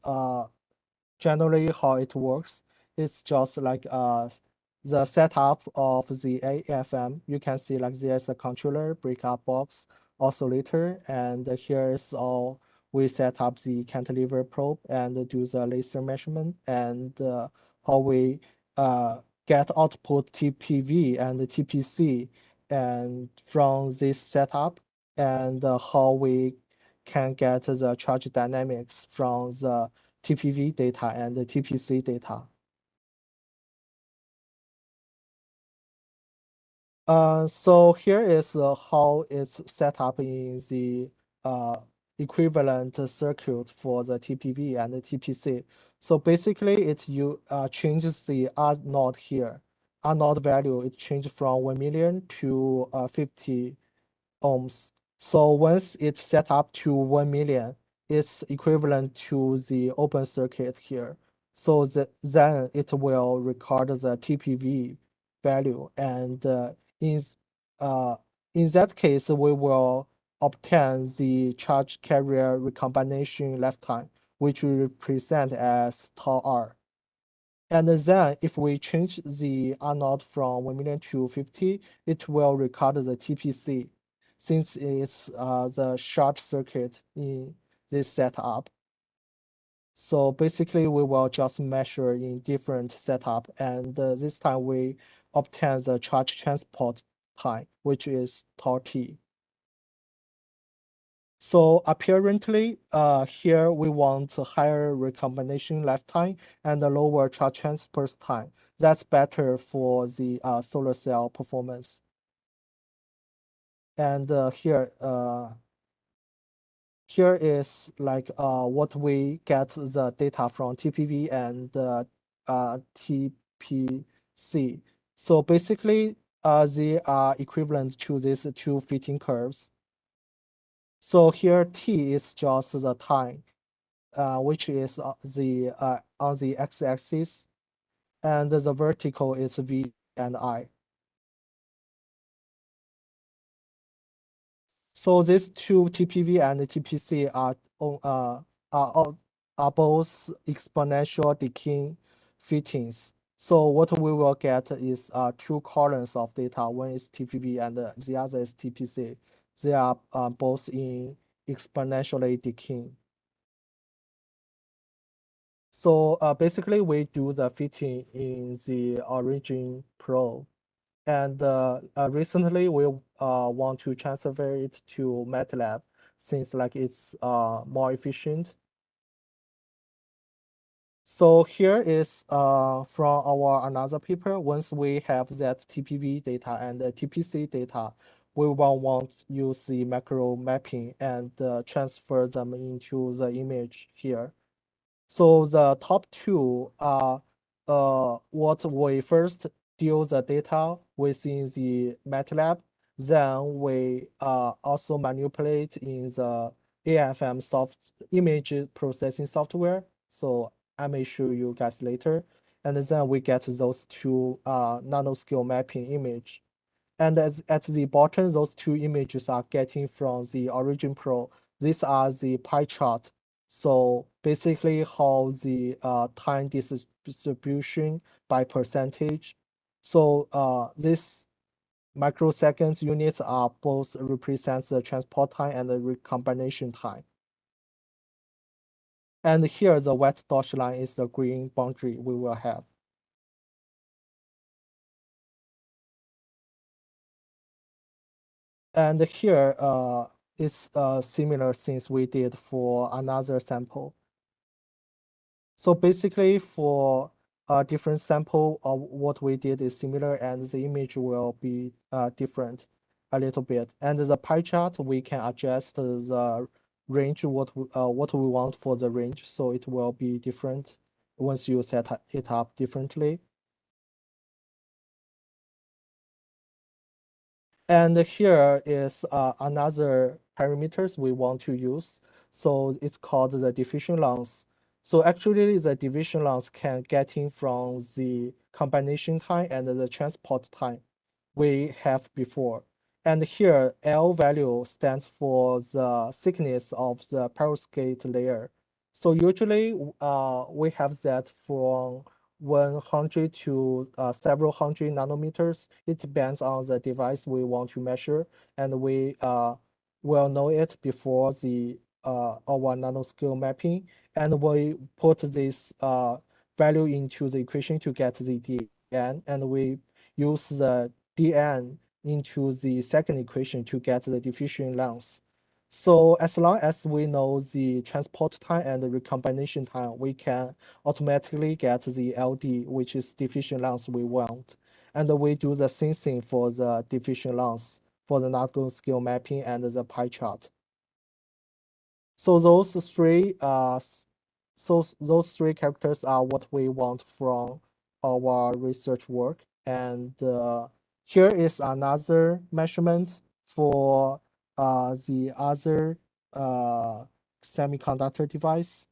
generally how it works. It's just like the setup of the AFM. You can see like there's a controller, breakout box, oscillator, and here's all we set up the cantilever probe and do the laser measurement, and how we get output TPV and TPC and from this setup, and how we can get the charge dynamics from the TPV data and the TPC data. So here is how it's set up in the equivalent circuit for the TPV and the TPC. So basically, changes the R naught here. R naught value, it changed from 1 million to 50 ohms. So once it's set up to 1 million, it's equivalent to the open circuit here. So then it will record the TPV value, and in in that case, we will obtain the charge carrier recombination lifetime, which we represent as tau r. And then if we change the R naught from 1 million to 50, it will record the TPC, since it's the short circuit in this setup. So basically, we will just measure in different setup, and this time we obtain the charge transport time, which is tau t. So apparently, here we want a higher recombination lifetime and a lower charge transfer time. That's better for the solar cell performance. And here is like what we get the data from TPV and TPC. So basically, they are equivalent to these two fitting curves. So here t is just the time, which is on the x-axis, and the vertical is v and I. So these two TPV and TPC are both exponential decaying fittings. So what we will get is two columns of data. One is TPV and the other is TPC. They are both in exponentially decaying. So basically, we do the fitting in the Origin Pro. And recently, we want to transfer it to MATLAB, since like it's more efficient. So here is from our another paper. Once we have that TPV data and the TPC data, we will want to use the macro mapping and transfer them into the image here. So the top two are what we first deal the data within the MATLAB, then we also manipulate in the AFM image processing software. So I may show you guys later. And then we get those two nanoscale mapping image. And at the bottom, those two images are getting from the Origin Pro. These are the pie chart. So basically how the time distribution by percentage. So this microseconds units are both represents the transport time and the recombination time. And here the white dotted line is the green boundary we will have. And here it's similar things we did for another sample. So basically for a different sample, what we did is similar, and the image will be different a little bit. And the pie chart, we can adjust the range, what we want for the range, so it will be different once you set it up differently. And here is another parameters we want to use. So it's called the diffusion loss. So actually the diffusion loss can get in from the combination time and the transport time we have before. And here L value stands for the thickness of the perovskite layer. So usually we have that from 100 to several hundred nanometers. It depends on the device we want to measure, and we will know it before the our nanoscale mapping, and we put this value into the equation to get the dn, and we use the dn into the second equation to get the diffusion length. So as long as we know the transport time and the recombination time, we can automatically get the LD, which is diffusion length we want. And we do the same thing for the diffusion length for the Navier scale mapping and the pie chart. So those three characters are what we want from our research work. And here is another measurement for the other semiconductor device.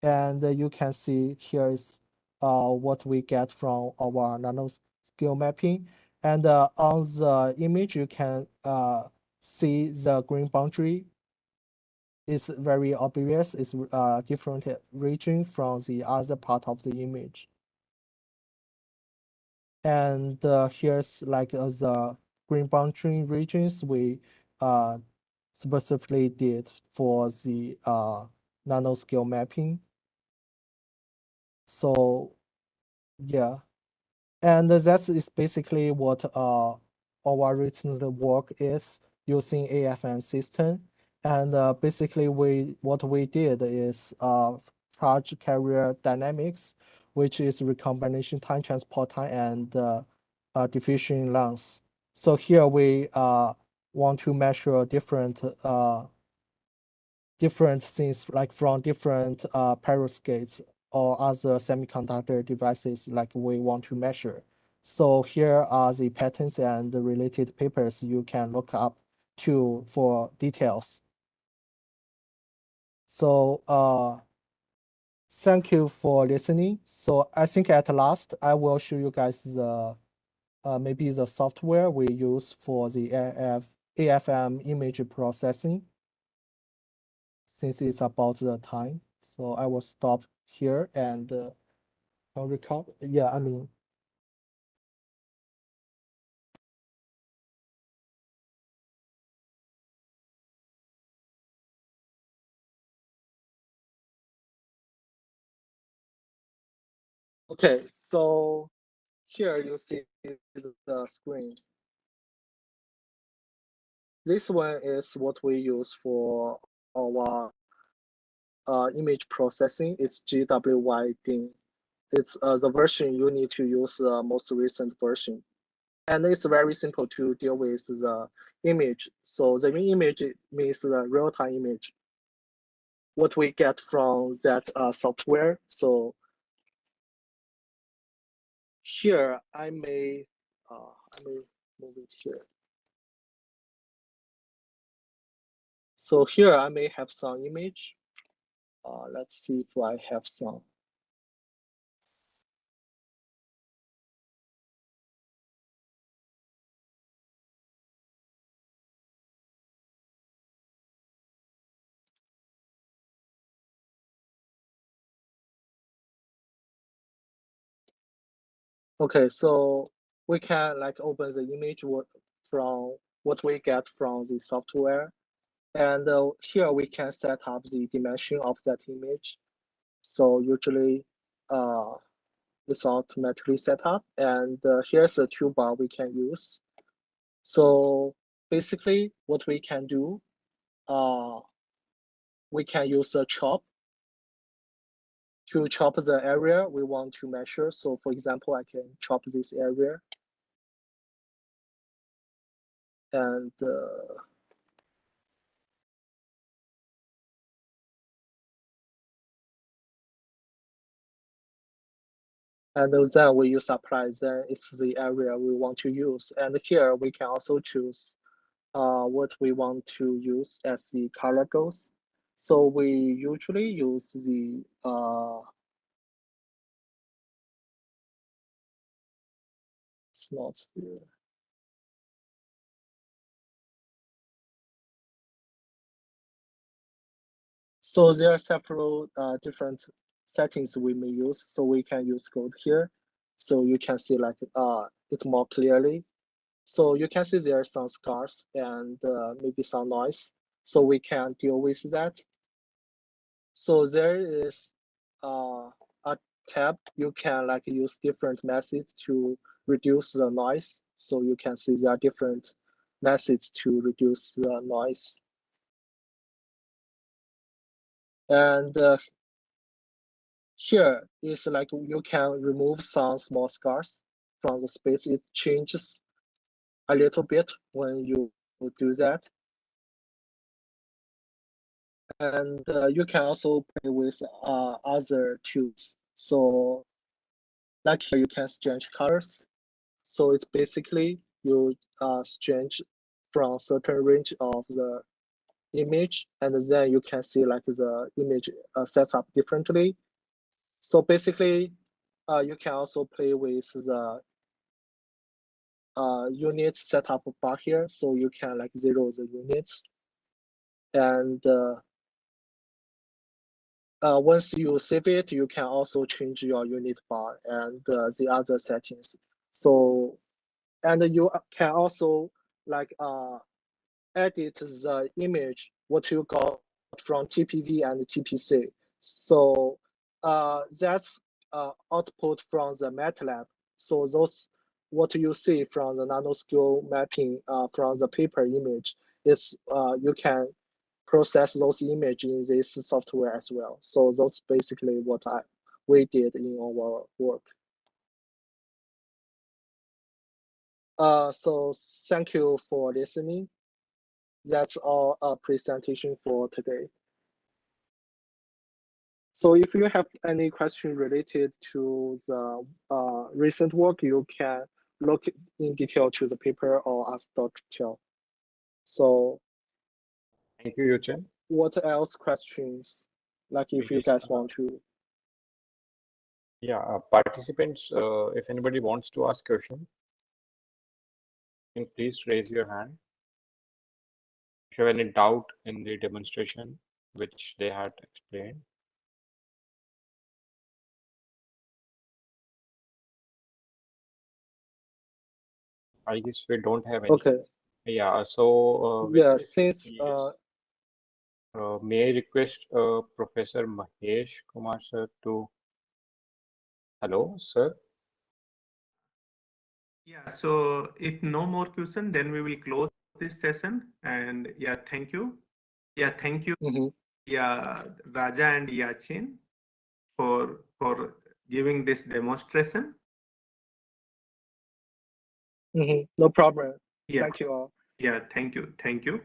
And you can see here is what we get from our nanoscale mapping. And on the image, you can see the green boundary is very obvious. It's a different region from the other part of the image. And here's like the green boundary regions we specifically did for the nanoscale mapping. So yeah, and that is basically what our recent work is using AFM system. And basically what we did is charge carrier dynamics, which is recombination time, transport time, and diffusion length. So here we want to measure different things like from different perovskites or other semiconductor devices like we want to measure. So here are the patents and the related papers you can look up to for details. So thank you for listening. So I think at last I will show you guys the maybe the software we use for the AFM image processing, since it's about the time. So I will stop here and I'll record. Yeah, I mean. Okay, so here you see is the screen. This one is what we use for our image processing. It's GWY-DIN. It's the version you need to use the most recent version. And it's very simple to deal with the image. So the image means the real-time image. What we get from that software. So here I may move it here. So here I may have some image. Let's see if I have some. Okay, so we can like open the image from what we get from the software. And here we can set up the dimension of that image. So usually it's automatically set up. And here's the toolbar we can use. So basically what we can do, we can use a chop to chop the area we want to measure. So for example, I can chop this area. And then we use apply, then it's the area we want to use. And here we can also choose what we want to use as the color goes. So we usually use the it's not here. So there are several different settings we may use. So we can use code here. So you can see like it more clearly. So you can see there are some scars and maybe some noise. So we can deal with that. So there is a
capped, you can like use different methods to reduce the noise. So you can see there are different methods to reduce the noise. And here is like you can remove some small scars from the space. It changes a little bit when you do that. And you can also play with other tools. So like here you can change colors. So it's basically you change from certain range of the image, and then you can see like the image sets up differently. So basically, you can also play with the unit setup bar here. So you can like zero the units, and once you save it, you can also change your unit bar and the other settings. So, and you can also like edit the image, what you got from TPV and TPC. So that's output from the MATLAB. So those, what you see from the nanoscale mapping from the paper image is you can process those images in this software as well. So that's basically what we did in our work. So thank you for listening. That's our presentation for today. So if you have any question related to the recent work, you can look in detail to the paper or ask Dr. Chow. So
Thank you, Yuchen.
what else questions? Like if you guys want to.
Yeah, participants, if anybody wants to ask question, please raise your hand. If you have any doubt in the demonstration, which they had explained. I guess we don't have any.
Okay.
Yeah, so
Yeah, since
may I request Professor Mahesh Kumar sir to. Hello, sir.
Yeah, so if no more question, then we will close this session. And yeah, thank you. Yeah, thank you. Yeah, Raja and Yachin for giving this demonstration.
No problem.
Yeah.
Thank you all.
Yeah, thank you. Thank you.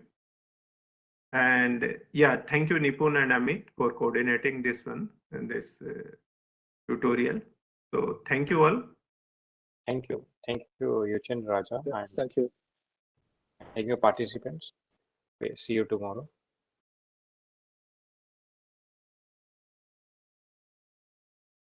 And yeah, thank you, Nipun and Amit, for coordinating this one and this tutorial. So thank you all.
Thank you. Thank you, Yuchen, Raja.
Yeah,
and
thank you.
thank you, participants. Okay, see you tomorrow.